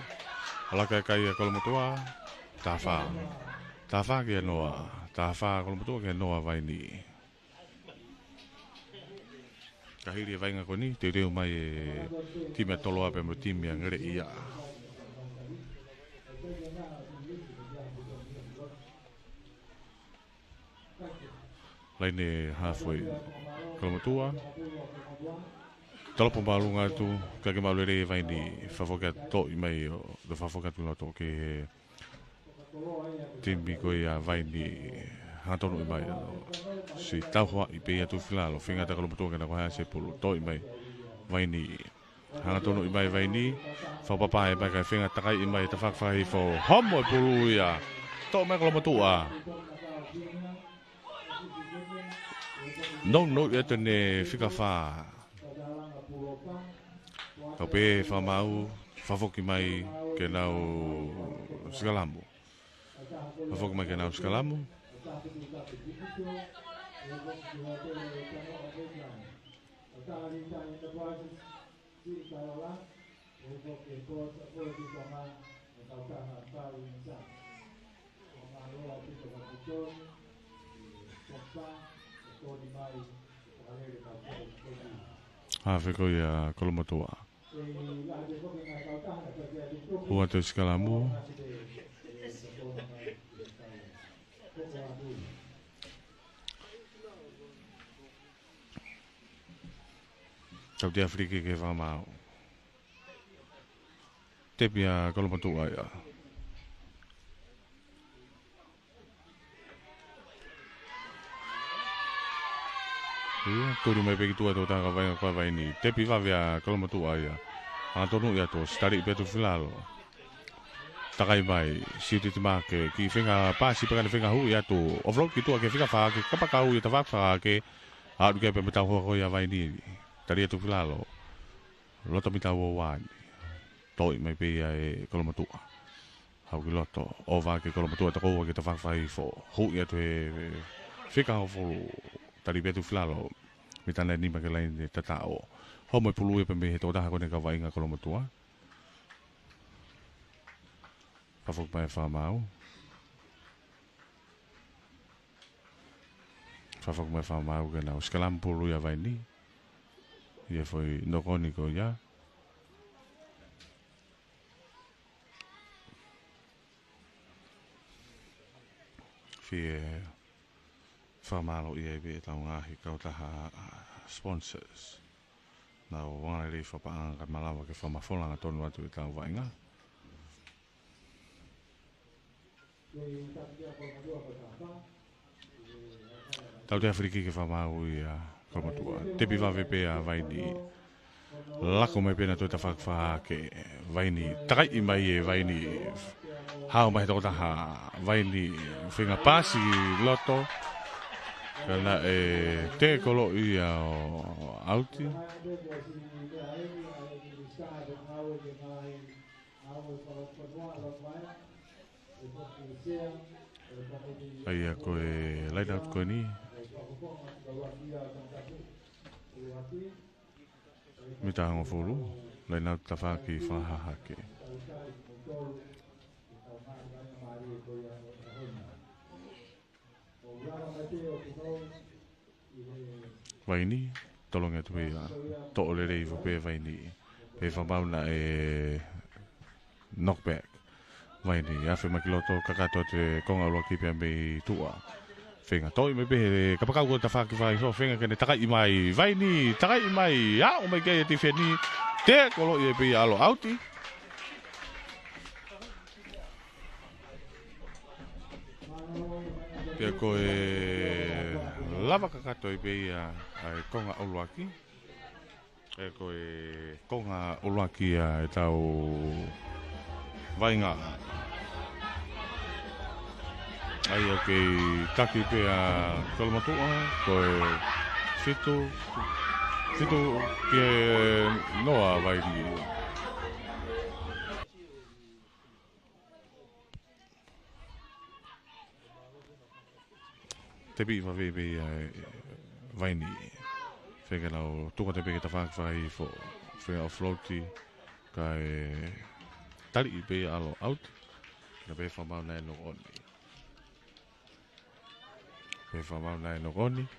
ala kai kalau mutua tafa ke noa kalau mutua ke noa vai ni kahiri vai nga koni te reu mai time tolo ape mo time ngere ia laine halfway kalau tua tolo pembalunga tu kage malere vai ni favoka to mai do favoka tu no to ke time ko ia vai ni hatono mai si tau hoa i pe atu filalo finga ta kalau ka na ko ha se pulu to i mai vai ni hanga tono i mai vai ni fa papa e ba ka finga ta kai i mai ta fak fai fo homo pulu ia to mai kalau matua no e te ne fika fa ka pe fa mau fa foki mai ke nau skalamu fa foki mai ke nau skalamu fiko ya kolomotua hua te skalamu tau te Afriki ke whamau te pia kolomotua ia Ia, turi mai peki tua tō tāka vai ni. Te piwa via kolomatua ia. Antonu ia tō stari petu filalo. Takai mai, siuti te make, ki whenga pāsi pekane whenga hui atu. Oflo ki tua ke whika whaake, kapaka hui ta whaake, āru kia pe metau hoa koia vai ni. Tari atu filalo. Loto mitau o wāni. Toi mai pe ia e kolomatua. Hau ki loto, o wāke kolomatua ta koua ki ta whakawhai fo. Hui atu e whika ho folu. Tari betu filalo, mitana ni make lain de tatao. Ho mai pulu e pembe he tō taha kone ka wainga kolomatua. Pafok mai whamau. Pafok mai whamau ke nau. Skalam pulu ia vai ni. Ia foi nokoni ko ia. Fie whamalo ia e tau ngahi kau taha sponsors. Nau wangai rei whapaanga ka malawa ke whamawholanga tonu atu i tau wainga. Tau te Afriki ke whamau i kolomatua. Te piwa vepe a vai ni. Lako mai pena toi ta whakawha ke vai ni. Takai i mai e vai ni. Hau mai tō taha vai ni. Whenga pāsi loto. Kana e te kolo i o auti. Ai a koe lain out koe ni. Mita hango fulu. Lain out ta whaki whahahake. Vai ni, tolong atu ia, to le rei pe vai ni, pe whamau na e knockback, vai ni, a whi makiloto kakato te konga ua ki pia me tua, whenga toi me pe, kapakau ko ta whaki vai so, whenga kene takai i mai, vai ni, takai i mai, o mai kei ti wheni, te kolo i e pe alo auti. Pia koe lava kakato i peia ai konga oluaki. E koe konga oluaki e tau vainga. Ai o kei taki pea kolomatua, koe fitu ke noa vai ni. Te pi whawebe vai ni. Whenga nau tuka te peke ta whakawhai fo. Whenga o floati ka e tali i pe alo out. Ka pe whamau nai no oni. Pe whamau nai no oni.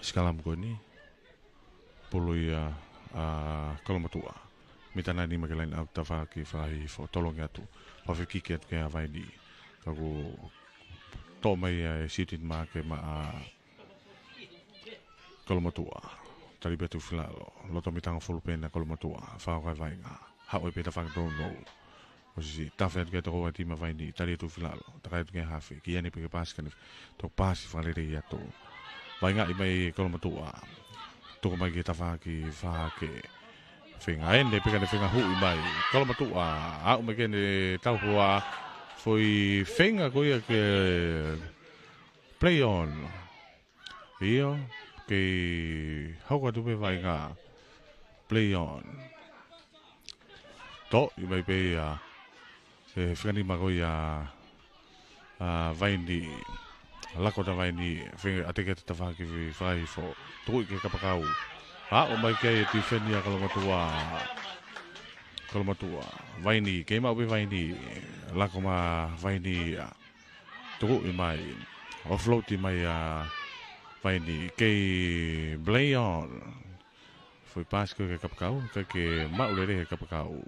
Skalam ko ni. Pului kolomatua. Mitä näin nimäkelain auttaa vaki vai fo tolong atu. Pavi kiket ke vai di. Kaku to mai sitit ma ke ma kolomatua. Tali betu filalo. Loto mitang full pena kolomatua. Fa vai nga. Hau peta fang don't know. Osi tafet ke to wati ma vai di. Tali tu filalo. Takai ke hafi. Ki ani pe pas kan. To pas valeri ya to. Vai nga i mai kolomatua. Tuko mai ki ta whake whenga ende pekane whenga hui mai kolomatua au mai kene tau hua foi whenga koia ke play on io ke hauka tupe vai ngā play on to i mai pe e whengani ma koia vai ni lako ta vai ni whenga ateke ta whake whai fo tui ke kapakau. O mai kei ti whenia kolomatua. Vai ni, kei mau pe vai ni. Lako ma vai ni. Tuku i mai. O float i mai vai ni. Kei play on. Foi pas ke kapakau. Ke mau le re kapakau.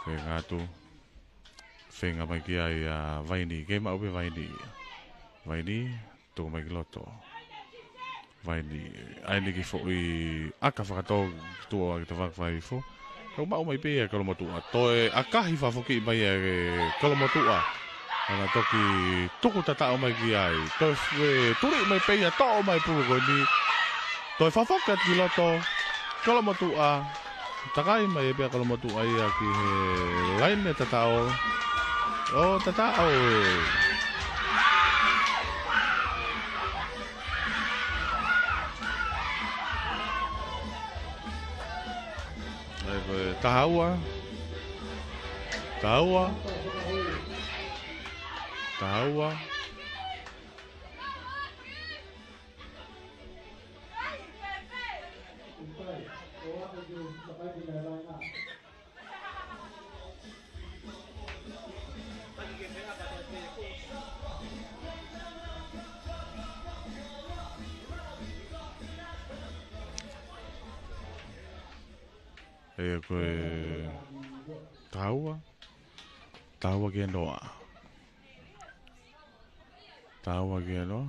Kei ngatu. Whenga mai ki ai vai ni. Kei mau pe vai ni. Vai ni. Tuku mai ki loto. vai ni ai ni ki fo I aka whakato tua ki te whakawhai fo. Kau mau mai pēia kolomotua. Toi akahi whafoki mai e kolomotua. Ana toki tuku tatao mai ki ai. Toi turi mai pēia to'o mai puluko ni. Toi whafokat ki loto kolomotua. Takai mai e pēia kolomotua ia ki he laine tatao. O tatao. Tahaua. E koe taua ki noa. Taua ki noa.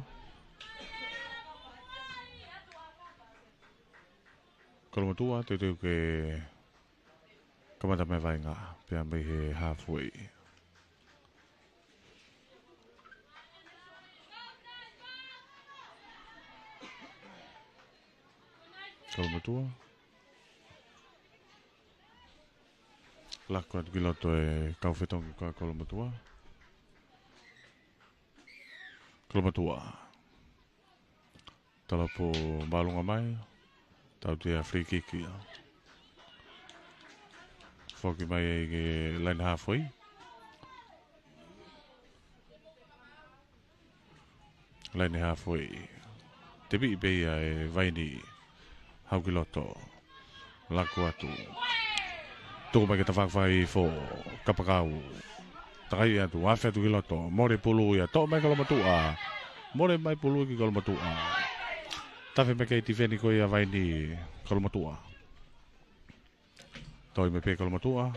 Kolomotua te teu ke kamata me vai ngā pia mai he halfway. Kolomotua. Lako at giloto e kauwhetongi ka kolomotua. Kolomotua. Tala po malunga mai. Tau te a free kick ia. Whoki mai e ke line halfway. Line halfway. Te bi beia e vaini haukiloto. Lako atu. Tuku mai ke ta whakawhai fo kapakau. Takai atu, awhi atu ki loto. More pulu ia, tō mai kolomotua. More mai pulu ki kolomotua. Tawhi me kei ti wheni koe ia vaini kolomotua. Toi me pe kolomotua.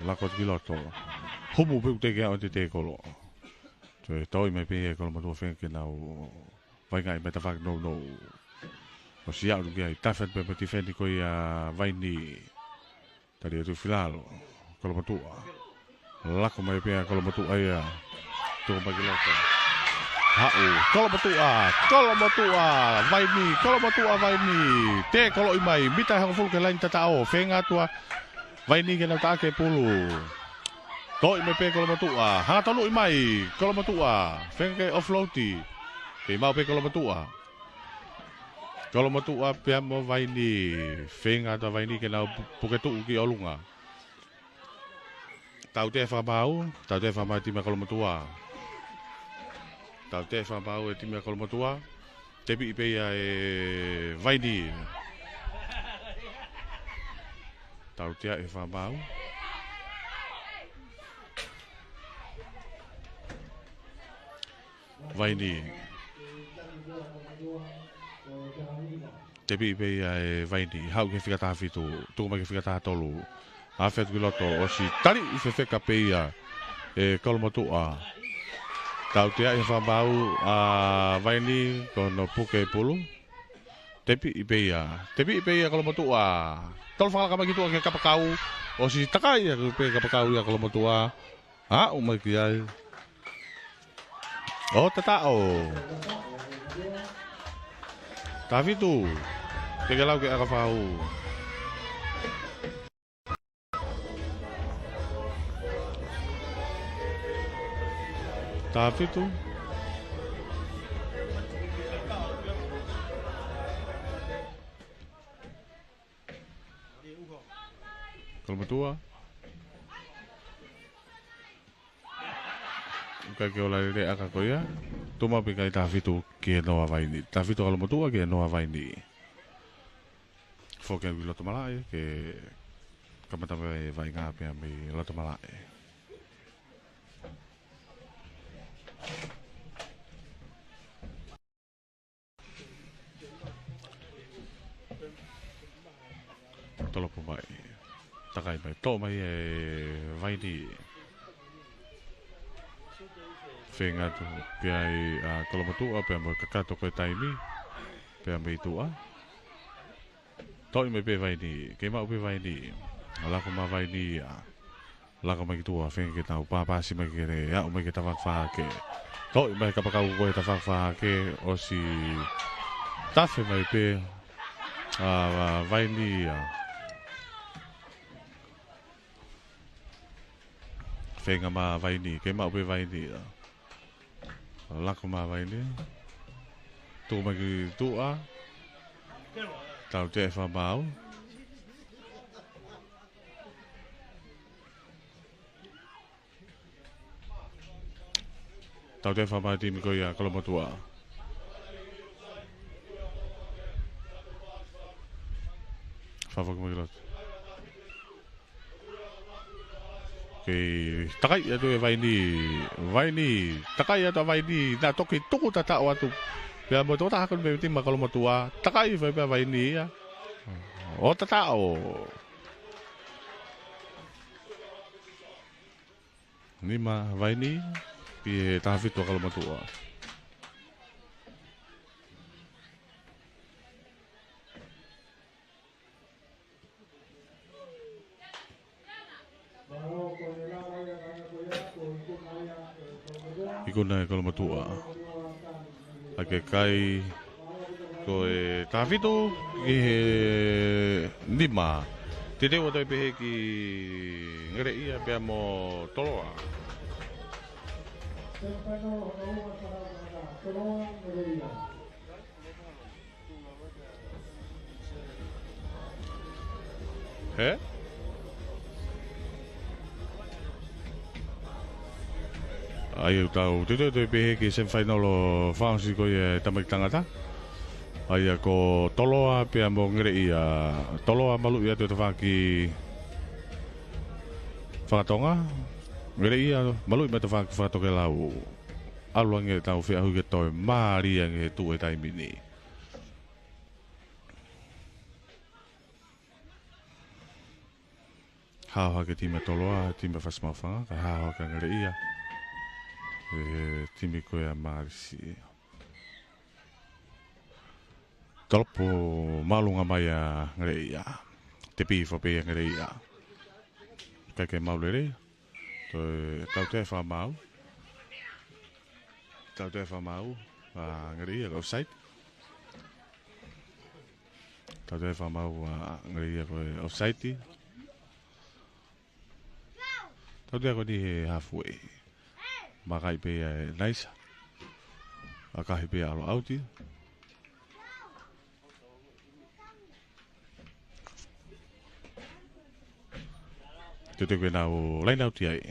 Lako ki loto. Humu piu te kia o te kolo. Toi me pe kolomotua whenke nau. Vaingai me ta whak no. O si au ki ai, tawhi me ti wheni koe ia vaini tadi itu filalo kolomotua. Lako mai pia kolomotua ia. Tuku mai ki loto. Kolomotua, vaini. Te kolo I mai, mita hang fulu ke lain tatao. Whenga tua, vaini ke nau taake pulu. Toi mai pia kolomotua. Hanga tonu I mai, kolomotua. Whenga ke offloadi. Ke mau pia kolomotua. Kolomotua pia mo vaini. Whenga tua vaini ke nau puketu ki olunga. Tau te whamau tima kolomotua. Tau te whamau e tima kolomotua. Te pi pia e vaini. Tau te e whamau. Vaini. Te pi pia e vaini. Hau ke whikata whitu. Tuku mai ke whikata tolu. Awhet giloto o si tari I whewheka peia e kolomotua. Tau te ai whamau a vaini kono puke pulu. Tepi I peia kolomotua. Tolu whakalaka maki tua ke kapakau. O si takai a pe kapakau ia kolomotua. Umai ki ai. O tatao. Tawitu. Te galau ke akawhau. Tapi tu kolomotua. Kai ke ola re aka koia. Tuma pe kai tafi tu ke noa vaini. Tafi tu kolomotua ke noa vaini. Foke wi loto malai ke kamata vai ngape ami loto malai. Tolopo mai. Takai mai. Tō mai e vaini. Whenga tu. Pia I kolomotua. Pia mo kakato koe taimi. Pe ambe tua. Toi me pe vai ni, ke mau pe vai ni. Ala ko ma vai ni a. La ko mai tua fe ke tau pa si mai ke re a o mai ke ta fa ke. Toi mai ka pa ka ko ta fa ke o si ta fe mai pe a vai ni a. Fe nga ma vai ni, ke mau pe vai ni a. La ko ma vai ni. Tu mai ki tua. Tau te fa mau. Tau te fa mau ti mi ko ia kalau matua. Fa fa ko mai lot. Ke takai atu vai ni. Takai atu vai ni. Na toki tuku tata watu. Pia mo tota hakon be ti ma kalau matua. Takai vai ni ya. O tata o. Ni ma vai ni. Pi ta fitu kalau matua. Ikuna kalau matua. Ake kai ko e ta fitu ki nima. Te te wata pe ki ngere ia pe mo toloa. He? Ai tau te pe ki sen final o fansi ko e tamai tangata. Ai ko toloa pe mo ngere ia. Toloa malu ia te whaki whakatonga. Ngere ia malu ia te whaki whakatoke lau. Alua nge tau whi ahu ke toi maari nge tu e taimini. Hawa ke tima toloa, tima whasmawhanga, ka hawa ka ngere ia. E timi koe a marisi. Tolopo malunga mai a ngere ia. Te pi whape a ngere ia. Kai ke maulere. Tau te wha mau. Tau te wha mau. Ngere ia offside. Tau te wha mau ngere ia koe offside. Tau te ako ni halfway. Makai pe nice. Akahi pe alo auti. Te koe nau lain auti ai.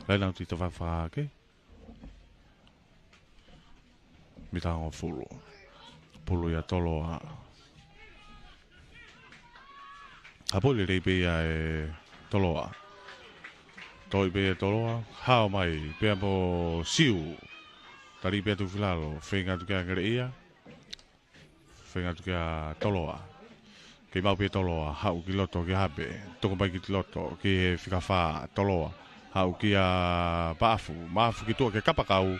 Lain auti te whawha ke. Mitango fulu. Pulu ia tolo a. Hapoli rei pe tolo a. Toi pe toloa, hao mai pe mo siu. Tari pe tu filalo, whenga tu kia ngere ia. Whenga tu kia toloa. Ke mau pe toloa, hau ki loto ki habe. Toko mai ki loto, ki whikawha toloa. Hau ki a baafu, maafu ki tua ke kapakau.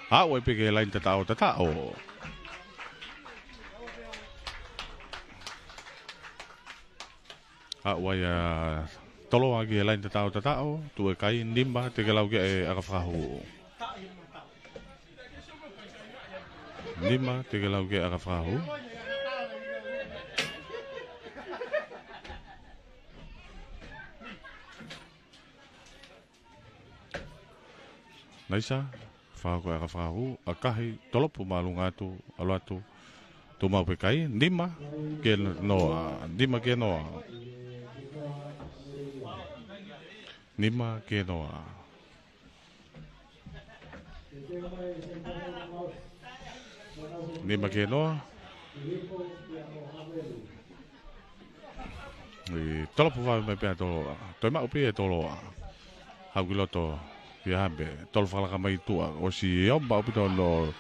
Hau e pe ke lain tatao tatao. Hau ai tolo agi lain tatao tu e kai nimba te ke lau ke e akawhahu. Nimba te ke lau ke akawhahu. Naisa, whao ko akawhahu, akahi tolopu malunga atu, alo atu, tu mau pe kai, nimba ke noa, nimba ke noa. Nima ke noa. Nima ke noa. Tolopu vai mai pia toloa. Toi mau pia toloa. Hau ki loto ki hambe. Tolo whalaka mai tua. O si au mau pita no.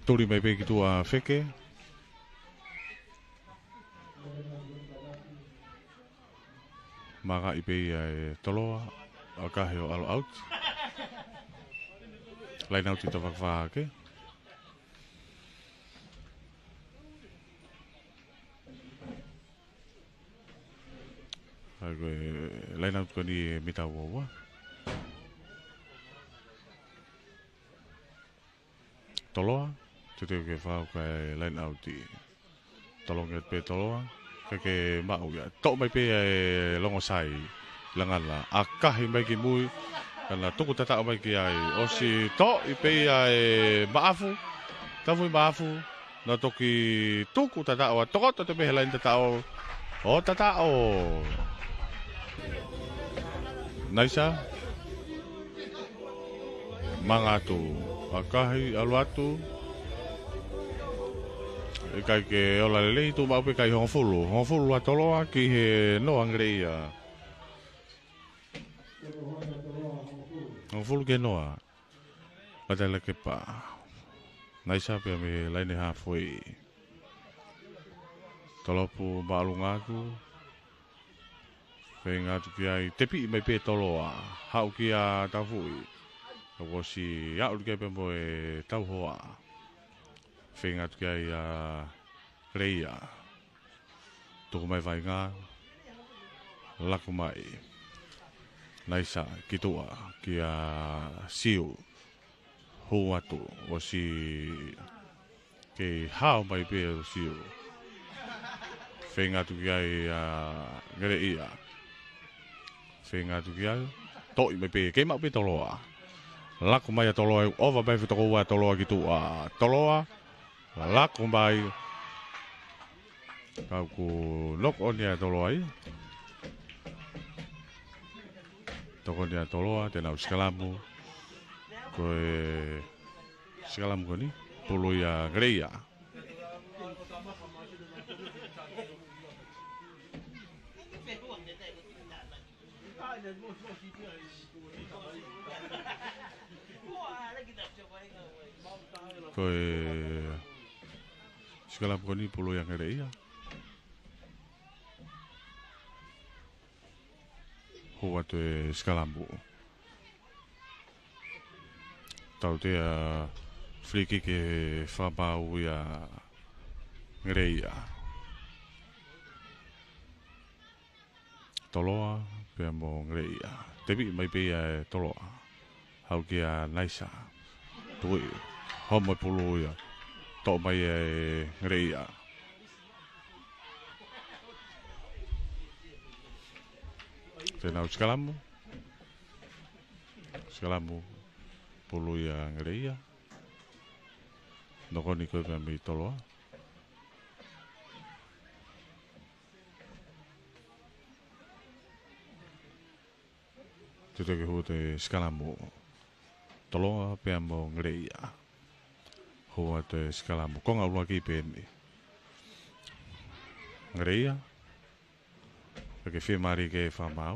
Turi mai pe ki tua wheke. Maka ipe e toloa a kahe o alo out. Lai nau tita whakawhake. Hai koe lai nau tuka ni mita wawa. Toloa, tute ke whao kai lai nau ti tolonget pe toloa. Ke mau ya. Tok mai pe e longo sai langala. A kahe mai ki mui. Kana tuku tata mai ki ai. O si tok i pe ai maafu. Tawui maafu. Na toki tuku tata o. Toko te pe helain tata o. O tata o. Naisa. Mangatu. Akahi aluatu. Kai ke ola lelei tu mau pe kai hongfulu. Hongfulu atoloa ki he no angreia. Hongfulu ke noa. Patela ke pa. Naisa pe me laine hafoi. Tolopu maalungaku. Ngatu ki ai tepi mai pe toloa. Hau ki a tawui. Ko si ya ul ke pe mo e tau hoa. Ngatu ki ai a reia. Tuku mai vai ngā. Laku mai. Naisa ki tua ki a siu. Hu atu. O si ke hao mai pe o siu. Ngatu ki ai a ngereia. Ngatu ki ai. Toi mai pe ke mau pe toloa. Laku mai a toloa. Ova mai fitoko ua toloa ki tua. Toloa. Laku mai. Kau ku nok on ya toloa i. Toko ni a toloa. Tena uskalamu. Koe. Uskalamu ko ni. Pulu ya greia. Koe segala pokoni puluh yang ada iya. Huwa te skalambu. Tau te free kick e whabau ia ngereia. Toloa pe mo ngereia. Tepi mai pe toloa. Hau kia naisa. Tui. Homo pulu ia. Tok mai ngereia. Tenau skalamu. Skalamu. Pulu ia ngereia. Noko ni koe mi toloa. Tute ke hute skalamu. Toloa pe mo ngereia. Hoa te skalamu. Konga ulua ki peni. Ngereia. Pake whimari ke whamau.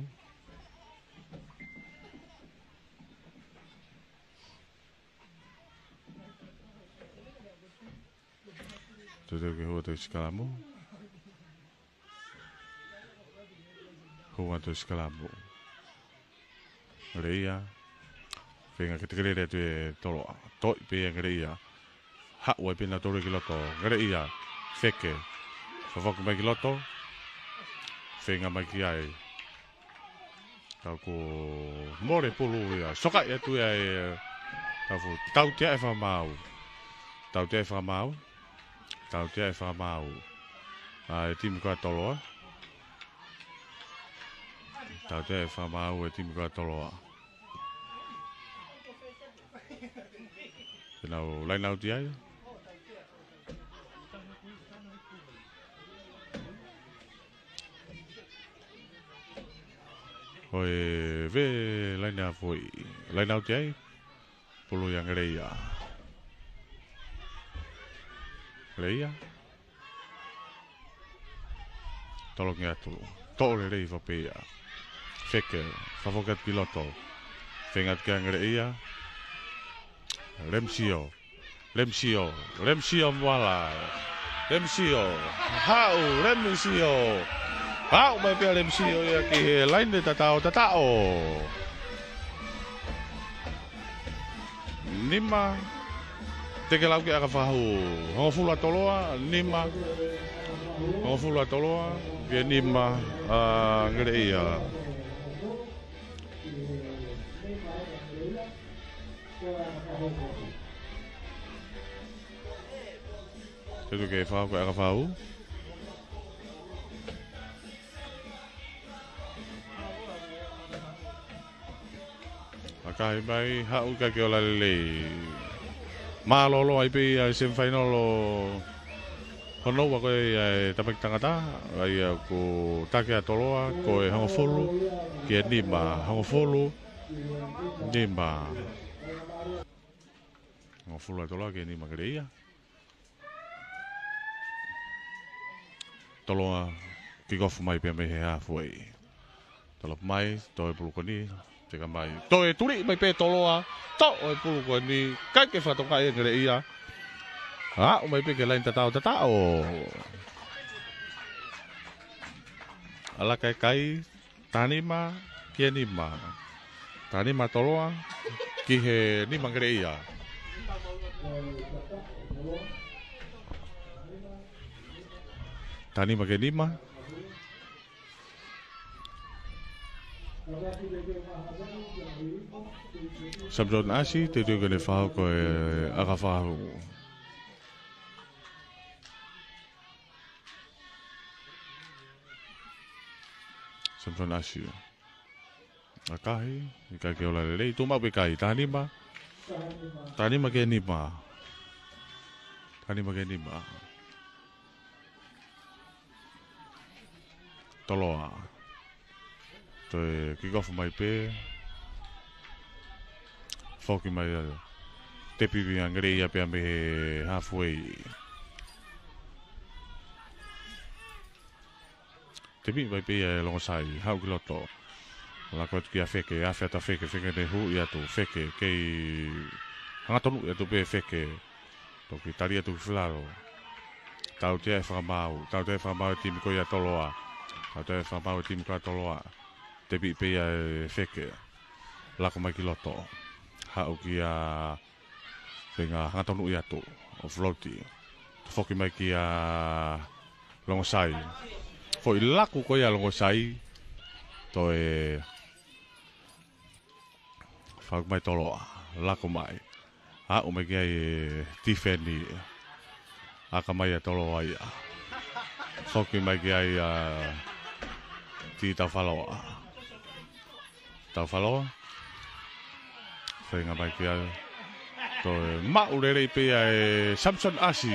Tute ke hoa te skalamu. Hoa te skalamu. Ngereia. Whenga ke te kerere te toloa. Toi pe ngereia. Hau e pina tore ki loto. Ngereia. Wheke. Whawaku mai ki loto. Whenga mai ki ai. Tau ko more pulu ia. Soka ia tu ia e. Tau tia e whamau. Tau tia e whamau. Tau tia e whamau. E timu koa toloa. Tau tia e whamau e timu koa toloa. Tenau lainau tia ia. Hoi ve laina foi. Lainau tia ia. Pulu yang reia. Reia. Tolong atu. Tole rei vapea. Feke. Favokat piloto. Fengat yang reia. Remsio. Remsio. Remsio mwala. Remsio. Hau. Remsio. O mai pia le msi o ia ki he laine tatao. Nima. Te ke lau ki aka whahu. Hongo fula toloa, nima. Hongo fula toloa, ke nima. Ngere ia. Te tu ke whahu ki aka whahu. Akahi mai hau ka ke ola lele. Malolo ai pe ai sem fainolo. Hono wa ko e tapak tangata ai ko take atoloa ko e hango folo ke nima hango folo nima. Hango folo atoloa ke nima kreia. Toloa ki gofu mai pe me ha foi. Tolo mai to e pulu koni teka mai. To e turi mai pe toloa to e pulu koni ka ke fa to ka e kreia. O mai pe ke lain tatao. Ala kai tanima ke nima. Tanima toloa ki he nima kreia. Tanima ke nima. Sabron asi te tu ke le whao ko e aga whao. Sabron asi. Akahi, ika ke ola lelei. Tu mau pe kai, tanima. Tanima ke nima. Tanima ke nima. Toloa. To e kikofu mai pe. Foki mai te pipi angere ia pe ambe halfway. Te pipi mai pe longo sai, hau ki loto. La ko ki afeke, afeta feke de hu ia tu feke kei hanga tonu ia tu pe feke. To ki taria tu flaro. Tau te whamau timi ko ia toloa. Tau te whamau timi ko ia toloa. Te pipi ia feke. La ko mai ki loto. Hau ki a whenga hangatonu i atu o floati. Whoki mai ki a longosai. Fo i laku ko ia longosai. To e whauk mai toloa. Laku mai. Hau mai ki a tifeni. Aka mai a toloa ia. Whoki mai ki a ti tau whaloa. Tau whaloa. Whenga mai ki a to maurere pe Samson Asi.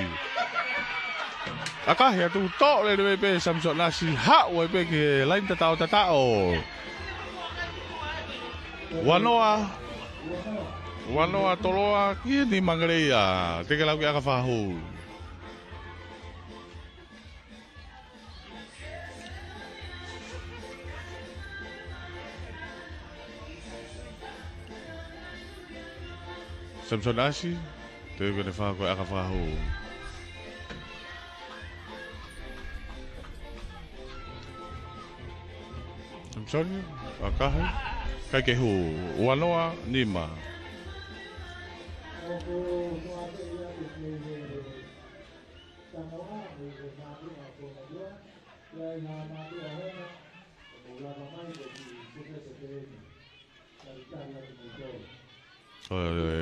Akahi atu to le pe Samson Asi ha o pe ke lain tatao. Wanoa toloa ki ni mangreia te ke lau ki aka whahu. Samson Asi, te ke ne whaha koe aka whahu. Samson, akahi, kai ke hu, wanoa, nima.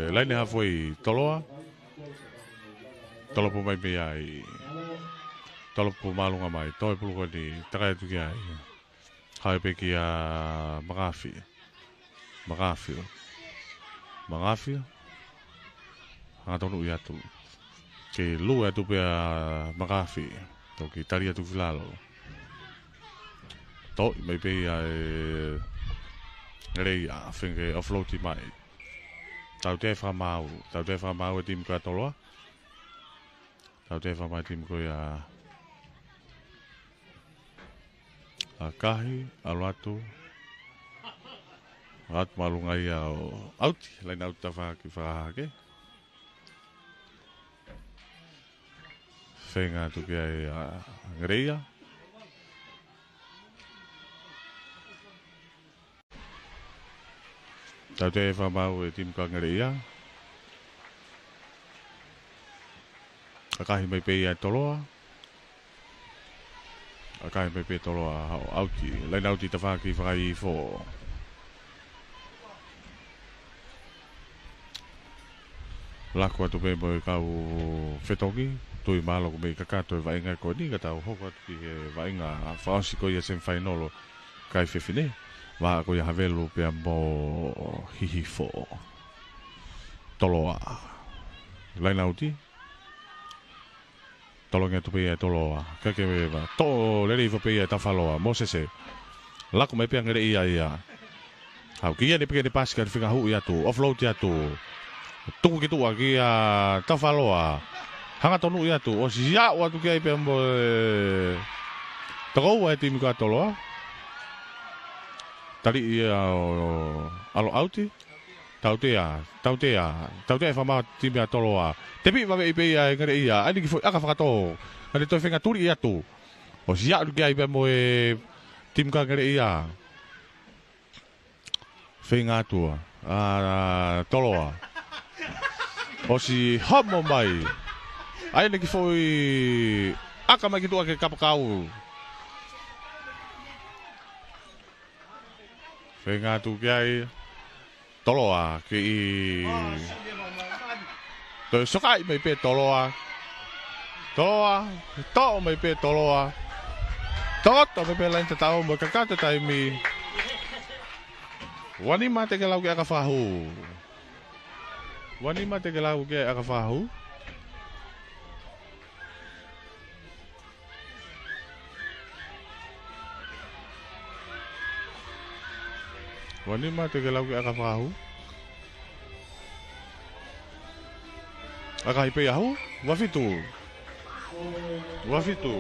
Lain halfway toloa. Tolo po mai pe ai. Tolo po malunga mai. Toi pulu ko ni takai tu ki ai. Hai pe ki a Magafi. Hanga tonu i atu. Ke lu atu pe a Magafi. To ki tari atu filalo. To mai pe ai. Rei a whenge offloati mai. Tau te whamau e tim koe toloa. Tau te whamau e tim koe a kahi, alo atu. Atu malunga ia o auti, lain auti ta whaki whakahake. Whenga tu ki ai a Ngreia. Tau te whamau e timu ka ngare ia. Akahi mai pei ai toloa. Akahi mai pei toloa hao auti. Laina auti ta whaki whakai fo. Lako atu me mo kau whetongi. Tui malo me kakato e vainga ko ni katau hoko atu ki e vainga whaosi ko ia sen whainolo kai whewhine. Wa ko ia havelu pia mo hihi fo. Toloa. Laina auti. Tolonga tu pia toloa. Kake wa to leri fo pia ta whaloa. Mo sese. Lako me pia ngere ia. Hau kia ni pia ni pasika ni whika hu ia tu. Offload ia tu. Tuku ki tua ki a ta whaloa. Hanga tonu ia tu. O si ia watu kia i pia mo Takou e timu ka toloa. Tari ia alo auti. Tau te whama timu a toloa. Te pi wawe i pe ia e ngare ia. Ani ki fo aka whakato. Ani toi whenga turi ia tu. O si ia kia i pia mo e timu ka ngare ia. Whenga tua. Toloa. O si hamo mai. Ai neki foi aka mai ki tua ke kapakau. Whenga tu kiai toloa ki i toi sokai mai pe toloa. Toloa, to mai pe toloa. Toto mai pe lain te tau mo kakata taimi. Wani mate ke lau ki aka whahu. Wani mate ke lau ki aka whahu. Wani mate ke lau ki aka whahu. Aka hipe ahu. Wafitu. Wafitu.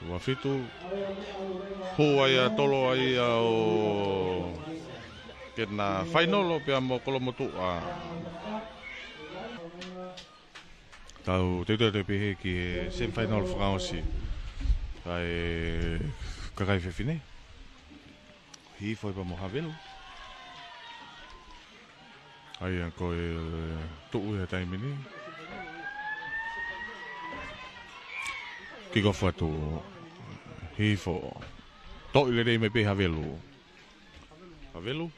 Wafitu. Hua ia tolo ai au kena final pia mo kolomotu a. Tau te pihe ki sem final France. Ai kakai fefine. Hi foi pa mo havelo. Ai ko tu e time ni. Ki go foto. Hi fo. To ile dei me pe havelo. Havelo.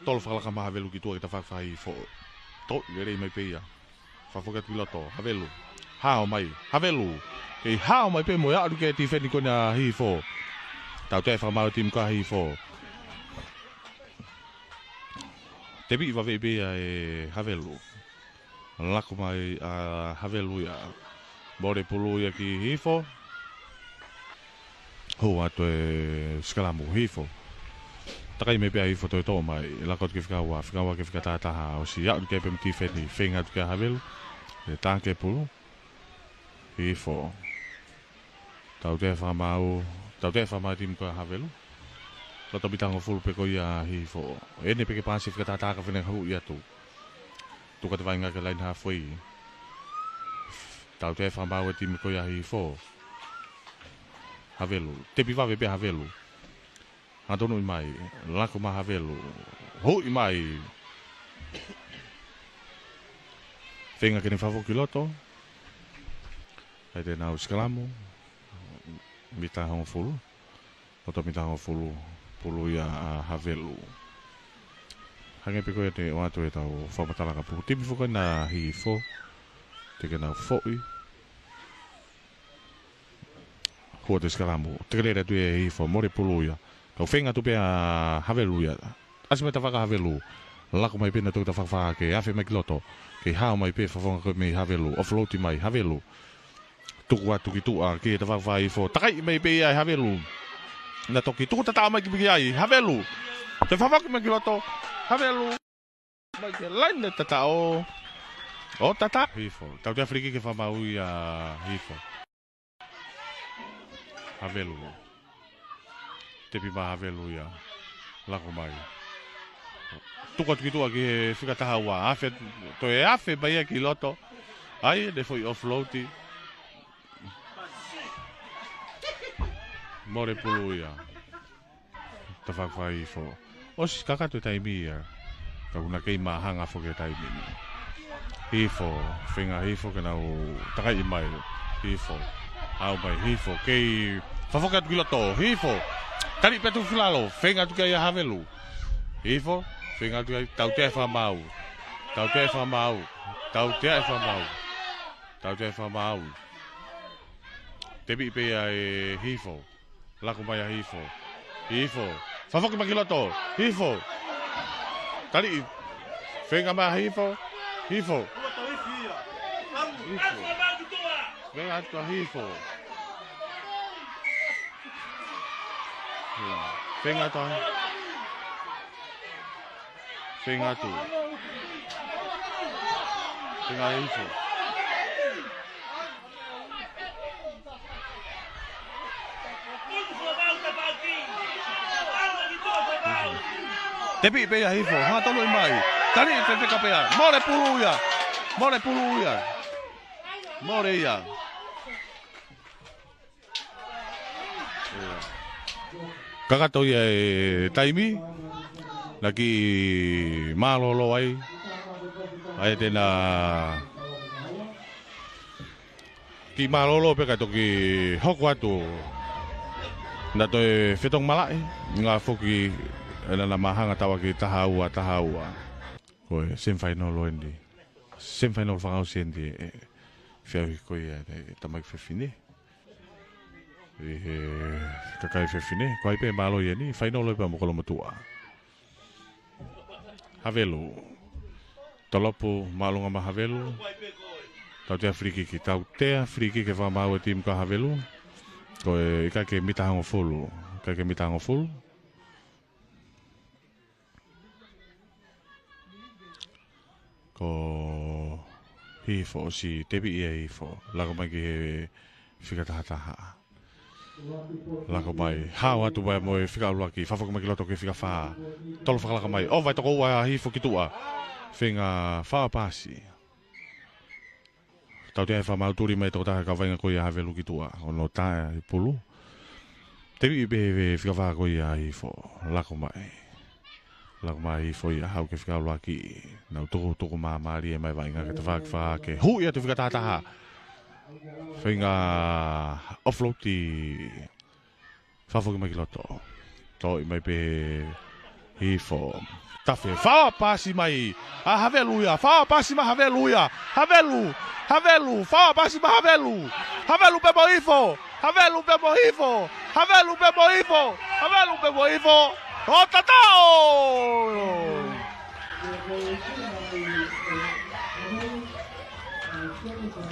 Tol fala ka ma havelo ki tu ta fa hi fo. To ile dei me pe ya. Fa fo ka piloto havelo. Hao mai havelo. E hao mai pe mo ya du ke ti fe ni ko na hi fo. Tau te fa ma tim ka hi fo. Te bi va ve be e havelo. Lako mai a havelu ia. Bore pulu ia ki hifo. Ho ato e skalamu hifo. Takai me pia hifo toi tō mai. Lako tu ke whikawa ke whikatataha. O si au ke pe mti wheni. Whenga tu ke havelu. E tāke pulu. Hifo. Tau te whamau. Tau te whamau timu ka havelu. Lato bitango fulu pe ko ia hifo. Ene pe ke pāsi whikatataka wheneng hau ia tu. Tuka te vainga ke lain halfway. Tau te whamau e timu ko ia hifo. Havelu. Te piwawe pe havelu. Antonu i mai. Lako ma havelu. Hui mai. Whenga kene whavo ki loto. Hei te nau skalamu. Mita hongo fulu. Oto mita hongo fulu. Pulu ia havelu. Hange pe koe te o atu e tau whamatalaka pulu. Tipi whukai na hifo. Te ke nau fhoi. Hua te skalamu. Te kerere tu e hifo. More pulu ia. Kau whenga tu pia havelu ia. Asi me ta whaka havelu. Lako mai pena tu ta whakawhaka ke awhi mai kiloto. Ke hao mai pe whawhonga koe me havelu. Offloati mai havelu. Tuku atu ki tua ke ta whakawhaka hifo. Takai mai pe ia havelu. Na toki tuku ta mai ki piki ai. Havelu. Te whawhaka mai kiloto. Havelu. Mai ke lain le tata o. O tata. Hifo. Tau te Afriki ke whamau ia hifo. Havelu. Te pima havelu ia. Lako mai. Tuka tuki tua ki whikataha ua. Afe. To e afe mai ki loto. Ai, ne foi offloati. More pulu ia. Tawhawhai fo. Os kakatu taimi ia. Kauna kei mahanga fo ke taimi. Hifo, whinga hifo ke nau takai i mai. Hifo. Au mai hifo. Kei whawhoka tu kiloto. Hifo. Tari petu filalo. Whinga tu kai havelu. Hifo. Whinga tu kai tau te whamau. Tau te whamau. Tau te whamau. Tau te whamau. Te bi pe ai hifo. Lako mai a hifo. Hifo. Whawhoka makiloto. Hifo. Tari. Whinga mai hifo. Hifo. Venga atu a hifo. Venga atu. Venga atu. Venga hifo. Tepi pe a hifo. Ha tolu mai. Tari te kapea. More puluia. More puluia. More ia. Kakato ia e taimi. Laki malolo ai. Ai tena ki malolo pe kato ki hoko atu. Na toe fetong malai nga foki na mahanga tawa ki tahaua. Koe sem final endi. Sem final whakau sendi whiawi koe tamak whewhine. Kakai whewhine. Koe pe malo ia ni final e pa mokolo matua. Havelu. Tolopu malunga ma havelu. Tau tea frikiki. Tau tea frikiki whamau e tim ka havelu. Koe ika ke mitahango fulu. Ika ke mitahango fulu. Ko hifo si tebi ia hifo. Lako mai ki he whikatahataha. Lako mai. Hao atu mai moe whika alua ki. Whawhaka mai ki loto ki whika wha. Tolo whakalaka mai. O vai toko ua hifo ki tua. Whinga wha pasi. Tau te wha mauturi mai toko taha ka wainga koe a havelu ki tua. Ono tae pulu. Tebi i behe whika wha koe a hifo. Lako mai. Lako mai hifo i a hau ke whika alua ki. Nau toko maamari e mai wainga ke te wha ke hui atu whika tahataha. Whinga offload ti whawhoki mai ki loto. Tau i mai behe hifo. Tafe, wha pasi mai. A havelu ia. Wha pasi ma havelu ia. Havelu. Wha pasi ma havelu. Havelu pe mo hifo. Havelu pe mo hifo. O tatao!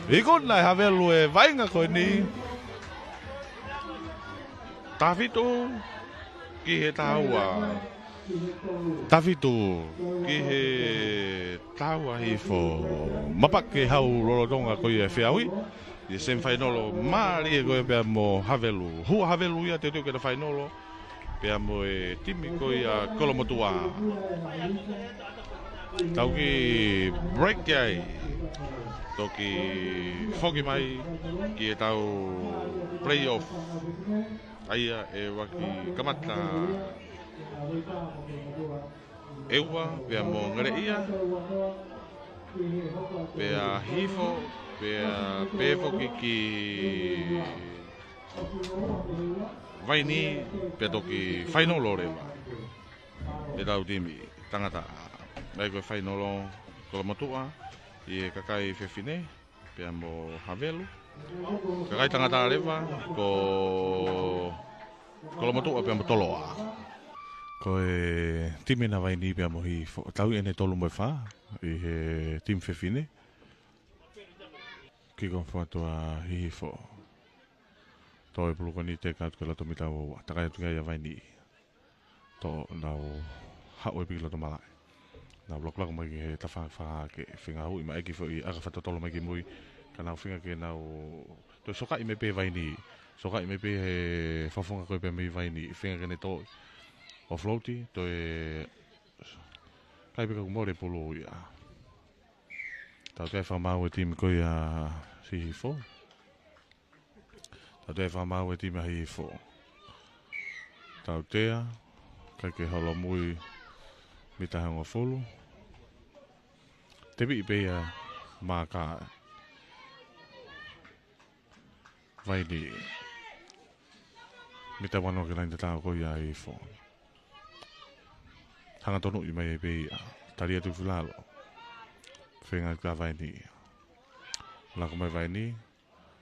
Ikon nai havelu e vainga koe ni. Tafitu ki he taua. Tafitu ki he taua hifo. Mapak ke hau lolotonga koe e whiawi. I sem whainolo maari e koe pia mo havelu. Hua havelu ia te teo ke na whainolo. Pea mo e timi koe a kolomotua. Tau ki break ai. Toki whoki mai ki e tau playoff. Aia e waki kamata. Ewa pea mo ngare ia. Pea hifo. Pea pefoki ki vaini pe toki whainolo rewa. E tau timi tangata. Mai koe whainolo kolomotua. I e kakai whewhine. Pea mo havelu. Kakai tangata rewa. Ko kolomotua pea mo toloa. Ko e timi na vaini pea mo hi. Tau ene tolu mo e wha. I he tim whewhine. Ki kon whatua hifo. Toi puluko ni te kaut ke lato mitau takai atu kai vai ni. To nau hao e piki lato malai. Nau blok lako mai ki he tawhanga wha ke whinga hui ma eki fo i aga whatatolo mai ki mui. Ka nau whinga ke nau. Toi soka i me pe vai ni. Soka i me pe he whawhunga koe pe mei vai ni. Whinga kene toi. O floati toi. Kai pika kumore pulu ia. Tau kai whamau e timi koe a hifo. Tau kai whamau e timi a hifo. tau tea, kai ke holo mui mi tahanga fulu. Tepi ipea maka vai ni mi ta wano ke lain te tanga ko ia i fo. Hanga tonu i mai ipea, tari atu filalo. Whenga ka vai ni. Lako mai vai ni,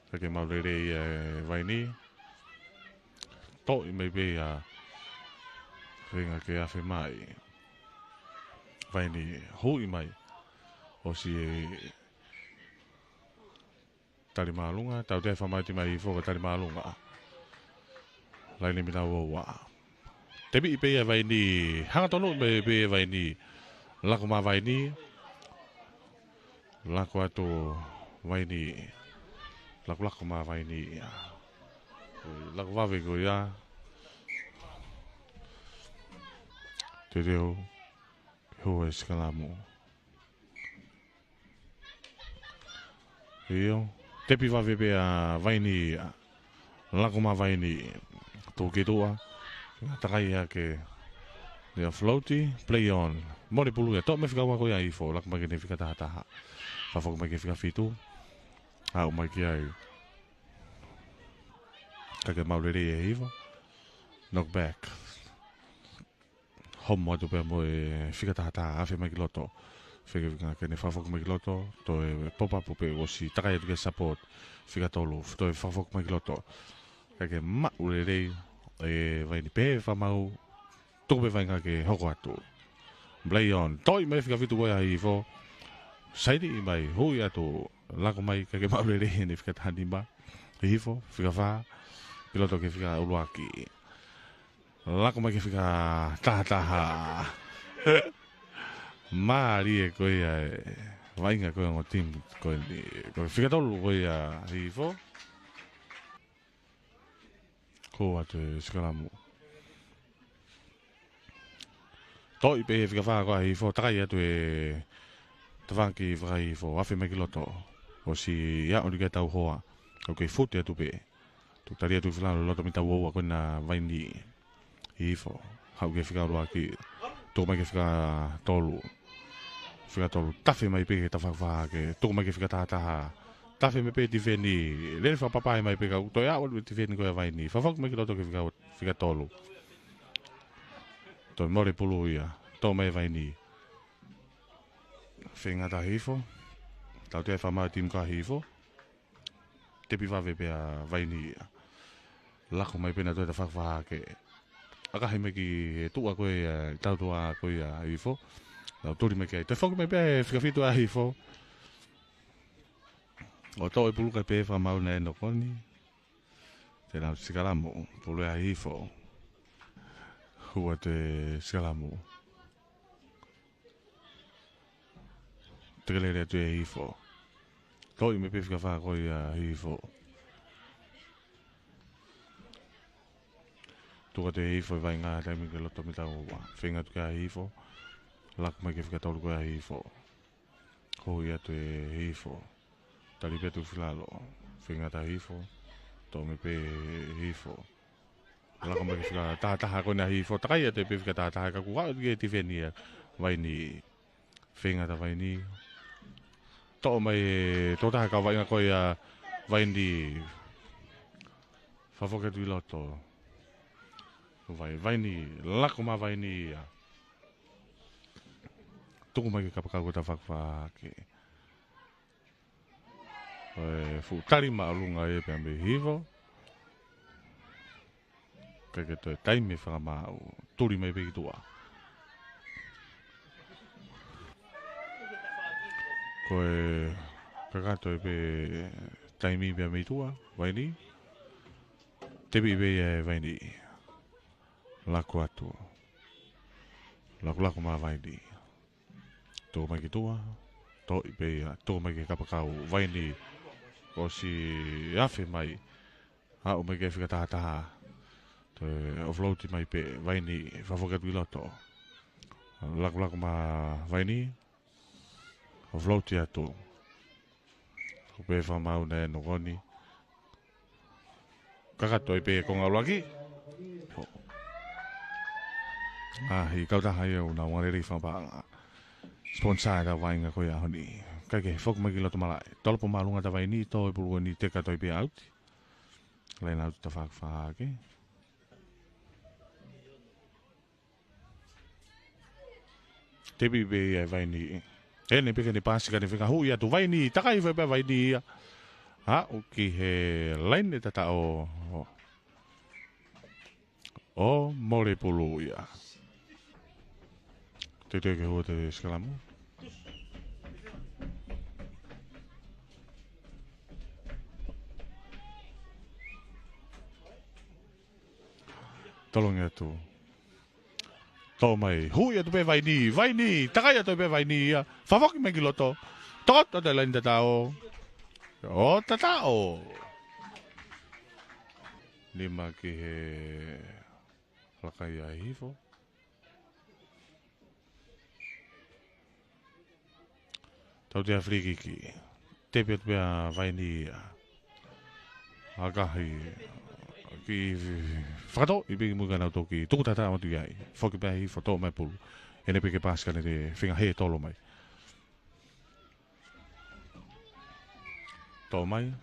kai ke maurere i vai ni. To i mai ipea, whenga ke awhi mai. Vai ni hui mai. O si tari malunga, tau te whamaiti mai i fōka tari malunga. Laini mina ua. Tepi i pēia vai ni, hanga tonu i pēia vai ni, lako ma vai ni, lako atu vai ni, lako ma vai ni, lako wawe ko ia, te reo, hoa skalamu. Iyo, tepi wawe pēia vai ni, lako ma vai ni, tō ke toa, takai ia ke lea floaty, play on, mori pulu ia, tō me whika wako ia i fō, lako mai ke ne whika taha. Whawhako mai ke whika whitu, hau mai ki ai, kake maurere e hiva, knock back, home atu pēr mo e whika taha, awhi mai ki loto, whika ke ne whawhako mai ki loto, tō e pop-up upe o si takai atu ke support, whika tolu, tō e whawhako mai ki loto, kake maurere e vai ni pē whamau, tōku pē vai ngā ke hoko atu. Play on, toi mai whika whitu koe ai i fō, sairi i mai, hui atu, lako mai kake maurere e ne whika tahani ma, i fō, whika whā, piloto ke whika uruaki. Lako mai ke whika taha. Maari e koe ai, vai ngā koe ngō tim koe ni, koe whika tolu koe i fō, ko atu e skalamu. Toi pe whika wha koa i fō, takai atu e tawhanki whaka i fō, awhi mai ki loto. O si ia ori kai tau hoa, o kei futi atu pe. Tuk tari atu whilano loto mi tau oua koe na vaini i fō. Hau ke whika roa ki, tuku mai ke whika tolu. Whika tolu, tawhi mai pe ke tawhaka ke, tuku mai ke whika taha. Tawhi me pe ti wheni, lere whapapai mai pe ka uto ia ori ti wheni koe vaini. Whawhako mai ki loto ke whika tolu. Toi more pulu ia, tō mai vaini. Whenga ta hifo, tau te whamau tim ka hifo. Tepi wawe pia vaini ia. Lako mai pena toi ta whakwaha ke. Akahi mai ki tua koe, tau tua koe hifo. Tau turi mai ki ai. Toi whako mai pia whikawhitu a hifo. O tō e pulu kai pē whamau na eno koni. Te nau sikalamu, pulu a hifo. Hua te sikalamu. Te kalere atu e hifo. Tō i me pē whikawha koe hifo. Tuka te hifo i vai ngā taimi ke loto mi tau ua. Whenga tu ka hifo. Lako mai ke whikatauru koe hifo. Hui atu e hifo. Tari petu filalo, whenga ta hifo, tō me pē hifo. Lako mai ke whika taha koe na hifo, takai atu e pē whika taha ka kua atu ke ti whenia vai ni whenga ta vai ni. Tō mai tō taha ka vai ngā koe vai ni whawhoke tu i loto. Vai ni, lako ma vai ni. Tuku mai ke kapakau ko ta whakwha ke. Fu tari maalunga e pe ambe hivo. Kake to e taime whakamau. Turi mai peki tua. Koe kakato e pe taimi pe ambe tua. Vaini. Tepi pe e vaini. Lako atu. Lako ma vaini. Tō mai ki tua. Tō i pe tō mai ke kapakau. Vaini. O si awhi mai, hau mai ke whika taha. Te offloadi mai pe vaini, whawhakatu i loto. Lako ma vaini, offloadi atu. Pe whamau ne nogoni. Kakato i pe konga laki. Hi kau tahu ya una wangere fa ba sponsor da wainga ko ya honi. Kage fok magi lo malai. Tolo pomalunga da vai ni to e pulu ni te ka to be out. Lain out ta fa ke. Te bi be e vai ni. E ne peke ni pasi ka ni fika hu ya tu vai ni takai fa vai ni. Ha o ki he lain e tata o mole pulu ya. Te ke ho te skalamu. Tolong ya tu. Tau mai, hui atu pe vai ni, takai atu pe vai ni ia. Fafaki me kiloto. Tot atu lain tatao. O tatao. Lima ki he lakai a hifo. Tau te afriki ki. Tepe atu pe a vai ni ia. Agahi. Ki whakato, I piki muka nau toki. Tuku tata atu iai. Whaki pe a hifo tō mai pulu. Ene peke paskane te whinga he tolo mai. Tō mai.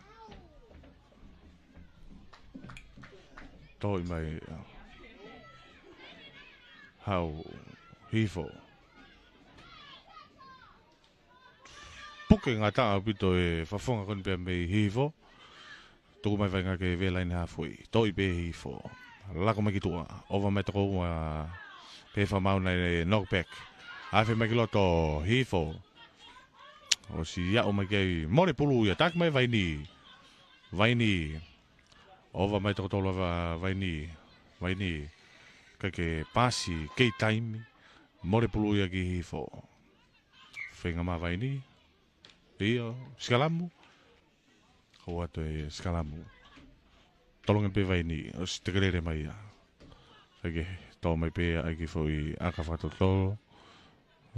Tō I mai. Hau. Hifo. Puke ngā taa pito e whawhonga koni pia mei hifo. Tuku mai whainga ke velain hafui. Tō I pe hifo. Lako mai ki tua. Ova mai toko ua. Pe whamau nei knockback. Awhi mai ki loto hifo. O si iau mai kei. Mone pulu ia. Tak mai vaini. Vaini. Ova mai toko tolo vaini. Vaini. Kake pasi. Kei taimi. Mone pulu ia ki hifo. Whenga ma vaini. Ia. Skalamu. Hoa te skalamu. Tolongan pe vaini. O si te kerere mai ia. Kake. Tō mai pe aki fōi aka whatotolo.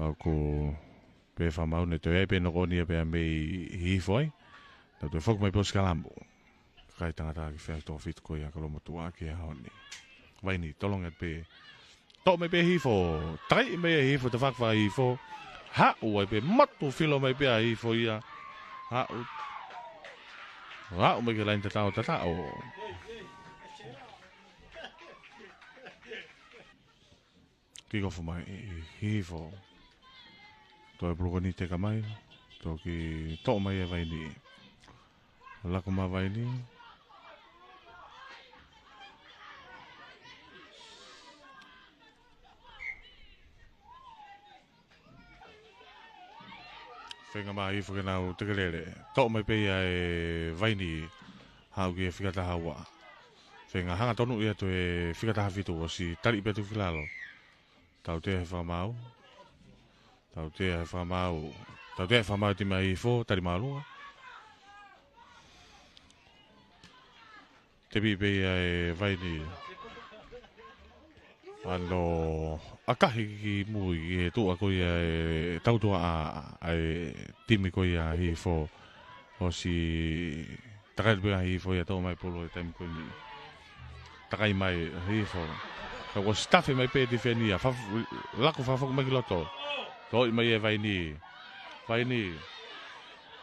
Au ko pe whamau ne te epe no koni e pe a mei hifoi. Tau te whok mai pe o skalamu. Kai tangata ki whea tō whit koe a kalomo tua ki a honi. Vaini, tolongan pe. Tō mai pe hifo. Tai mai a hifo te whakwa hifo. Ha ua pe matu filo mai pe a hifo ia. Ha u. Ha u mai ke lain tatao tatao. Ki gofu mai hifo. Tō e brugoni te ka mai. Tō ki tō mai e vaini. Lako ma vaini. Whenga ma hifo ke nau te kerere. Tō mai pe ia e vaini. Hau ki e whikata haua. Whenga hanga tonu ia to e whikata hawitu o si tari petu filalo. Tau te he whamau. Tau te he whamau. Tau te he whamau ti mai hifo, tari maalunga. Te pipe ia e vaini. Ano, akahi ki mui e tua ko ia e tautua a e timi ko ia hifo. O si takai pia hifo ia tau mai polo e taimi ko ni. Takai mai hifo. Ko staffe mai pe di fenia. Lako fafok mai loto. Tō I mai e vaini. Vaini.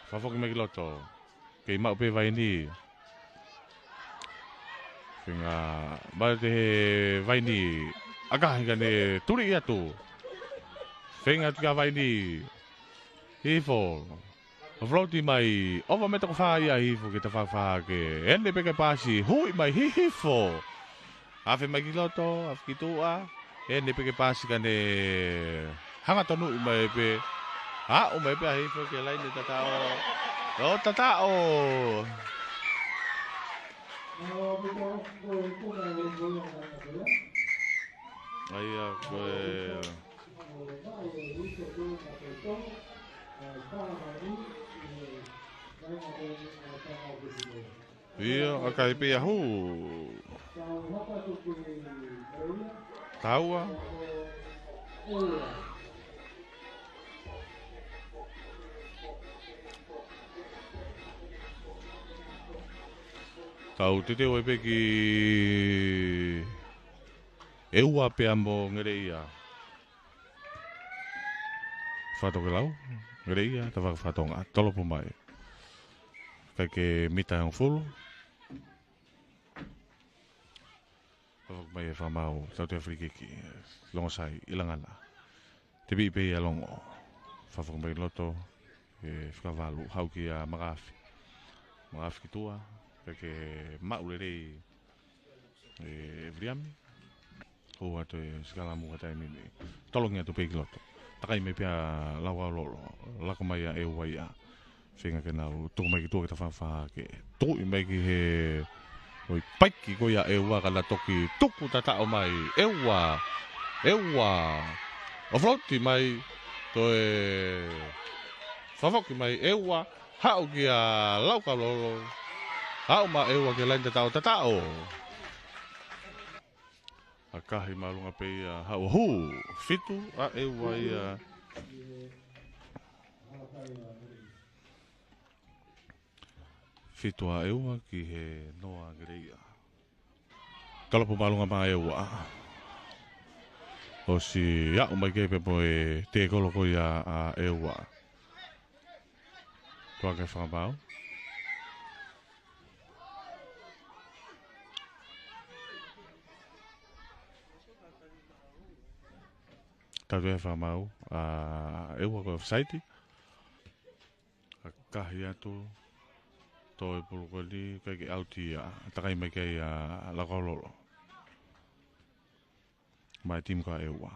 Fafok mai loto. Kei mau pe vaini. Whinga. Mai te vaini. Agahi ka ne turi ia tu. Whinga tika vaini. Hifo. Vroti mai. Ova me toko whaa ia hifo ke te whaa ke. Ene peke pasi. Hui mai hifo. Afe mai ki loto, afe ki tua. E ne peke pasi ka ne hanga tonu I mai pe. Ha, o mai pe a hifo ke lai ne tatao. O tatao. Ai a koe. Ia, a kai pe a hu. Taua. Tau te te oi pe ki E ua pe amo ngere ia. Fato ke lau. Ngere ia ta whakafatonga. Tolo po mai. Kai ke mita ang full. Pawag mai e whamau. Tau te Afrikiki. Longo sai. Ilangana. Te bi pe ia longo. Whawag mai loto. E whakavalu. Hau ki a magafi. Magafi ki tua. Kai ke maule rei. E vriami. Ho ato e skalamu katai mini. Tolongi atu pe ki loto. Takai me pia lawa lolo. Lako mai a e uai a. Whenga ke nau. Toko mai ki tua ki ta whawha ke. Toko i mai ki he. Oi paiki ko ia e ua ka la toki. Tuku tatao mai. E ua. E ua. O floti mai. To e. Whawhoki mai e ua. Hau ki a lauka lolo. Hau ma e ua ke lain tatao tatao. A kahi marunga pe ia hau hu. Fitu a e ua ia. Fitu a e ua ki he noa gereia. Kalapu marunga ma e ua. O si ia umai ke pepo e te koloko ia a e ua. Kua ke whakabau. Tatu e whamau a e ua koe whaiti. A kahi atu. Toi pulukoli kai ke auti a takai mai kei a lakololo. Mai tim ka e ua.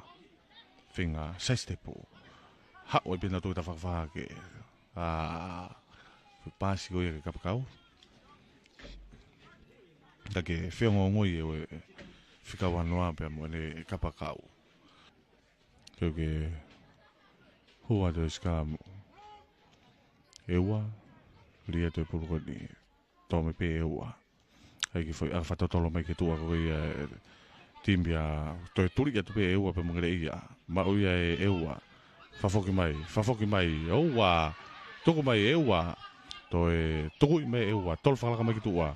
Whinga saistepo. Hao e pina tui ta whakawha ke. A pasi ko ia ke kapakau. Take whiongo ngoi e we whikawa noa pe mo ne kapakau. Keu ke hua te skamu. E ua lia te pulukoni. Tō me pe e ua. Hei ki whai whatotolo mai ke tua ko ia timbia. Toi turi kia tupe e ua pe mongere ia. Ma uia e ua. Whafoki mai. Whafoki mai. Oua. Tuku mai e ua. Toi tuku i mai e ua. Tol whakalaka mai ki tua.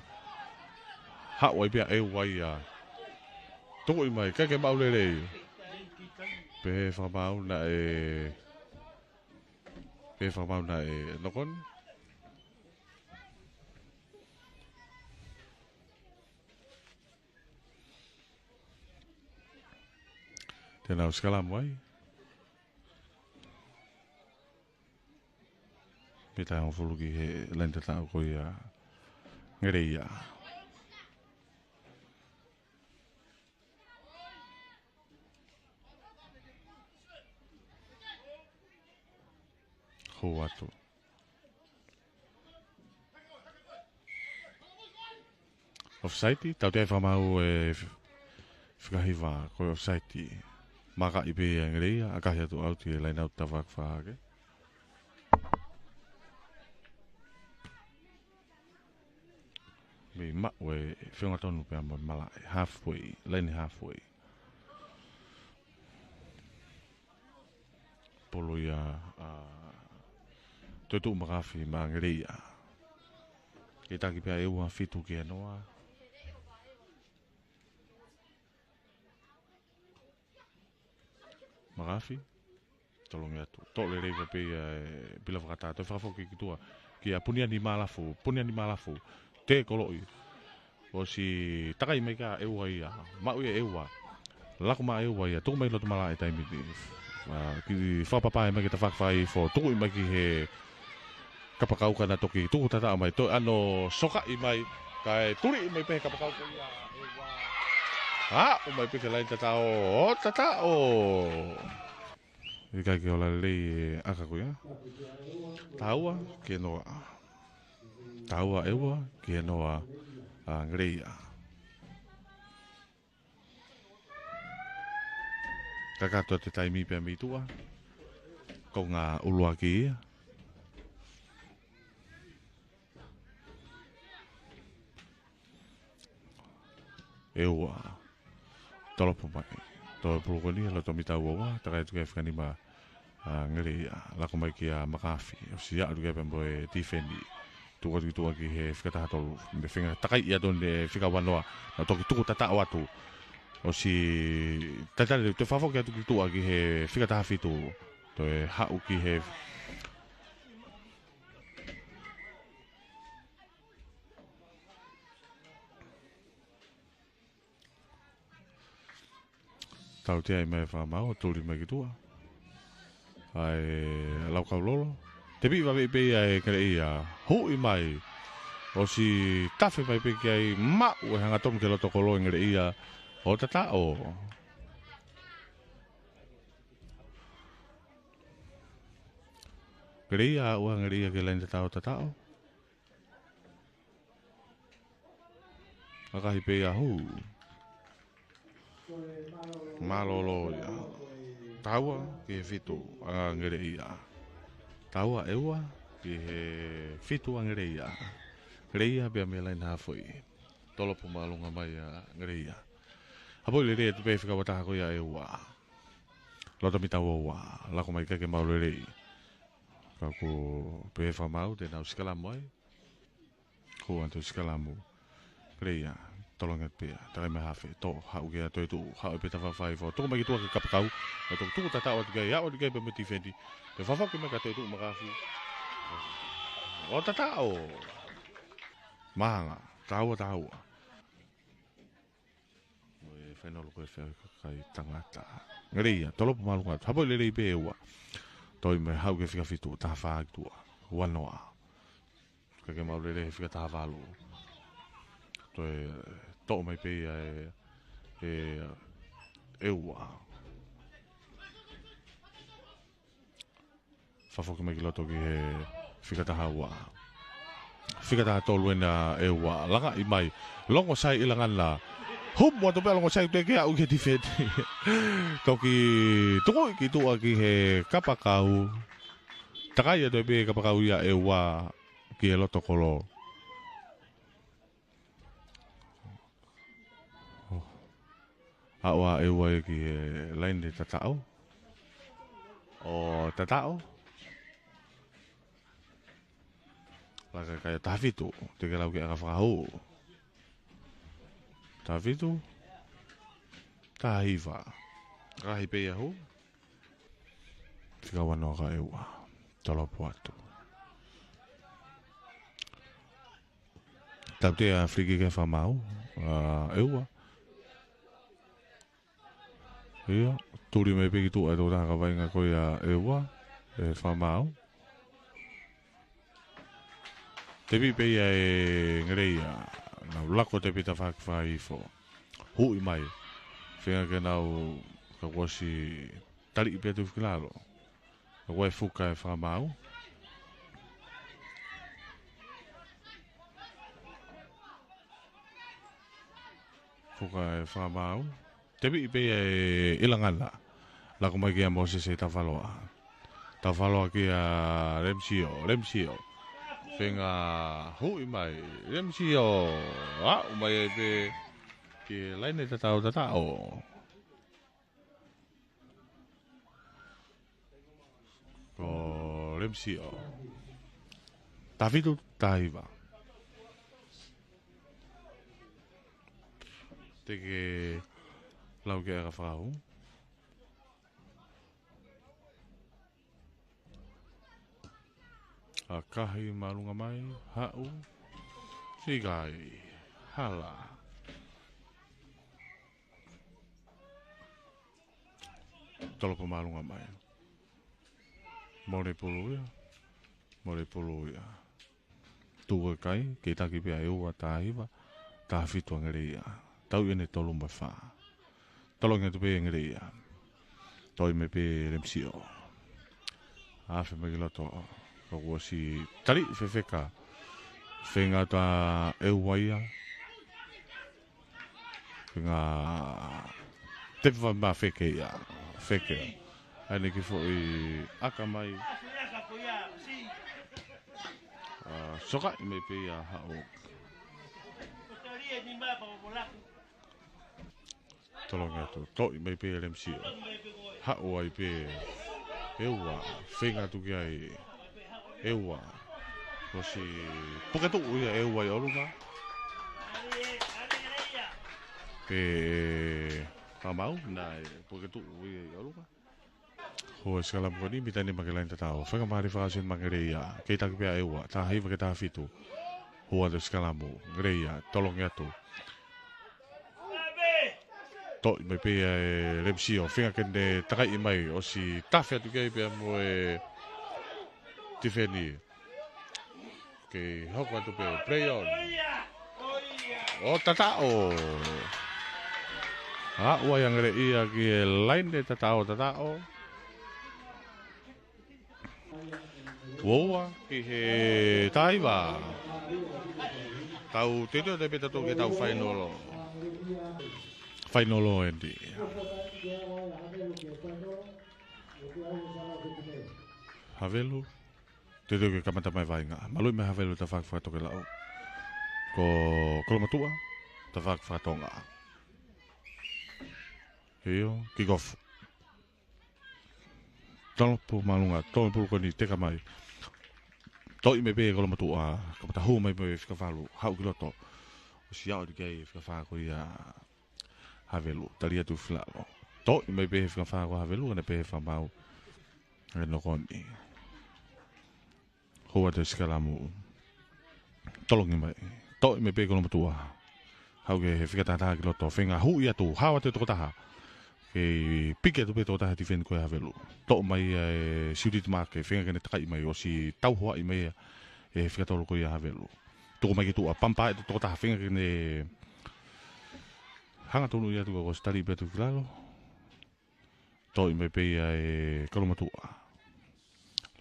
Hao ai pia e ua ia. Tuku i mai. Kake maule rei. Pe whamau na e. Pe whamau na e. Nokon. Tēnā uskalamu ai. Me tai on fuluki he lente tau ko ia ngere ia. Ho atu. Offside, tau te whamau e whikahiwa koe offside. Maka i pe ngere ia, akahi atu auti e lain auti tawak whahake. Me mawe whiunga tonu pe amo mala halfway, lain halfway. Polo ia tutu makafi ma ngere ia. E taki pia e ua fitu ki anoa. Makafi. Tolong atu. Tole reiva pe bila whakata. Toi whakafoki ki tua. Ki a punia ni malafu. Te koloi. O si takai mai ka e ua ia. Mau ia e ua. Lako ma e ua ia. Tuku mai lotu mala e taimi. Ki whapapa e mai ki ta whakawhai fo. Tuku i mai ki he kapakau ka na toki. Tuku tata mai. Toi ano soka i mai. Kai turi i mai pe kapakau ka ia. Ha, o mai pe ke lain tatao. O tatao. Ika ke ola lei aka kuia. Taua ke noa. Taua ewa ke noa ngreia. Kakato te taimi pe mitua. Ko ngā ulua ki ia. Ewa. Tolopo mai. Tō pulukoni lo to mita uawa. Takai tukai whakanima ngere lako mai ki a makafi. O si a tukai pembo e tifendi. Tua ki he whakataha tolu. Me whenga takai ia don e whika wanoa. Na toki tuku tatao atu. o si tatale te whawhau kia tuki tua ki he whikataha whitu to e hau ki he tau te ai mai whamau, tūri mai ki tua. Ai lau kau lolo. Te pi wawe pe ai kare ia hui mai. O si tafe mai pe ki ai mau e hanga tomu ke loto kolo ngere ia o tatao. Ngere ia ua ngere ia ke lain tatao. Akahi pe ia hu. Malolo ia. Taua ki he fitu a ngere ia. Taua eua ki he fitu a ngere ia. Ngere ia bea me lain hafoi. Tolo po malunga mai a ngere ia. Hapoi le rea tu pe whika wataha ko ia eua. Lota mi tau oua. Lako mai kake mau le rei. Kako pe whamau te nau sikalamu ai. Ko anto sikalamu. Ngere ia. Tolongat pia, takai me hafe, to hau kia toi tu, hau pe tafa fai fo, toko mai tua ke kapakau, o toko tuku tata o tikai, o tikai pe meti fendi, pe fafa ke me ka toi tu makafi, o tata o, mahanga, taua, e whenolo koe kai tangata, ngereia, tolopo malunga, hapo le rei pe ua, toi me hau ke whika fitu, taha whaak tua, wanoa, kake mau le rei whika taha walu, toi to mai pe e ua fafoki mai ki loto ki he whikataha ua whikataha tolu ena e ua langa i mai longo sai ilangan la hum wa to pe longo sai te ke au ke tifeti toki toko ki tua ki he kapakau takai to pe kapakau ia e ua ki he loto kolo awa e wai ki lain de tatao o tatao laka kaya tafitu te ke lau ki aga whakahou tafitu tahiva kahi pe ahu tika wano ka ewa talopo atu tau te a friki ke whamau ewa ia, turi mai peki tu ai tō taka wainga koe a ewa, e whamau. Te pi pei e ngereia, nau lako te pita whakawhai fo. Hui mai, whenga ke nau ka wasi tari i pia tu whikilaro. Ka wai fuka e whamau. Fuka e whamau. Te pi pe e ilangana. La kuma ki a Moses e tawhaloa. Tawhaloa ki a Remsio. Whenga hui mai. Remsio. Umai e pe ki laine tatao. Ko Remsio. Tafitu tahiva. Te ke lau ke aga whakau. A kahi marunga mai, hau, sigai, hala. Toloko marunga mai. More puluia. Tua kai, ke taki pia eua tahiva, tahifitua ngereia. Tau ene tolu mai wha. Tolonga tu pe ngereia. Toi me pe remsio. Afe me giloto. Kau si tari fefeka. Whenga ta euwaia. Whenga tepa ma feke ia. Feke. Aine ki fo i aka mai. Soka i me pe ia hao. Tolonga tu. To i me pe remsio. Hao ai pe. Ewa. Whenga tu ki ai. Ewa. Kosi. Puka tu uia ewa i orunga. Pe pamau na porque tu aluka. Ho skala mo ni bitani magalain tatao. Fanga mari fakasin mangereia. Kita ke pea ewa. Ta hiva ke ta fitu. Ho ada skala mo. Greia tolong ya tu. To me pe repsio. Fanga ke ne takai mai o si tafia tu ke pe mo Tiffany. Ke hoko tu pe play on. O tatao. Ua yang reia ke lain de tatao. Woa ki he taiwa. Tau tito te peta toke tau whainolo. Whainolo endi. Havelu. Tito ke kamata mai vainga. Malui me havelu ta whakatoke lau. Ko kolomatua ta whakatonga. Heo ki gofu. Tolopo malunga. Tolopo koni teka mai. Toi me pe kolomatua. Kamata hu mai me whikawhalu. Hau ki loto. O si au di kei whikawhako ia havelu. Talia tu whilalo. Toi me pe whikawhako havelu. Kane pe whamau. E no koni. Hoa te sikalamu. Tolongi mai. Toi me pe kolomatua. Hau ke whikatataha ki loto. Whenga hu ia tu. Hawa te tokotaha. Ke pike tu pe tokotaha ti when koe havelu. To mai siutit make. Whenga kene takai mai. O si tau hoa i mai. E whikatolo koe ia havelu. Toko mai ki tua. Pampa e tokotaha. Whenga kene hanga tonu ia tu ko stari pe tu kilalo. Toi me pe e kolomatua.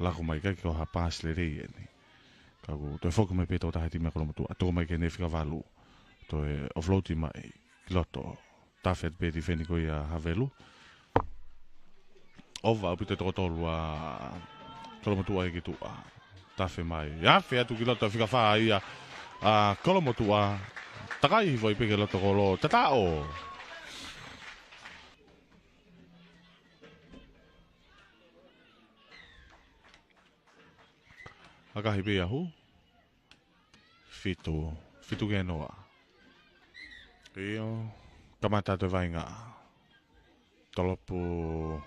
Lako mai kai ko ha pas le rei eni. Kago to foku mai pe tokotaha ti me kolomatua. Toko mai kene whikavalu. To e offloadi mai. Kiloto. Tafet pe ti wheni koe ia havelu. Ova au pite tokotolu a kolomatua e ki tua. Tafe mai. Ia whea tu ki loto whikawha ia a kolomatua. Takai voi peke loto kolo. Tatao. Akahi pe ahu. Fitu. Fitu ke noa. Io. Kamata te vainga. Tolopu.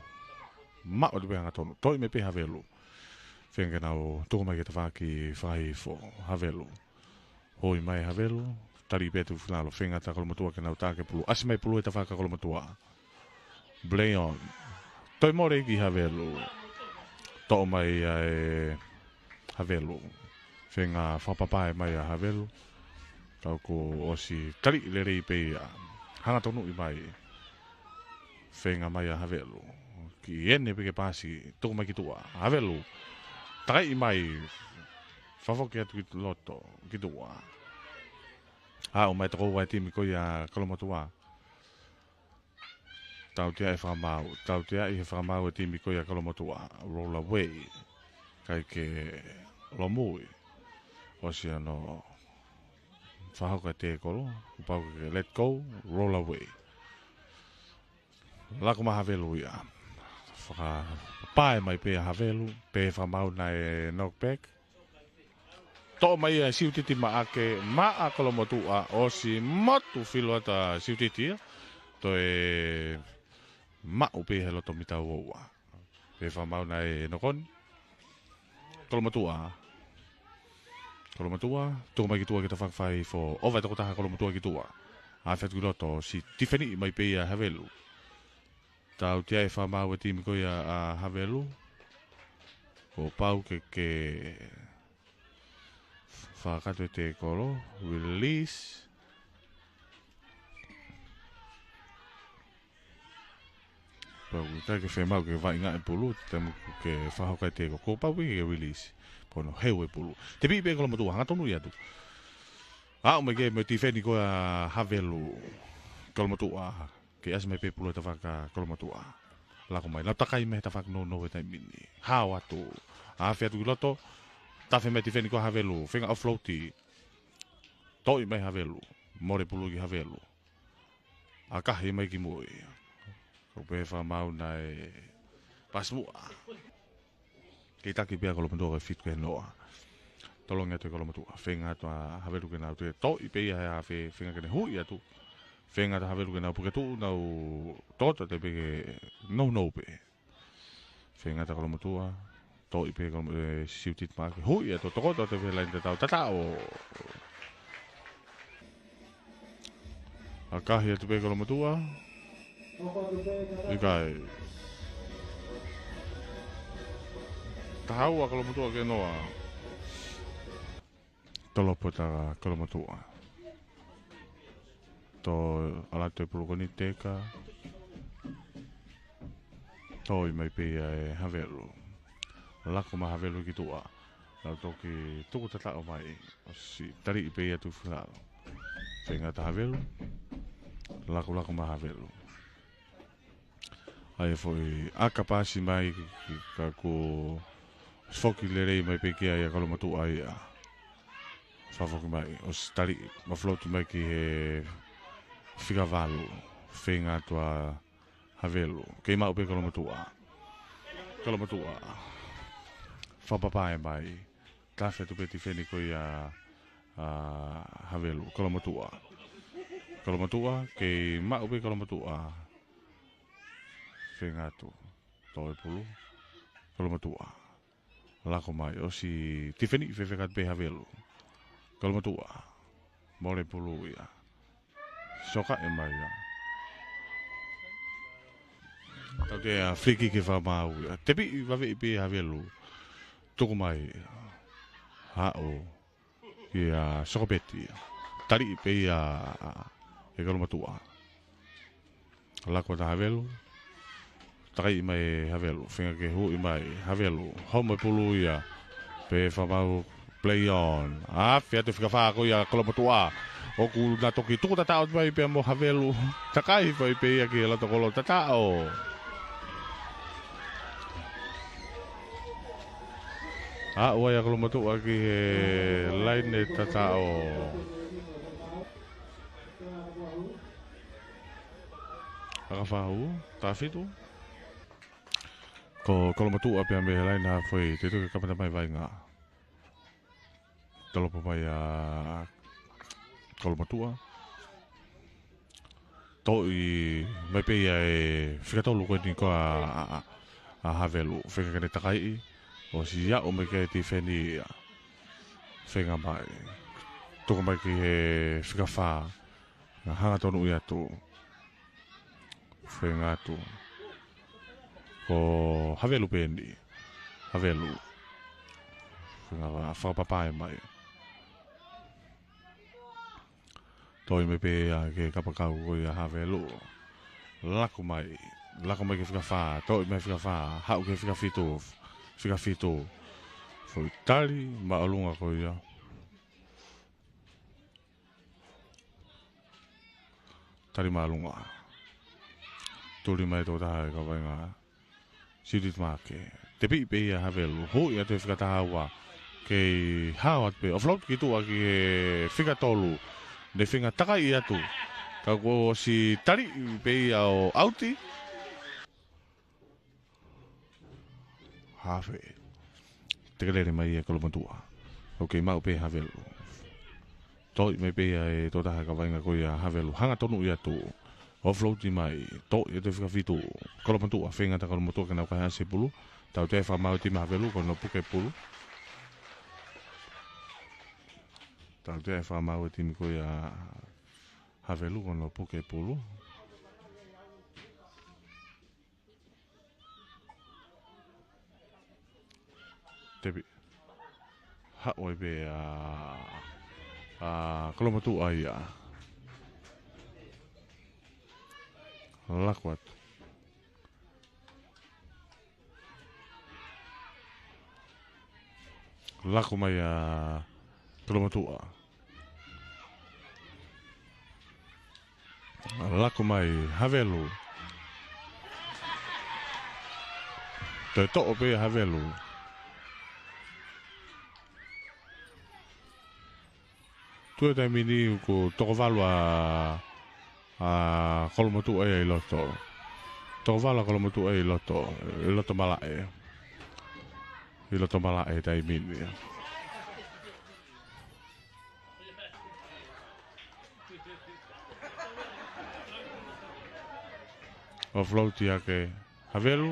Mao te peanga tonu. Toi me pe havelu. Whenga nau. Toko mai ke te whaki whai fo. Havelu. Hoi mai havelu. Tari petu whinalo. Whenga ta kolomatua ke nau tāke pulu. Asi mai pulu e te whaka kolomatua. Play on. Toi more ki havelu. Toko mai havelu. Whenga whapapae mai a havelu. Tau ko osi tari le rei pe hanga tonu i mai. Whenga mai a havelu. Ki ene peke pasi. Toko mai ki tua. Havelu. Takai i mai. Whawhoke atu ki loto. Ki tua. O mai toko wai timi ko ia kolomatua. Tau tia e whamau. Tau tia i he whamau e timi ko ia kolomatua. Roll away. Kai ke lo mui. Osi ano. Whahauka te kolo. Upau ke let go. Roll away. Lako ma havelu ia. Whaka pae mai pe havelu. Pe whamau na e knockback. To mai e siutiti ma ake. Ma a kolomatua. Osi motu filo ata siutiti. To e ma upe he loto mita uoua. Pe whamau na e nokon. Kolomatua. Kolomatua. Toko mai ki tua ki ta whakawhai fo. Ova toko taha kolomatua ki tua. A whetu ki loto. Si tifeni mai pe ia havelu. Tau tia e whamau e timi ko ia a havelu. Ko pau ke whakato e te kolo. Release. Pau kai ke whemau ke vai ngā e pulu. Temu ke whahaukai te ko pau ke release. Pono heu e pulu. Te pi pe kolomatua. Hanga tonu ia tu. O mai ke me tifeni ko a havelu. Kolomatua. Ke as me pe pulu e ta whaka kolomatua. Lako mai. Lau takai me ta whaka no e tai mini. Hau atu. A whea tu ki loto. Tafe me tifeni ko havelu. Whenga offloadi. Toi mai havelu. More pulu ki havelu. A kahi mai ki mui. Ko pe whamau na e pasmua. Kei taki pia kolomatua ke fit ke noa. Tolonga te kolomatua. Whenga to a havelu ke nau te toi pe ia hea whenga kene hui atu. Whenga ta havelu ke nau puke tu nau tota te peke no pe. Whenga ta kolomotua, to i pe siutit make. Hui e to tota te velain te tau tatao. Akahi e te pe kolomotua. Ikai. Tahau a kolomotua ke noa. Tolopo ta kolomotua. To alato e pulukoni teka. Toi mai pe e havelu. Lako ma havelu ki tua. Lau toki tuku tatao mai. Si tari i pe atu whilalo. Whenga ta havelu. Lako ma havelu. Ai foi akapasi mai ka ko foki lerei mai pe ki ai kolomotua ai a. Fafoki mai. Os tari ma flotu mai ki he whikavalu. Whenga tua havelu. Kei mau pe kolomotua. Kolomotua. Whapapae mai. Kawhe tu peti wheni koi a havelu. Kolomotua. Kolomotua. Kei mau pe kolomotua. Whenga tu. Toi pulu. Kolomotua. Lako mai. O si tifeni whewhekat pe havelu. Kolomotua. Mole pulu ia. Soka e mai ia. Tau te a whiki ke whamau ia. Tepi wawe i pe havelu. Tuku mai. Hao. Ia sokopeti. Tari i pe ia. E kolomotua. Lako ta havelu. Takai mai havelu. Whenga ke hui mai havelu. Home pulu ia. Pe whamau. Play on. Whia te whikawhako ia kolomotua. Oku na toki tuku tatao mai pe mo havelu. Takai vai pe ia ki lato kolo tatao. Ua ia kolomotua ki he laine tatao. Akawhahu. Tawhitu. Ko kolomotua pe me laine ha foi. Te tuke kapata mai vai ngā. Talopo mai a kolomotua. Toi mai pe ia e whikatolu koe ni ko a havelu. Whenga kene takai. O si ia o me ke te wheni ia. Whenga mai. Toko mai ki he whikawha. Nga hanga tonu ia tu. Whenga tu. Ko havelu peni. Havelu. Whenga whakapapae mai. Toi me pe a ke kapakau ko ia havelu. Lako mai ke whikawha. Toi me whikawha. Hau ke whikawhitu. Whikawhitu. Foi tali maalunga ko ia. Tali maalunga. Tuli mai tō taha e ka wainga. Sirit make. Te pi pe ia havelu. Hoi a te whikatahaua. Kei hawat pe. Oflaut ki tua ki he whikatolu. Ne whinga taka i atu. Ka ko si tari pe ia o auti. Hawe. Te kalere mai e kolomotua. Ok, mau pe havelu. Toi mai pe e tō taha ka wainga ko ia havelu. Hanga tonu i atu. Offload mai. Toi e te whikawhitu. Kolomotua. Whenga ta kolomotua ka nau kai hase pulu. Tau te whamau ti havelu ko no puke pulu. Tau te whamau ti ko ia havelu ko no puke pulu. Tepi. Haoi be kolomotua ia. Lakwat. Lako mai kolomotua. Lako mai havelu. Te to'o pe havelu. Tue tai mini ko toko walu a kolomotua e loto. Toko walu a kolomotua e loto malae. I loto malae tai mini. O floaty ake havelu.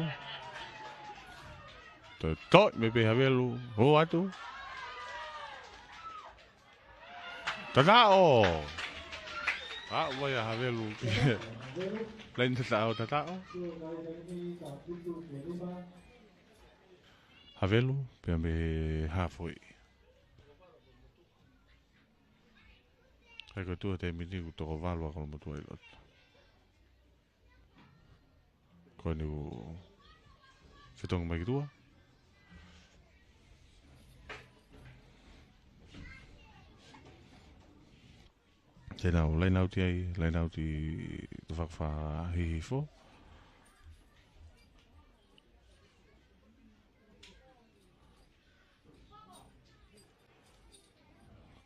Toi me pe havelu. O atu. Tatao. Wai havelu. Lain tatao. Havelu pe me halfway. Kai ko tu te mini ku to valo ko mo tu ilot. Ko ni fitong mai tua. Tēnā o lainau ti ai, lainau ti whakawha hihi fo.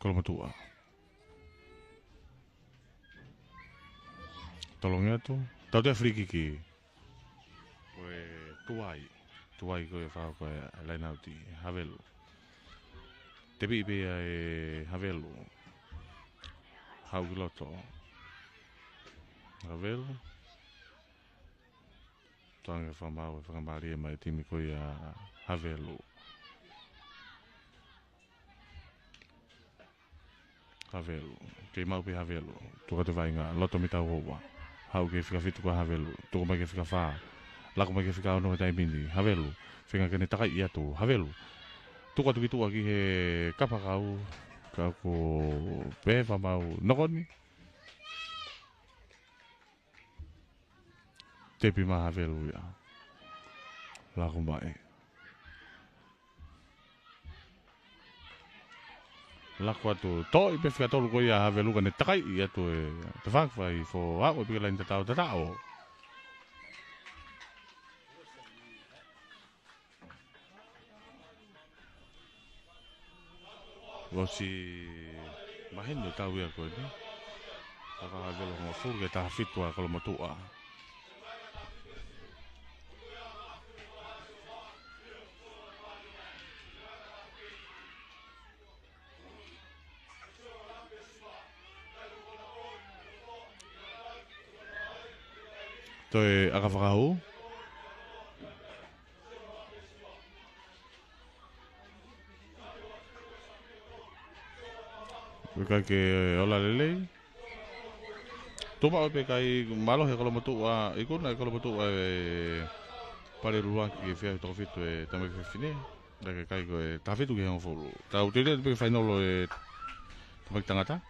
Kolomatua. Tolongi atu. Tau te frikiki. Koe tuai. Tuai koe whao koe lainau ti havelu. Te pipi e havelu. Hau kiloto. Havelu. Toanga whamau e whakamari e mai timi koe a havelu. Havelu. Kei mau pe havelu. Tuka te vainga. Loto mita uowa. Hau ke whika whitu kua havelu. Tuko mai ke whika whaa. Lako mai ke whika ono e taimindi. Havelu. Whinga kene takai i atu. Havelu. Tuka tuki tua ki he kapakau. Ka ko pe whamau nokoni. Tepi ma havelu ia. Lako mai. Lako atu. Toi pe whika tolu ko ia havelu kane takai i atu e. Te whakawhai fo hau e pika lain tatao tatao. Wasi mahendo tau ia koe ni. Taka havelu mo furge taha fitua kolo matua. Toi aka whakahau. Kai ke ola lelei. Tuma o pe kai malo he kolo matua. Ikuna e kolo matua e pare ruang ki whia toko fitu e tamai whiwhine. Dake kai ko e tawhitu ki hong fulu. Tau te rea pe whainolo e tamai tangata.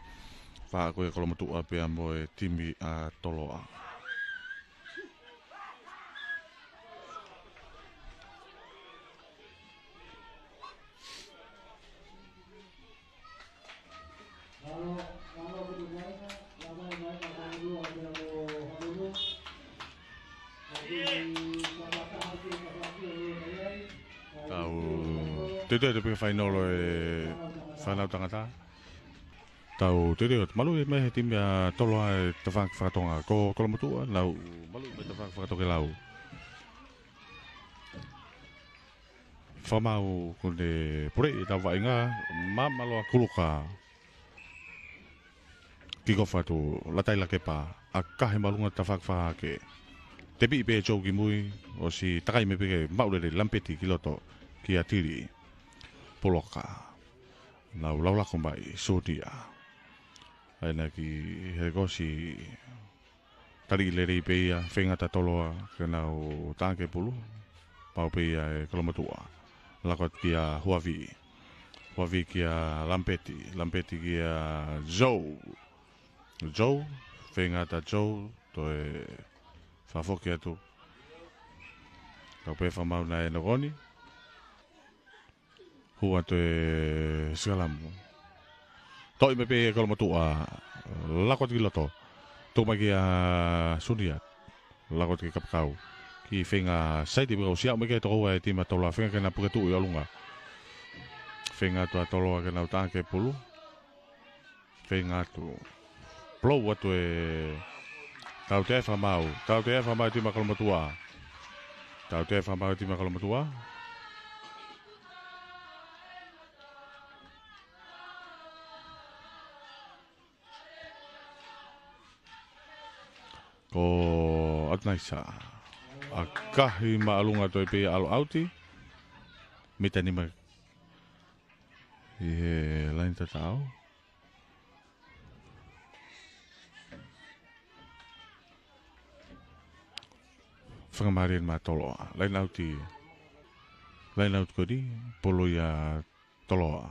Wha ko e kolo matua pe amo e timi a toloa. Te te pe whainolo e whanau tangata. Tau te te malu e mehe timi a toloa e te whakatonga ko kolo matua. Lau malu e te whakatoke lau. Whamau kone pure i tau wainga. Mamalo a kuluka. Kiko whatu latai la kepa. A kahe malunga ta whakawhake. Te pi pe chou ki mui. O si takai me peke maurere lampeti ki loto. Ki a tiri. Poloka. Nau laulako mai sotia. Aina ki he gosi tari lerei peia whengata toloa ke nau tāke pulu. Pau peia e kolomatua. Lakot ki a Huavi. Huavi ki a Lampeti. Lampeti ki a Zou. Zou. Whengata Zou. To e whafoki atu. Kau pe whamau na e nogoni. Hua te Sigalamu. Toi me pe kolomatua. Lakot ki loto. Toma ki a Suniat. Lakot ki kapkau. Ki whenga saiti biko siau me ke toko e tima toloa. Whenga kena puketu i olunga. Whenga tua toloa kena utake pulu. Whenga tu. Plou atu e. Tau te whamau. Tau te whamau tima kolomatua. Tau te whamau tima kolomatua. Ko atnaisa. A kahi maalunga toi pe alo auti. Mita ni ma. I lain tatao. Whangamarin ma toloa. Lain auti. Lain auti ko di. Polo ia toloa.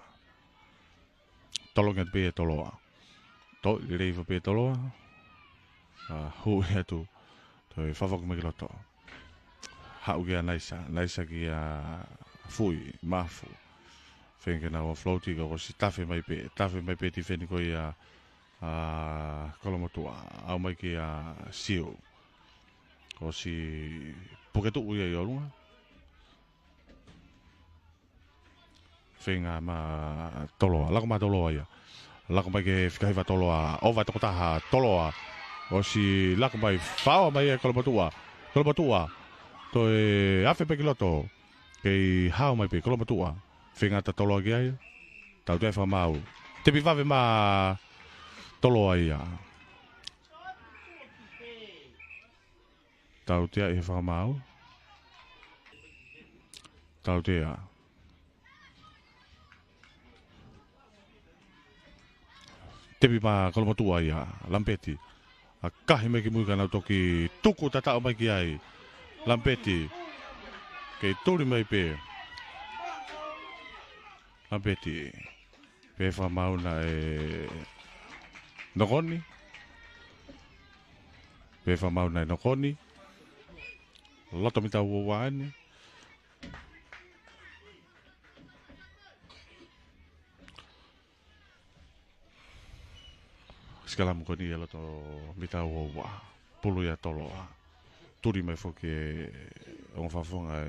Tolongat pe toloa. To i reiva pe toloa. Hu ia tu. Toi whawak magiloto. Hau kia naisa. Naisa kia fui. Mafu. Whenke na o floati ko si tafe mai pe. Tafe mai pe ti wheni ko ia kolomotua. Au mai ki siu. Ko si puketu uia i olunga. Whenga ma toloa. Lako ma toloa ia. Lako mai ke whikahiwa toloa. Owa toko taha toloa. O si lako mai whaoa mai e kolomotua. Kolomotua. Toi awhi pe kiloto. Kei hao mai pe kolomotua. Whenga ta toloa ki ai. Tau te whamau. Te piwawe ma toloa ia. Tau te ai whamau. Tau te a. Tepi ma kolomotua ia. Lampeti. A kahi me ki mui kanau toki tuku tatao mai ki ai. Lampeti. Kei turi mai pe. Lampeti. Pe whamau na e nokoni. Pe whamau na e nokoni. Loto mita uowaani. Skalamu koni e loto mita uowa. Pulu ia toloa. Turi mai foki e on whafonga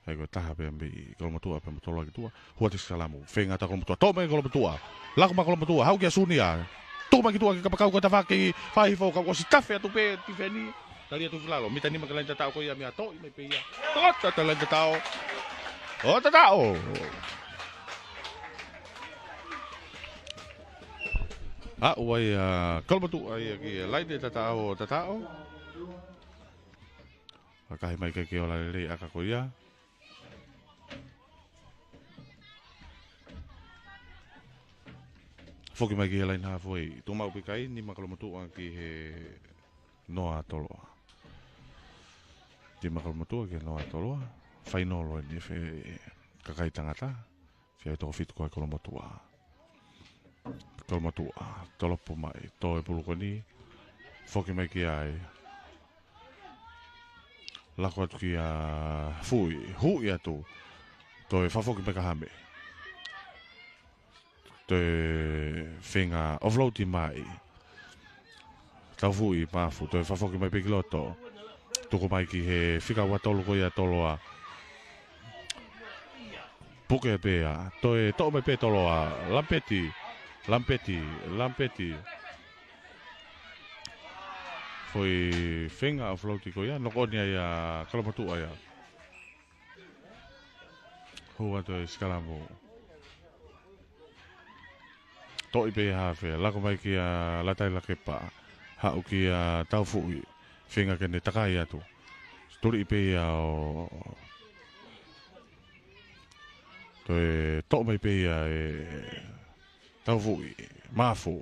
e ko taha pe ambi kolomotua pe motoloa ki tua. Hua te skalamu. Whenga ta kolomotua. Tō mai kolomotua. Lako ma kolomotua. Hau kia sunia. Tō mai ki tua ki kapakau ka tawhaki. Whahi fau kau si tafe atu pe ti wheni. Tali atu filalo. Mita ni makalain tatao ko ia mea tō i mai pe ia. Tota talain tatao. O tatao. Uai kolomotua ia ki lain te tatao tatao. Akahi mai ke ola rei aka ko ia. Foki mai ki he lain hafoi. Tō mau pikai ni makalomotua ki he noa toloa. Ti makalomotua ki he noa toloa. Whainolo ni whi kakai tangata. Whiai toko fitu koe kolomotua. Kolomotua. Tolopo mai. Tō e pulukoni. Foki mai ki ai. Lako atu ki fui. Hui atu. Tō e whafoki mai kahame. Te whenga offloadi mai. Tau fui mafu. Te whafoki mai pikiloto. Tuko mai ki he whikawa tolu ko ia toloa. Puke pea. Te tō mai pe toloa. Lampeti. Lampeti. Lampeti. Foi whenga offloadi ko ia. Nokoni ia kalamotua ia. Hua te skalamu. Toi pe hawe, lako mai ki latai lakepa, hau ki tau fui, whenga kene takai atu. Turi pe o... Toi to mai pe tau fui, mafu.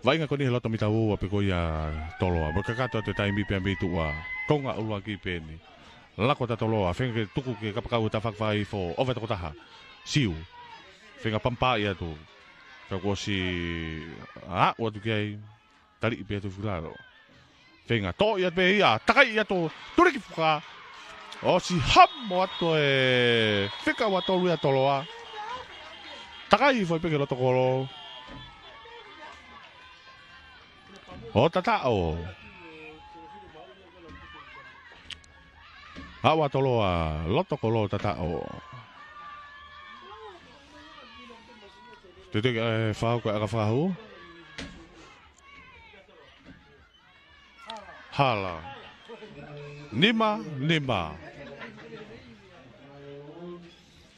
Vainga koni he loto mita ua pe ko ia toloa, mo kakato te taimi pe ambi tua, konga ulua ki peni. Lako ta toloa, whenga ke tuku ke kapakau ta whakawhai fo, owe toko taha, siu, whenga pampa ia tu. Kau si waktu kiai tali ipe tu filaro. Whenga to ia pe ia takai ia to turiki fuka. O si hammo atu e whika wa tolu ia toloa. Takai foi pe loto kolo. O tatao. Hawa toloa loto kolo tatao. Tete whao koe aka whahu. Hala. Nima, nima.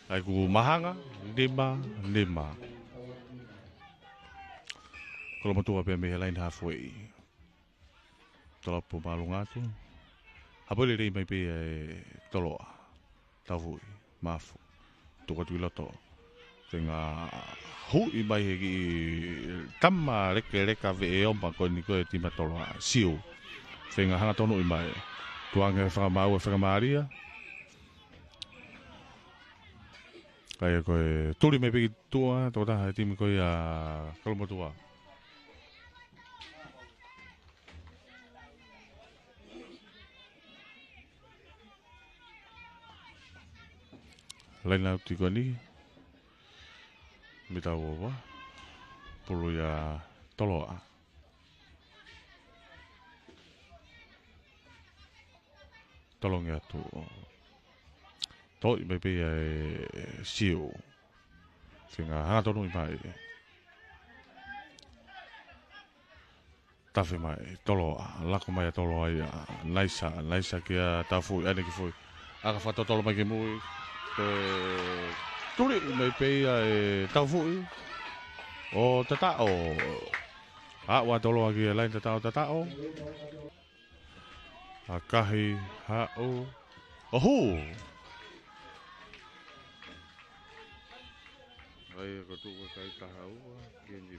Ai ku mahanga, nima, nima. Kolomotua pe me lain halfway. tolo po malunga tu. Habole rei mai pe toloa. Tavui, mafu. Tuka tui loto. Tenga hui mai heki tama reka ve e ompa koe ni koe tima toloa. Siu. Tenga hanga tonu i mai. Tuange whakamau e whakamaria. Kaya koe turi mai peki tua. Toko taha e timi koe a kalomotua. Laina tiko ni. Mita uwa. Pulu ya toloa. Tolong ya tu. Toi mai pe siu. Singa hana tonu i mai. Tafe mai toloa. Lako mai toloa ia. Naisa kia tafu ane ki foi. Aka whato tolo mai ki mui. Turi mai pe tafu i. O tatao. Wa toloa ki lain tatao. Akahi hao. Oho. Ai ko tu kai tahau geni.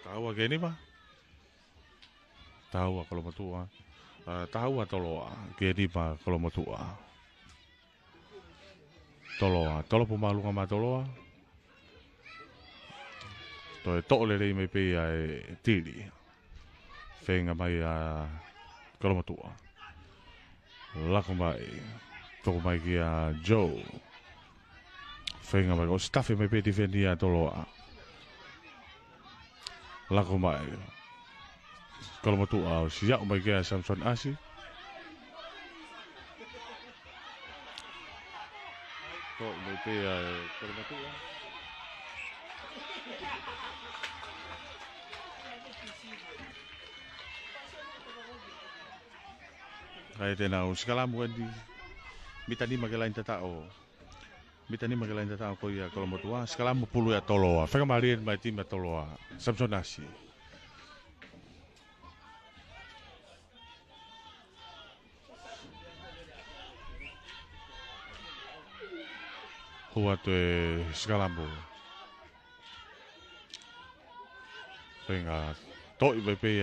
Tahau geni ba? Tahau kalau matua. Tahau toloa geni ba kalau matua. Tolo pumalu ngama toloa. To le mai pe ai tiri. Fenga mai kalau matua. Lako mai. Toko mai kia Joe. Fenga mai. O staffe mai pe defendia toloa. Lako mai. Kalau matua. Siap mai kia Samson Asi. Tok mai pe kalau matua. Kaya tena uskalamu di mitani magalain tatao. Mitani magalain tatao ko ya kalau matua skalamu pulu ya toloa. Feka marien mai tim toloa. Samson Asi. Hua tu skalamu. Fenga toi mai pe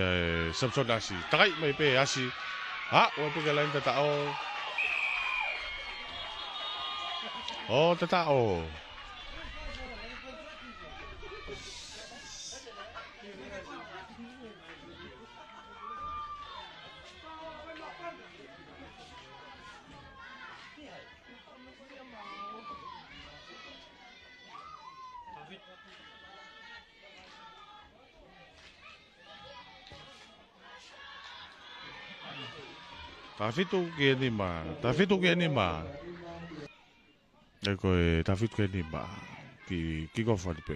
Samson Asi. Takai mai pe Asi. Wala pagalain tatao. Oh, tatao. Tafitu ke ni ma. Eko tafitu ke ni ma. Ki ko fa pe.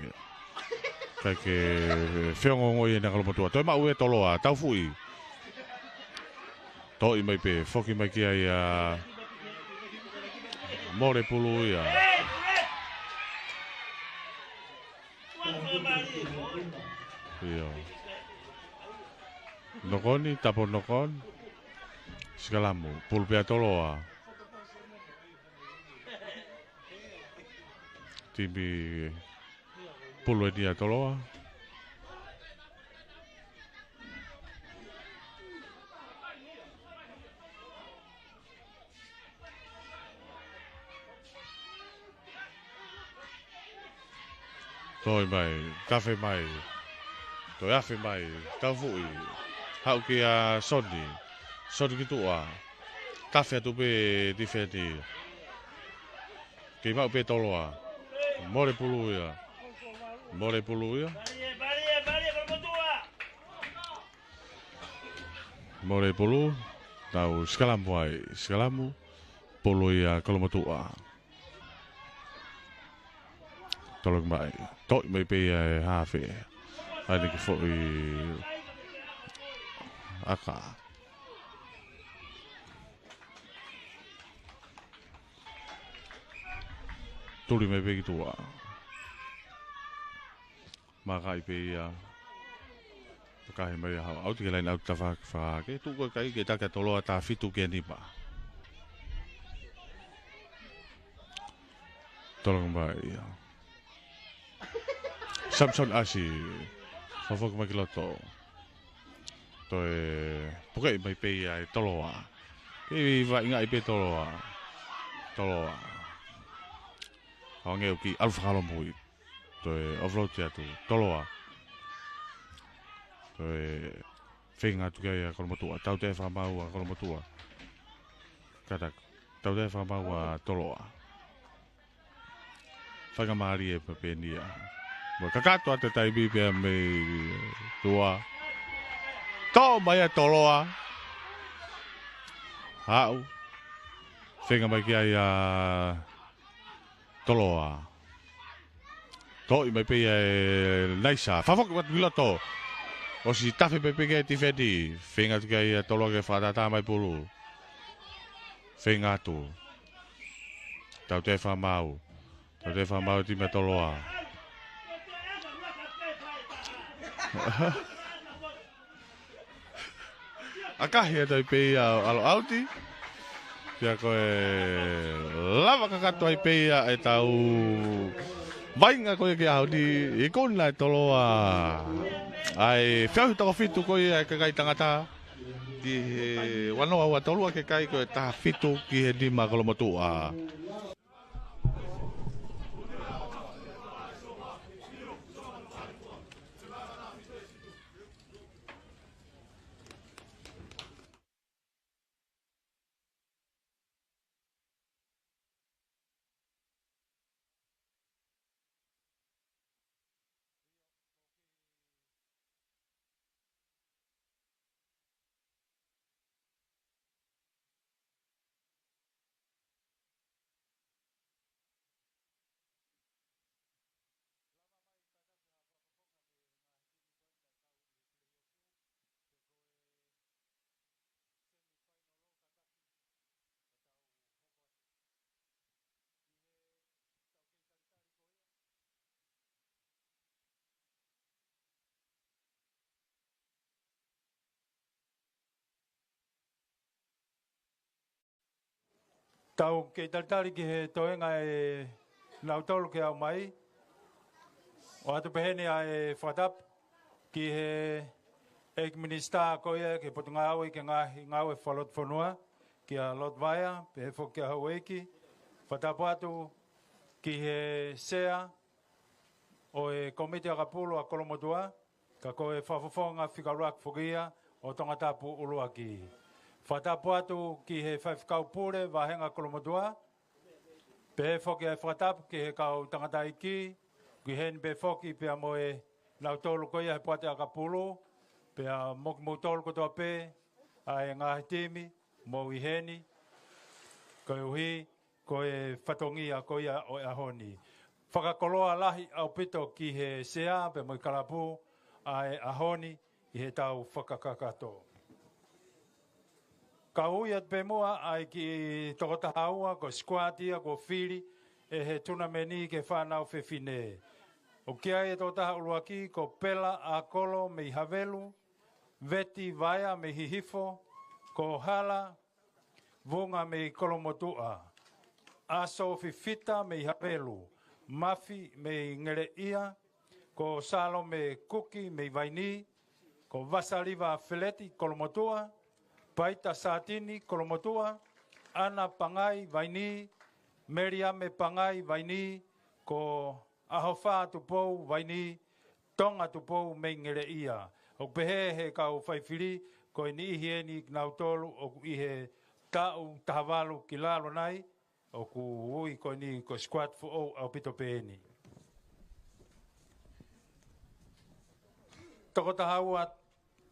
Kai ke fiongo ngoi na kalau matua. Toi ma ue toloa, tau fui. Toi mai pe, foki mai ki ai more pulu ia. Iyo. Nokoni, tapo nokon. Skalamu, pulpea toloa. Timi pulu dia toloa. Toi mai, kafe mai. Toi afe mai, tau fui. Hau ki Sony. Sony ki tua. Kafe tu pe difendi. Ki mau pe toloa. More pulu ya. More pulu ya. More pulu. Tau skalamu ai. Skalamu. Pulu ya kalau matua. Tolong mai. Tok mai pe hafe. Ani ki foi aka. Tuli mai pe tua. Makai pe Pakai mai au te lain au tafa fa ke tu ko kai ke ta ka tolo ta fitu ke ni pa. Tolong ba ya. Samson asi. Fafok makiloto. Toi pakai mai pe ai tolo a. Ke va inga pe tolo a. Tolo a. Au nge ki alfa halo mui. Toi offroad ya tu tolo a. Toi finga tu ke ya kol motua. Tau te fa mau a kol motua. Kata tau te fa mau a tolo a. Whakamari e papenia. Mo kakato ate tai bibia me tua. Tō mai a toloa. Hau. Whenga mai ki ai a toloa. Tō i mai pe e naisa. Whawhoki wat miloto. O si tafe pe peke ti wheti. Whenga tu ki ai a toloa ke whatata mai pulu. Whenga tu. Tau te whamau. Tau te whamau ti me toloa. Akahi e tai pei alo auti. Kia koe lava kakato ai pei e tau vainga koe ki audi. I kona e toloa. Ai whiahu tako fitu koe e kakai tangata. Ki wanoa ua tolua ke kai koe ta fitu ki he lima kolomotua. Tau ke taltari ki he toenga e nautolu ke au mai. O atu pehene a e whatap ki he ek minista koia ke potunga au ke ngau e whalot whanua ki a lot vaia pe he whoki a hau eiki. Whatapu atu ki he sea o e komite a kapulu a Kolomotua ka koe whawhawhonga whikaruak whukia o tongatapu ulua ki. Whatapu atu ki he whawhikau pure wahenga Kolomotua. Pe he whoki e whatapu ki he kau tangata iki. Ki hen pe whoki pe a moe nautolu koia he puate a kapulu. Pe a moki moutolu kotoa pe a e ngahi timi mo i heni. Koe uhi koe whatongi a koia o e ahoni. Whakakoloa lahi au pito ki he sea pe mo i karapu a e ahoni i he tau whakakakato. Ka ui at pe mua ai ki tokota haua ko squatia ko fili e he tuna meni ke whanau whewhine. O kia e tokota haulua ki ko pela a kolo me i havelu, veti vaia me hihifo, ko hala vunga me i Kolomotua, aso fifita me i havelu, mafi me i ngere ia, ko salo me kuki me i vaini, ko vasaliva fileti Kolomotua, Paita Satini, Kolomotua, Ana Pangai, Vaini, Meriame Pangai, Vaini, ko Ahofa Tupou, Vaini, Tonga Tupou, Mengere Ia. O pehe he kau whaifiri, ko ni hieni nautolu, o ihe tau tahavalu kilalo nai, o ku ui ko ni ko squat fu o au pito peeni. Toko tahauat,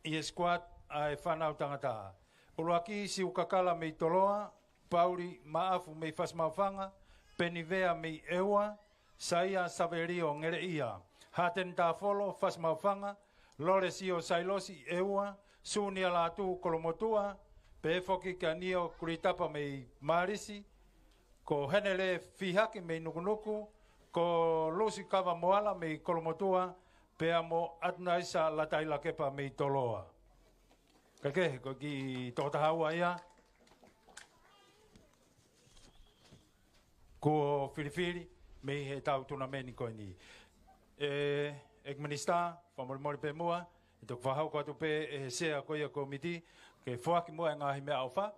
i squat ai whanau tangata. Uluaki si ukakala mei toloa, pauri maafu mei fasmawhanga, penivea mei ewa, saia saverio ngere ia. Haten ta folo fasmawhanga, lore sio sailosi ewa, sunia la tu Kolomotua, pefoki ka nio kuritapa mei marisi, ko henele fihaki mei nukunuku, ko lusi kava moala mei Kolomotua, pea mo atna isa latai la kepa me toloa. Kake ko ki tota hawa ia. Ko filifili me he tau tuna meni ko ni. Ek minista famor pe mua to whahau ko pe sea ko ia komiti ke foaki mua ngahi me alfa.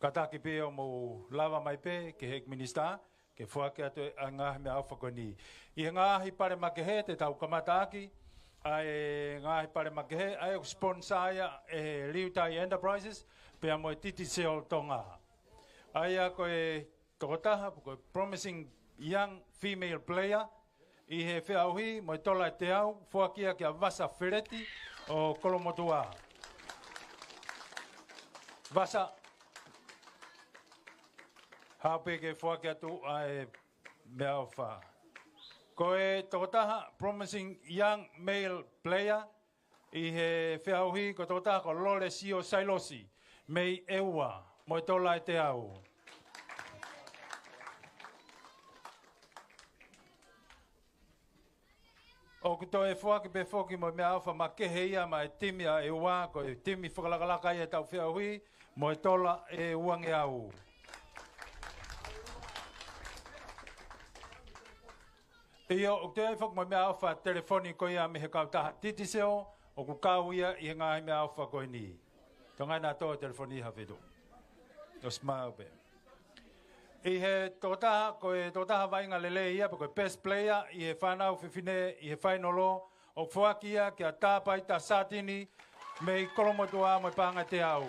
Kataki pe o mo lava mai pe ke ek minista ke foaki atu ngahi me alfa ko ni. I ngahi pare makehe te tau kamataki ai ngahi pare makehe ai sponsor Liutai Enterprises pe mo titi seo tonga. Ai ko tokotaha ko promising young female player I he whiauhi mo tola te au fuakia kia Vasa Ferretti o Kolomotua. Vasa hape ke fuakia tu ai mea wha. Ko e tokotaha promising young male player I he whiauhi ko tokotaha ko Lole Sio Sailosi mei eua mo tola te au. O kuto e fuaki pe foki mo mea awha ma keheia ma e timi a e ua, ko e timi whakalakalaka e tau whia hui, mo e tola e uange au. Ia o kuto e foki mo mea awha telefoni ko ia me he kautaha titiseo, o ku kau ia I he ngahi mea awha ko ni. Tonga nā toa telefoni hawhidu. O smile pe. I he totaha, ko e totaha vainga lele ia, ko e best player, I he whanau whiwhine, I he whainolo, o whuakia ki a tāpai ta sātini, me I kolomotua mo I pānga te au.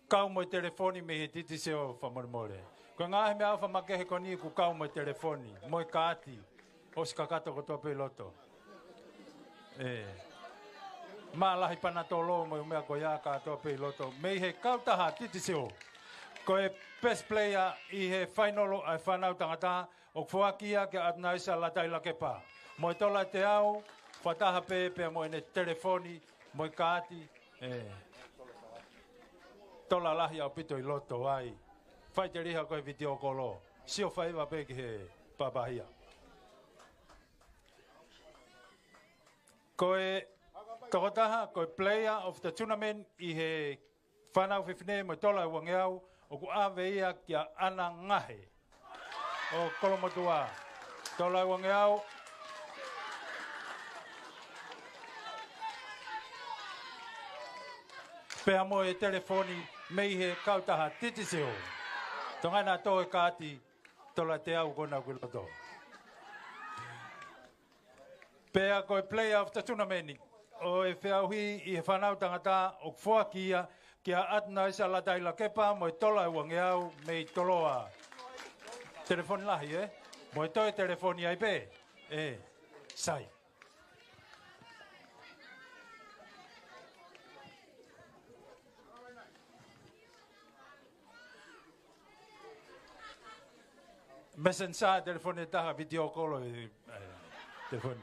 Kau mo I telefoni me he titi seo whamoremore. Ko ngāhi mea awha makehe koni ku kau mo I telefoni, mo I kāti, o si kakato ko tope loto. Ma lahi pana tolo mo mea ko ia ka tope loto. Mei he kautaha titiseo. Ko e best player I he whainolo ai whanau tangata o whuakia ke atnaisa latai lakepa. Mo I tola te au, whataha pe mo I ne telefoni, mo I kāti. Tola lahi au pito I loto ai. Whai te riha koe video kolo. Sio whaiwa pe ki he papahia. Ko e tokotaha, ko e player of the tournament I he whanau whiwhine mo tola wangeau o ku awe ia kia ana ngahe o Kolomotua. Tola wangeau pea mo e telefoni mei he kautaha titiseo. Tonga nā tō e kāti tola te au kona kuloto. Pea ko e player of the tournament o e whiauhi I he whanau tangata o whuakia kia atna isa latai la kepa mo e tola e wangeau me I toloa. Telefoni lahi mo e toi telefoni ai pe. Sai. Mesen sa telefoni taha video call telefoni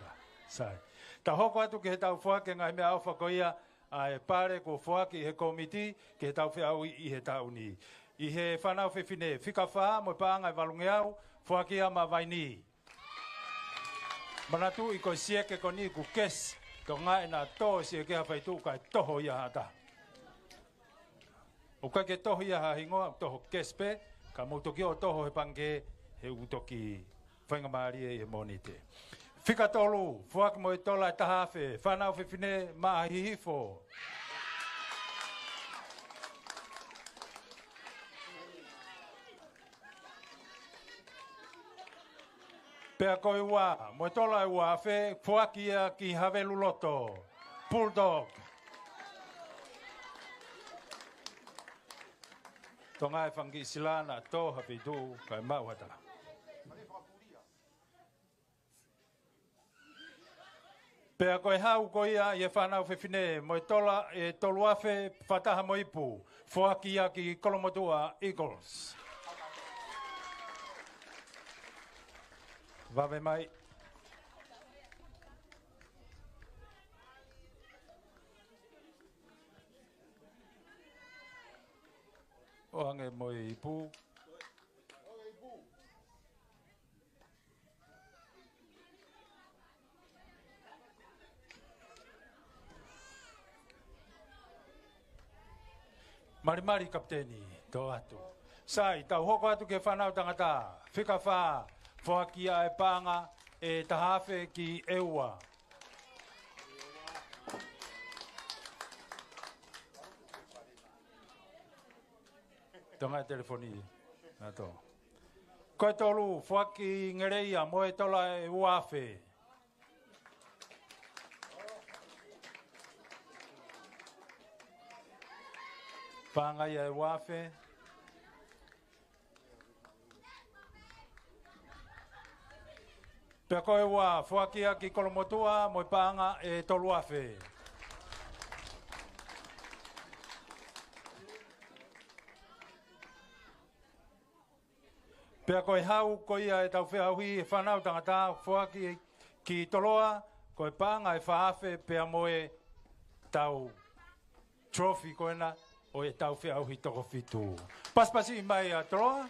sai. Ta hoko atu ke he tau whuake ngai mea au whakoia a pare ko whuake I he komiti ke he tau whiau I he tau ni. I he whanau whiwhine whika wha mo pāngai walunge au whuake a ma vaini. Manatu I ko sieke ko ni ku kes ko ngai na tō sieke ha whaitu kai toho ia hata. O kai ke toho ia ha hingoa toho kes pe ka mautoki o toho he pange he utoki whaingamari E he monite. Whika tolu, whuak mo I tola tahawhe, whanau whiwhine maa hihifo. Pea koe wā, mo tola e wā whe, whuakia ki Havelu Loto, Bulldog. Tonga e whangi silana tō hawhitu kai mauhata. Pea koe hau ko ia I e whanau whiwhine, mo I tola e toluafe whataha mo ipu, whuakia ki Kolomotua Eagles. Wawe mai. o ange mo i pu. Mari kapteni, to atu. Sai, tau hoko atu ke whanau tangata, whika wha, whakia e panga, e tahawhe ki eua. Tonga telefoni, ato. Koe tolu, whaki ngereia, moe tola e uawhe. Panga ia e uawhe. Pea koe ua, whakia ki kolomotua, moe panga e tolu uawhe. Pea koe hau, koe ia e tau whiahui, e whanau tangata, whaki ki toloa, koe panga e whaafe, pea moe tau trophy koena, o e tau whiahui toko fitu. Paspasi mai a toloa.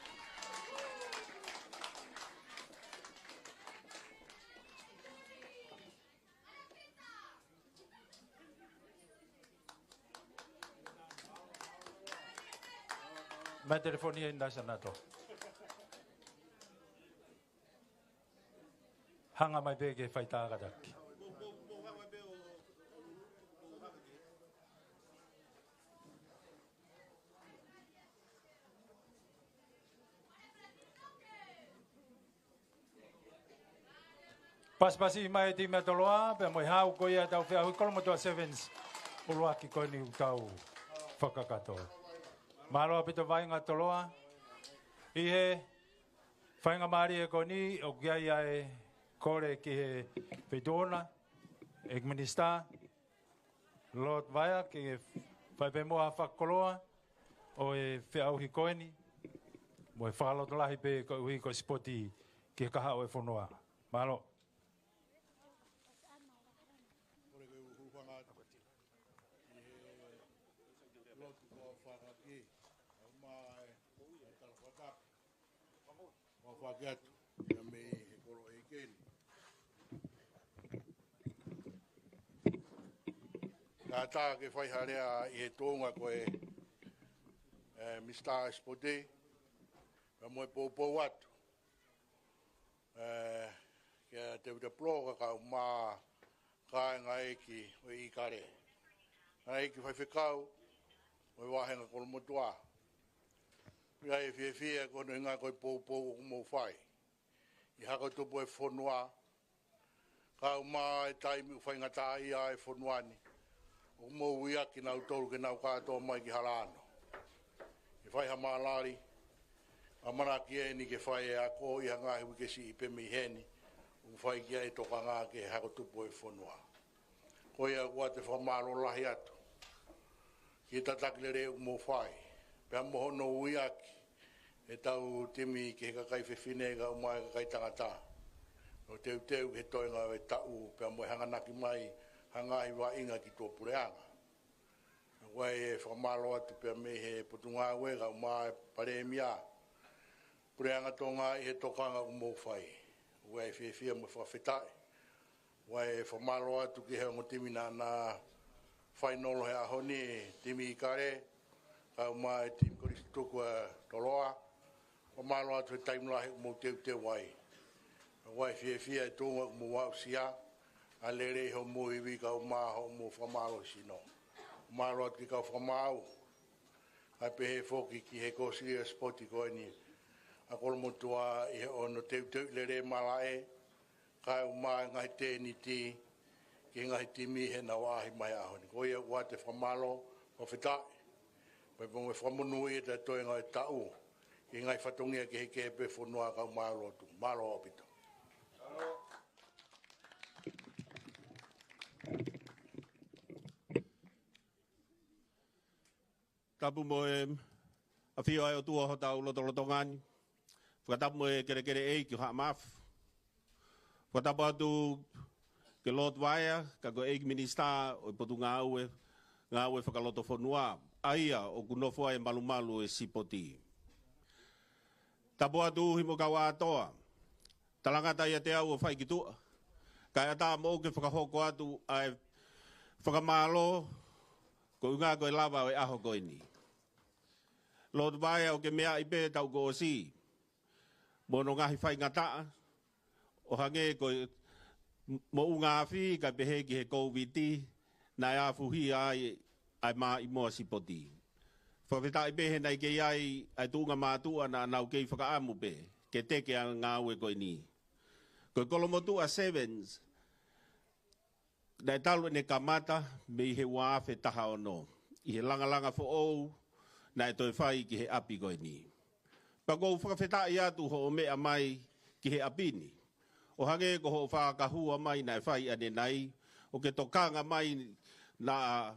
Mai telefonia inda sanato. Hanga mai bege whaita agadaki. Paspasi mai ti me toloa, pe moi hau ko ia tau whiahui kolomotua sevens. Uruaki koe ni utau whakakato. Māloa pito vainga toloa. Ihe, whainga maari e ko ni, o kia ia e kore ki he Fedona, Ekminista, Lord Vaia, ki he whaipe moa whakoloa, o e whiauhi koeni, mo e whakalotolahi pe ko ui ko spoti ki he kaha o e whanua. Mālo. Whakatu, ia me he koro e keni. Nā tā ke whaiharea i he tōnga koe Mr. Spode, ka moe pōpō atu. Kia te uta ploka ka umā kāe ngā eki o i kare. Ngā eki whaiwhikau, o i wahenga kolomotua. Pia e whia kono i ngā koe pōpō o mō whai. I hako tupu e whonua. Ka umā e taimi u whaingata ia e whonuani. O mō uiaki nau tolu ke nau kātoa mai ki harano. I whai ha mālari. A mana ki e ni ke whai e a ko i hanga hui ke si i pe mi heni. U whai ki e toka ngā ke hako tupu e whonua. Ko ia kua te whamaro lahi atu. Ki tatakilere u mō whai. Pea moho no uiaki, e tau timi ke kakai whiwhine ka umai kakai tangata. No teu he toenga e tau, pea moe hanganaki mai, hangahi wa inga ki tō pureanga. Wai e whamalo atu pea me he putunga ue ka umai pare mia. Pureanga tō ngā i he tokanga umo whai. Wai e whiwhia mo whawhetai. Wai e whamalo atu ki he ngotimi nā whainolo he ahoni, timi i kare, ka umai tim koristuku toloa, o malo atu e taimulahi umo te wai. Wai whia e tōnga umo wau sia, a lere ho mo iwi ka umai ho umo whamalo sino. Malo atu ki ka whamau, a pehe whoki ki he kōsiri e spoti koe ni, a kolomotua i he ono te lere malae, ka umai ngahi tēni ti, ki ngahi timi he na wahi mai ahoni. Ko ia ua te whamalo, o whitai. Pai pongo e whamunu i te toenga e tau, i ngai whatongia ki he kepe whanua ka umaro tu. Malo opito. Tapu mo e a whio ai o tua ho tau loto ngani. Whakatapu mo e kere ei ki ha maf. Whakatapu atu ke Lord Vaia, ka ko Ekminista o potu ngā ue whakaloto whanua. aia o kunofo ai malumalu e sipoti. Tapo atu himo kawa atoa. Talangata ia te au o whai kitua. Kai ata mo ke whakahoko atu ai whakamalo ko unga koe lava o e aho koe ni. Lord vai o ke mea ipe tau ko o si. Mono ngahi whai ngataa. O hange koe mo unga awhi kai pehe ki he COVID na e afuhi ai maa i moa sipoti. Whawhetai pehe nei ke ai tuunga mātua na nau kei whakaamu pe, ke teke a ngā ue koe ni. Koe kolomotua sevens, nei talu ne kamata me i he wāwhe taha ono. I he langa fo ou, na e toi whai ki he api koe ni. Pakou whakawhetai atu ho o mea mai ki he apini. O hange ko ho whakahua mai na e whai ane nei, o ke tokanga mai na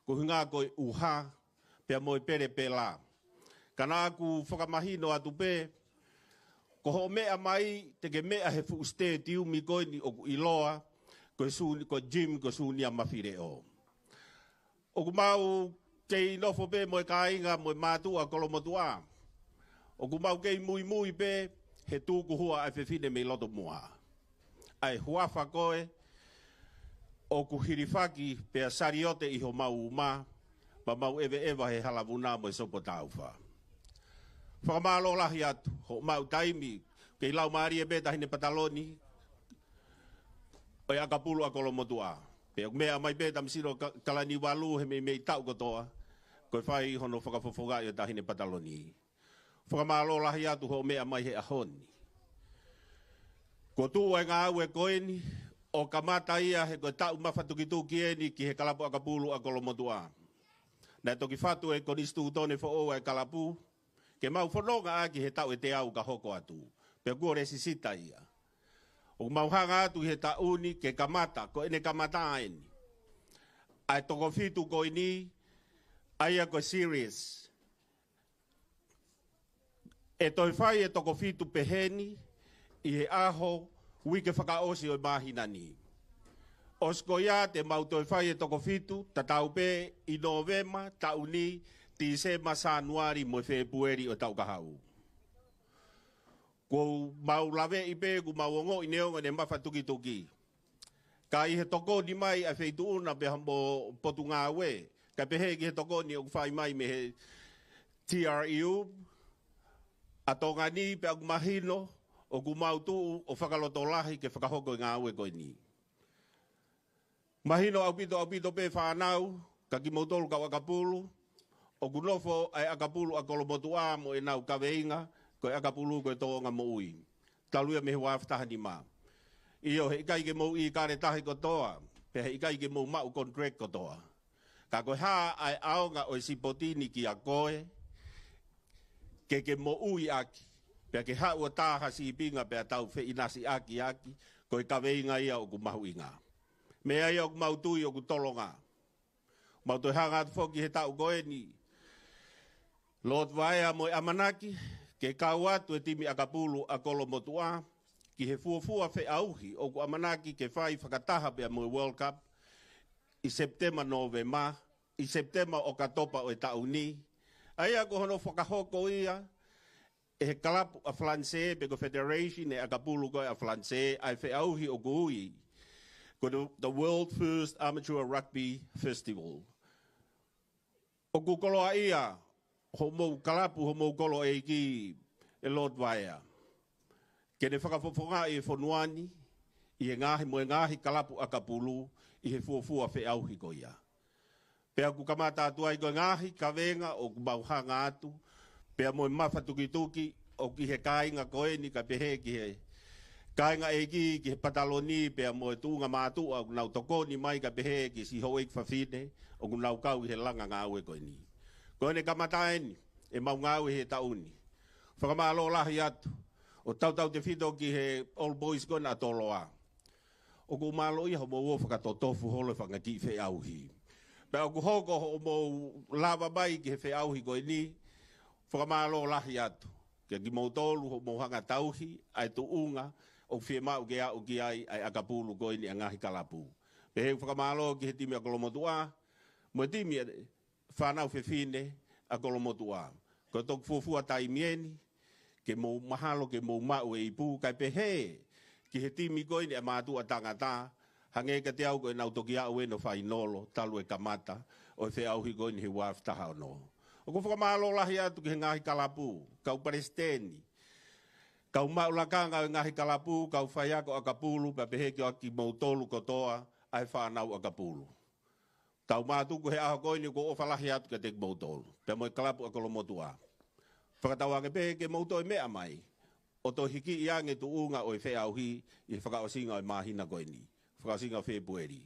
ko hunga koe uha, pea moi pere pe la. Kana aku whakamahino atu pe, ko ho mea mai, te ke mea he fuuste tiu mi koe ni o iloa, ko Jim ko suni a mawhire o. O kumau kei nofo pe moi kainga moi mātua kolomotua. O kumau kei mui pe, he tūku hua ai whewhine me loto mua. Ai huafa koe, o kuhirifaki pea sariote iho mau uma, pa mau ewa he halavuna mo e sopo tauwha. Whakamalo lahi atu, ho mau taimi, kei lau maari e beta hine pataloni, o e akapulu a kolomotua. Pea mea mai beta msiro kalani walu he mei tau kotoa, koe whai hono whakafofoga i o tahine pataloni. Whakamalo lahi atu, ho mea mai he ahoni. Ko tuu e ngā au e koeni, o kamata ia he koe tau mawhatukituki eni ki he kalapu akapulu a kolomotua. Nai toki whatu e konistu utone fo o e kalapu, ke mau whanonga a ki he tau e te au ka hoko atu. Pea kua resi sita ia. O mau hanga atu he tauni ke kamata, ko ene kamata eni. Ai toko fitu ko ini, aia ko serious. E toi whai e toko fitu peheni, i he aho, wike whakaosi o mahinani. Osko ia te mau toi whai e toko fitu, ta tau pe i novema, tau ni, ti se masanuari mo Februari o tau kahau. Ko mau lawe i pe, ku mau ongo i neonga ne mawhatuki. Ka i he toko ni mai a feitu una pe hambo potu ngā we. Ka pehe ki he toko ni o whai mai me he TRU, a tonga ni pe aku mahino, o ku mau tu o whakaloto lahi ke whakahoko i ngā ue koe ni. Mahino au pito pe whanau, ka ki mautolu ka wakapulu, o ku nofo ai akapulu a kolomotua mo e nau kaweinga, koe akapulu koe toonga mo ui. Taluia me he waftaha ni mā. Io he ikai ke mou i kare tahi kotoa, pe he ikai ke mou mau contract kotoa. Ka koe haa ai aonga o sipotini ki a koe, ke mo ui aki. Pea ke hau o tāha si pinga pea tau whi inasi aki, koe kaweinga ia o ku mahu inga. Mea ia o ku mautui o ku tolonga. Mautui hanga atu whoki he tau koe ni. Lord Vaea mo amanaki, ke kau atu e timi akapulu a kolomotua, ki he fuafua whi auhi o ku amanaki ke whai whakataha pea mo World Cup, i September November, i September o katopa o e tau ni. Aia ko hono whakahoko ia, e he kalapu a Flanse, pe ko Federation e akapulu koe a Flanse, ai whi auhi o kui, ko the World First Amateur Rugby Festival. O ku koloa ia, ho mou kalapu, ho mou kolo e ki e Lord Vaea. Ke ne whakafofonga e whonuani, i e ngahi mo e ngahi kalapu akapulu, i he fuafua whi auhi ko ia. Pea ku kamata atua i ko ngahi, kawenga o ku mauhanga atu, pea mo e mawhatuki o ki he kāinga koe ni ka pehe ki he kāinga e ki he pataloni, pea mo e tūnga mātua o ku nau toko ni mai ka pehe ki si ho eik whawhine, o ku nau kau i he langa ngā ue koe ni. Koe ne kamataeni, e mau ngā ue he tauni. Whakamalo lahi atu, o tau te whito ki he Old Boys koe na toloa. O ku malo iha mo uo whakatotofu holo whangati whi auhi. Pea o ku hoko o mo lava mai ki he whi auhi koe ni, whakamalo lahi atu. Ke ki mautolu ho mo hanga tauhi, ai tu unga, o whi mau ke au ki ai akapulu koe ni a ngahi kalapu. Pehe whakamalo ki he timi a kolomotua, mo timi whanau whewhine a kolomotua. Ko tok fufua taimieni, ke mou mahalo ke mou mau e ipu, kai pehe, ki he timi koini e mātua tangata, hange ka te au koe nau toki au e no whainolo, talu e kamata, o te au hi koini he waftaha no. O ko whakamalo lahi atu ki he ngahi kalapu, kau paresteni, kau maulakanga o ngahi kalapu, kau whaiako a kapulu, pa pehe ki o aki mou tolu kotoa, ai whanau a kapulu. Tau mātuku he aho koini ko o whalahi atu ka te mou tolu, pe moi kalapu a kolomotua. Whakatawange pehe ke mou toi mea mai, o to hiki i ange tu unga o e whea auhi, i whakaosinga o e mahina koini, whakaosinga o Februari.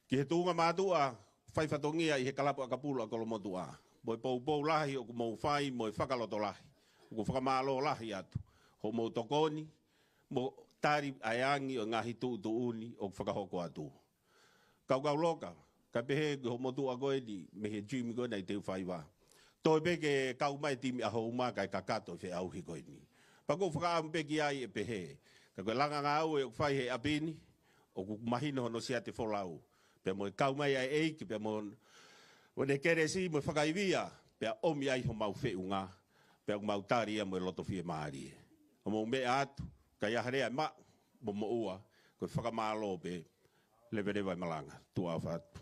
Ki he tuunga mātua, whaifatongia i he kalapu a kapulu a kolomotua. Moi pou lahi o ku mou whai, moi whakaloto lahi. O ku whakamalo lahi atu. Ho mou tokoni, mo tari aiangi o ngahi tuuni o whakahoko atu. Kau loka, ka pehe ho motu a koeni, me he Jimmy koena i te whaiwa. Toi peke kau mai timi a houma kai kakato whi auhi koeni. Pako whakaamu peki ai e pehe. Ka koe langa ngā au e o whai he apini, o ku mahino hono sia te wholau. Pea mo kau mai ai eiki, pea mo wane kere si mo whakaiwia, pea omi ai ho mau whiunga, pea mau taria mo loto whie maari. O mo mea atu, ka iaharea ma, mo ua, koe whakamalo pe, lewe vai malanga, tua whatu.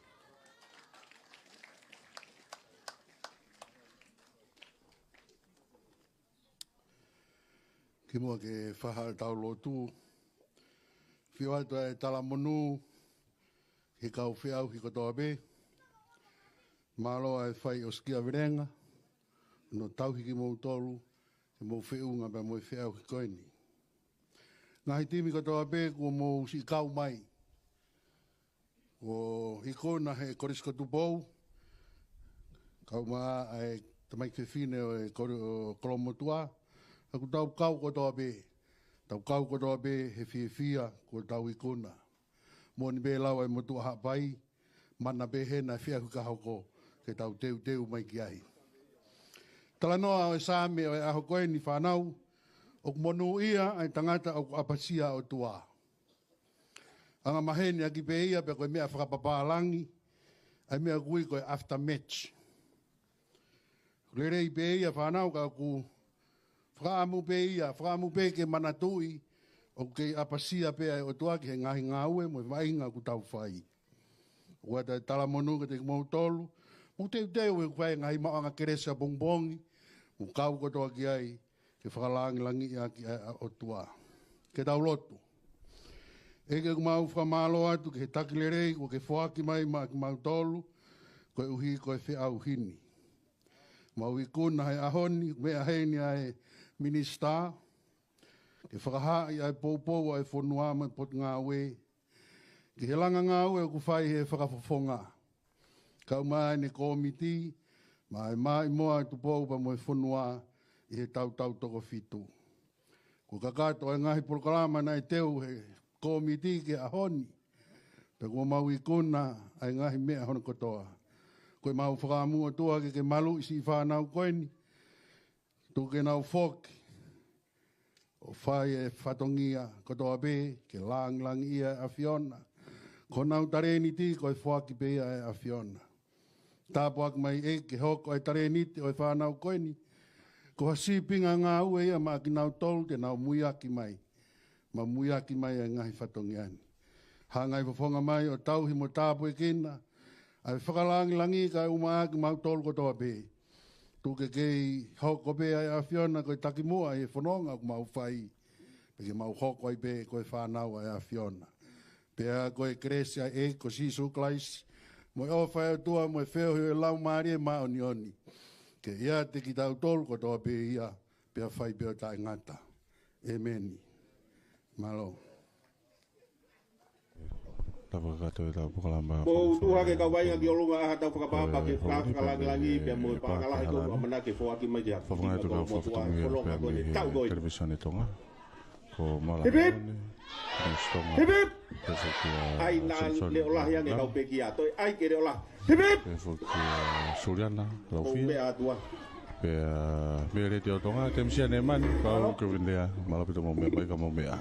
Ki mua ke whaha tau lotu. Whiwai toa e tala monu, he kau whiau hi kotoa be. Malo ai whai o skia virenga, no tau hiki mou tolu, he mou whiunga pe mou whiau hi koini. Ngahi timi kotoa be, kua mou si kau mai. O hikona he korisko tupou, kau maa ai tamai whiwhine o e kolomotua, aku tau kau kotoa be. Tau kau kotoa be he whiwhia ko tau hikona. Moni be lau ai motua hapai, mana be hena whiahu kahoko ke tau teu mai ki ai. Tala noa o e sāme o e aho koe ni whanau, o monu ia ai tangata o apasia o tua. Anga mahene aki pe ia pe koe mea whakapapālangi, ai mea kui koe after match. Rerei pe ia whanau ka ku whaamu pe ia, whaamu pe ke manatui, o ke apasia pe ai o tua ki he ngahi ngāue, mo mainga ku tau whai. Ua tai tala monu ka te kumau tolu, mo teu e kwai ngahi maanga keresa bongbongi, mo kau kotoa ki ai, ke whakalangi langi ia ki o tua. Ke tau lotu. Eke kumau whamalo atu, ke he takilerei, o ke whaaki mai ma ki mau tolu, koe uhi koe whiau hini. Mau i kuna hei ahoni, mea heini ai minister, ke whakahai ai poupou ai whonua mai pot ngā we, ke he langa ngā we ku whai he whakafofonga. Kau mai ne komiti, mai moa tu pou pa mo whonua i he tau toko fitu. Ko kakato ai ngahi proklama nai teu he komiti ke ahoni, pe kua mau i kuna ai ngahi mea hono kotoa. Koe mau whakamua tua ke malu isi whanau koeni, tu ke nau whoki, o whai e whatongia kotoa be, ke lang ia a Fiona, ko nau tareniti koe whaki be ia a Fiona. Tāpuak mai e ke hoko ai tareniti o e whanau koeni, ko hasipinga ngā ue ia ma ki nau tolu te nau muiaki mai, ma muiaki mai e ngahi whatongiani. Hangai whafonga mai o tauhi mo tāpu e kina, ai whakalangi ka umaaki mau tolu kotoa be. Tu ke kei hoko be ai a Fiona koe taki mua e whanonga ku mau whai. Peke mau hoko ai be koe whanau ai a Fiona. Pea koe kresi ai e ko sisu klaisi. Mo e whai tua mo e wheo e lau maari e mao ni oni. Ke ia te ki tau tolu kotoa be ia. Pea whai beo tai ngata. Amen. Malo. Tapa kato e tau pukalamba. Ko tuha ke kau wainga ki olunga aha tau whakapapa ke whakalangi pe mo pangalahi ko amana ke whaki mai te haki. Whafunga e tuka whakatungi e pia mi he televisione tonga. Ko mala Hip hip! Ai nā le olahi ange kau peki a toi ai kere olah. Hip hip! Pe whuki Suriana, lau O fia. mea atua. Pe me re te o tonga, te msia ne mani, kau ke windea, malapito mo mea, pai ka mo mea.